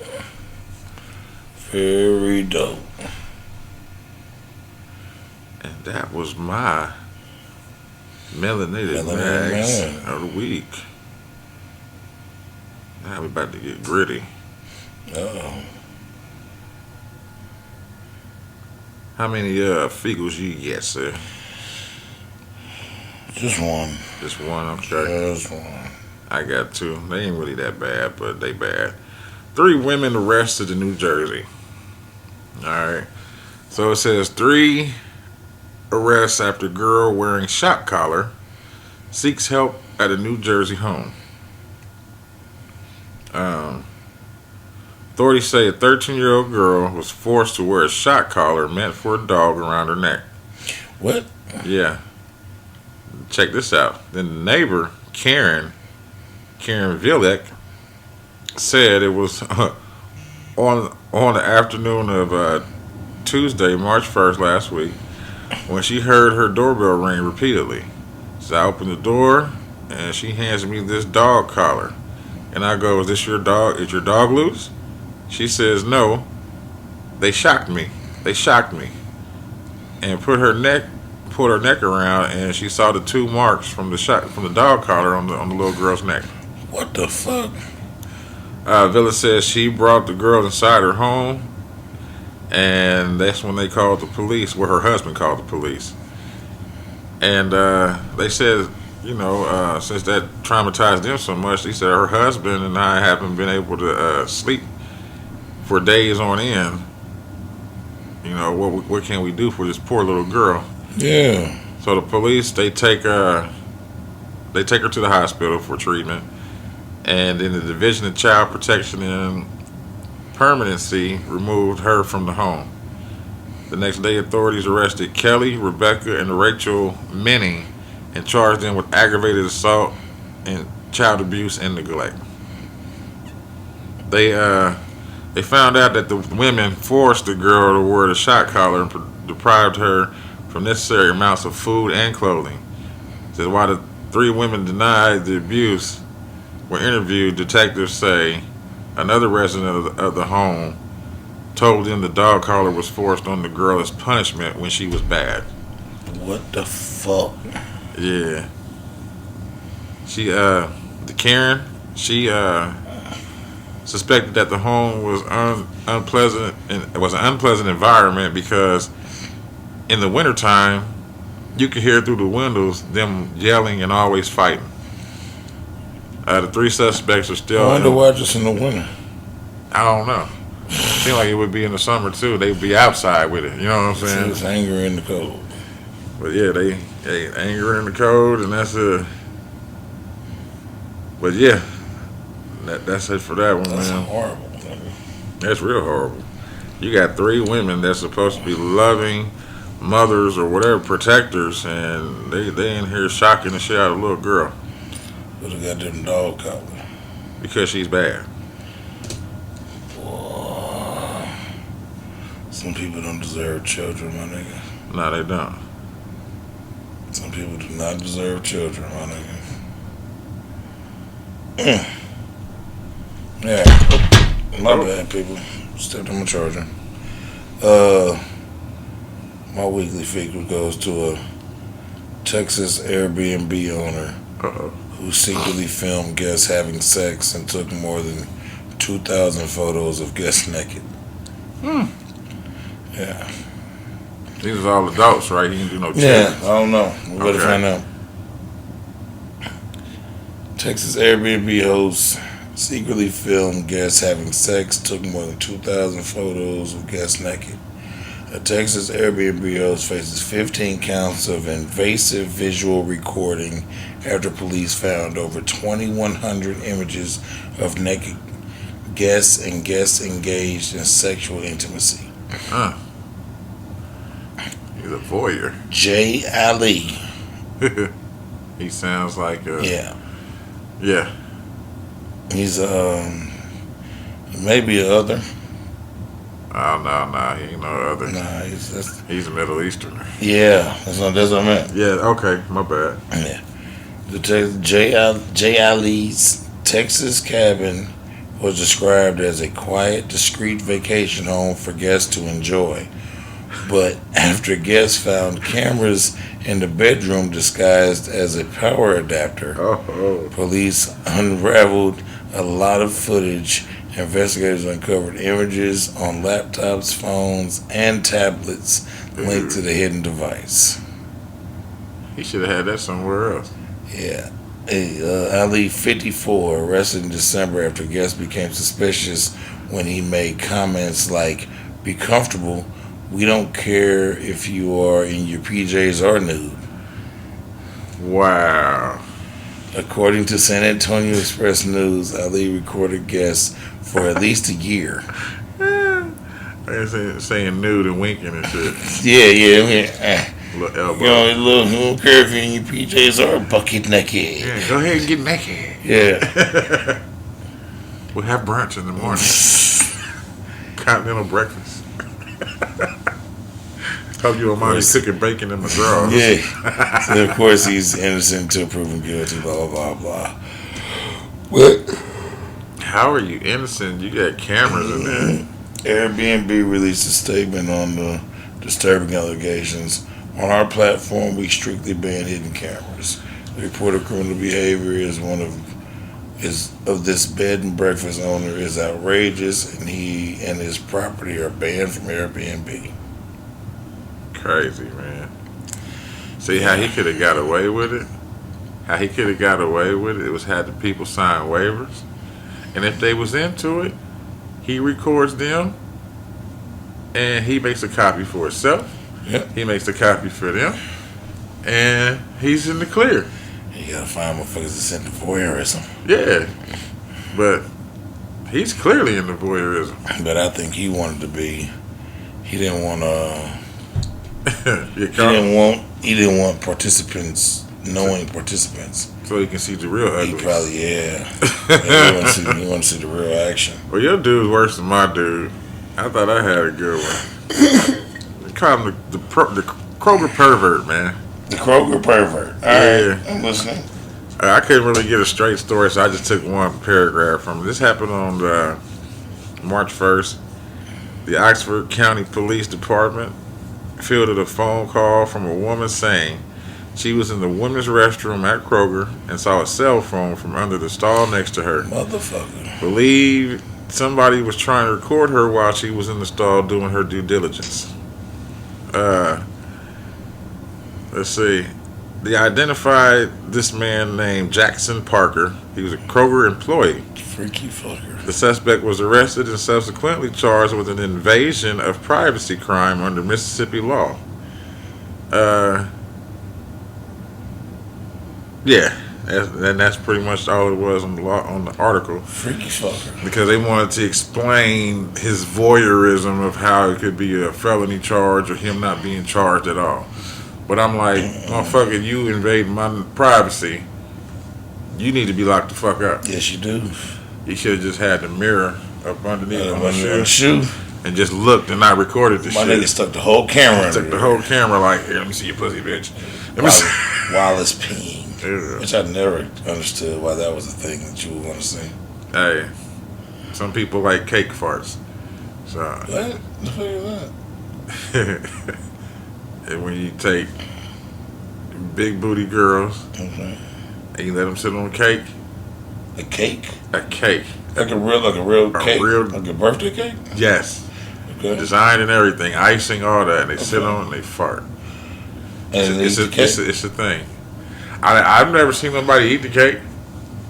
Very dope. And that was my melanated Melanated mags man. of the week. Now we're about to get gritty. Uh-oh. How many figures you get, sir? Just one. Just one, okay. Just one. I got two. They ain't really that bad, but they bad. 3 women arrested in New Jersey. Alright. So it says 3 arrests after girl wearing shock collar seeks help at a New Jersey home. Authorities say a 13-year-old girl was forced to wear a shock collar meant for a dog around her neck. What? Yeah. Check this out. Then the neighbor, Karen Vilek, said it was on the afternoon of Tuesday, March 1st last week, when she heard her doorbell ring repeatedly. So I opened the door, and she hands me this dog collar. And I go, is this your dog? Is your dog loose? She says, no. They shocked me. And pulled her neck pulled her neck around, and she saw the 2 marks from the dog collar on the little girl's neck. What the fuck? Villa says she brought the girl inside her home, and that's when they called the police. Well, her husband called the police, and they said, since that traumatized them so much, they said her husband and I haven't been able to sleep for days on end. What can we do for this poor little girl? Yeah. So the police, they take her to the hospital for treatment, and then the Division of Child Protection and Permanency removed her from the home. The next day, authorities arrested Kelly, Rebecca, and Rachel Minning and charged them with aggravated assault and child abuse and neglect. They found out that the women forced the girl to wear the shock collar and deprived her from necessary amounts of food and clothing. Said while the 3 women denied the abuse were interviewed, detectives say another resident of the home told them the dog collar was forced on the girl as punishment when she was bad. What the fuck? Yeah. Karen, she suspected that the home was unpleasant, and it was an unpleasant environment because in the wintertime you could hear through the windows them yelling and always fighting. The 3 suspects are still. I wonder why just in the winter. I don't know. Seems like it would be in the summer too. They'd be outside with it. You know what I'm saying? It's anger in the cold. But yeah, they anger in the cold, and that's it. But yeah, that's it for that one, That's man. horrible. That's real horrible. You got 3 women that's supposed to be loving mothers or whatever, protectors, and they in here shocking the shit out of a little girl. But they got them dog collar. Because she's bad. Boy. Some people don't deserve children, my nigga. No, they don't. Some people do not deserve children, my nigga. Yeah. My bad, people. Stepped on my charger. My weekly figure goes to a Texas Airbnb owner who secretly filmed guests having sex and took more than 2,000 photos of guests naked. Yeah. These are all adults, right? He didn't do no Yeah, children. I don't know. We better find out. Texas Airbnb host secretly filmed guests having sex, took more than 2,000 photos of guests naked. A Texas Airbnb host faces 15 counts of invasive visual recording after police found over 2,100 images of naked guests and guests engaged in sexual intimacy. He's a voyeur. Jay Ali. He sounds like a... Yeah. He's maybe a other. Oh, no, he ain't no other. Nah, he's a Middle Easterner. Yeah, that's what I meant. Yeah, okay, my bad. Yeah. Jay Ali's Texas cabin was described as a quiet, discreet vacation home for guests to enjoy. But after guests found cameras in the bedroom disguised as a power adapter, police unraveled a lot of footage. Investigators uncovered images on laptops, phones, and tablets linked to the hidden device. He should have had that somewhere else. Yeah. Ali, 54, arrested in December after guests became suspicious when he made comments like, "Be comfortable. We don't care if you are in your PJs or nude." Wow. According to San Antonio Express News, Ali recorded guests for at least a year. They're saying nude and winking and shit. Yeah. Little elbow. You don't care if you're in your PJs or bucket naked. Yeah, go ahead and get naked. Yeah. We'll have brunch in the morning. Continental breakfast. Hope you don't mind me cooking bacon in my drawers. Yeah. So of course he's innocent until proven guilty, blah, blah, blah. What? How are you innocent? You got cameras in there. Airbnb released a statement on the disturbing allegations, On our platform, we strictly ban hidden cameras. The report of criminal behavior is of this bed and breakfast owner is outrageous, and he and his property are banned from Airbnb. Crazy, man. See how he could have got away with it? How he could have got away with it? It was had the people sign waivers. And if they was into it, he records them and he makes a copy for himself. Yep. He makes a copy for them. And he's in the clear. You gotta find motherfuckers that's into voyeurism. Yeah. But he's clearly into voyeurism. But I think he wanted to be. He didn't want He didn't want participants knowing participants. So he can see the real ugly. He probably he want to see the real action. Well, your dude's worse than my dude. I thought I had a good one. They call him the Kroger pervert, man. The Kroger pervert. All right, I'm listening. I couldn't really get a straight story, so I just took one paragraph from it. This happened on March 1st. The Oxford County Police Department fielded a phone call from a woman saying she was in the women's restroom at Kroger and saw a cell phone from under the stall next to her. Motherfucker. Believed somebody was trying to record her while she was in the stall doing her due diligence. Let's see. They identified this man named Jackson Parker. He was a Kroger employee. Freaky fucker. The suspect was arrested and subsequently charged with an invasion of privacy crime under Mississippi law. Yeah, and that's pretty much all it was on the article. Freaky fucker. Because they wanted to explain his voyeurism of how it could be a felony charge or him not being charged at all. But I'm like, motherfucker, you invading my privacy. You need to be locked the fuck up. Yes, you do. You should have just had the mirror up underneath my shoe and just looked and not recorded the shit. My nigga stuck the whole camera. Took the whole camera like, here, let me see your pussy, bitch. While it's peeing. Yeah. Which I never understood why that was a thing that you would want to see. Hey, some people like cake farts. So what the fuck is that? And when you take big booty girls and you let them sit on a cake. A cake? A cake. Like a real cake? Like a birthday cake? Yes. Okay. Design and everything, icing, all that. And they sit on it and they fart. And it's a thing. I've never seen nobody eat the cake,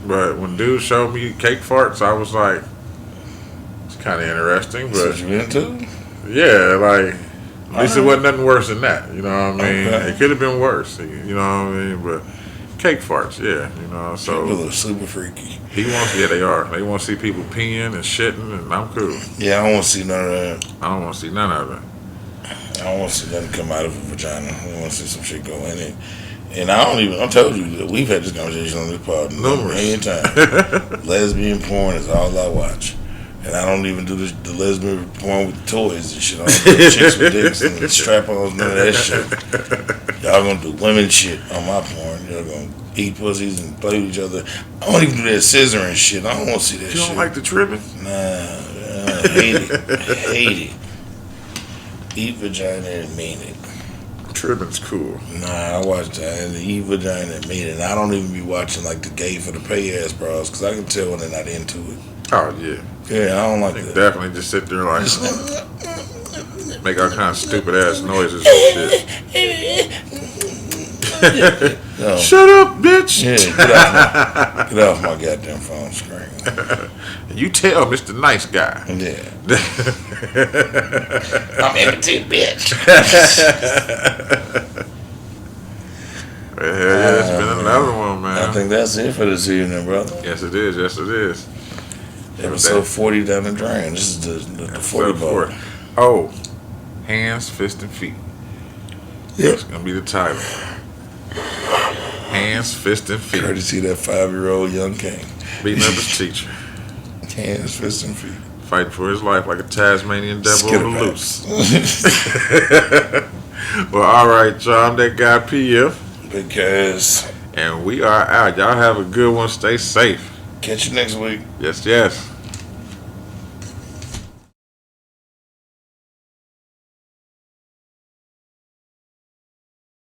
but when dudes showed me cake farts, I was like, it's kind of interesting. But what you into? Yeah, like at least it wasn't nothing worse than that. You know what I mean? Okay. It could have been worse. You know what I mean? But cake farts, yeah. You know, so people are super freaky. They are. They want to see people peeing and shitting, and I'm cool. Yeah, I don't want to see none of that. I don't want to see none of it. I don't want to see nothing come out of a vagina. I want to see some shit go in it. And I told you that we've had this conversation on this pod many times. Lesbian porn is all I watch. And I don't even do the lesbian porn with the toys and shit. I don't do chicks with dicks and strap-ons, none of that shit. Y'all gonna do women shit on my porn. Y'all gonna eat pussies and play with each other. I don't even do that scissoring shit. I don't want to see that shit. You don't like the tripping? Nah, I hate it. Hate it. Eat vagina and mean it. Tripping's cool. Nah, I watch that and eat vagina and mean it. And I don't even be watching like the gay for the pay ass bros because I can tell when they're not into it. Oh yeah. Yeah, I don't like that. Definitely just sit there like make all kind of stupid ass noises and shit. No. Shut up, bitch. Yeah, get off my goddamn phone screen. You tell Mr. Nice Guy. Yeah. I'm empty, bitch. Yeah, it's been another one, man. I think that's it for this evening, brother. Yes, it is. Yes, it is. Episode 40 down the drain. This is the 40 bar. Oh, hands, fists, and feet. Yep. That's going to be the title. Hands, fists, and feet. Courtesy of that 5-year-old young king. Beating up his teacher. Hands, fists, and feet. Fighting for his life like a Tasmanian devil on the loose. Well, all right, y'all. I'm that guy, PF. Because. And we are out. Y'all have a good one. Stay safe. Catch you next week. Yes, yes.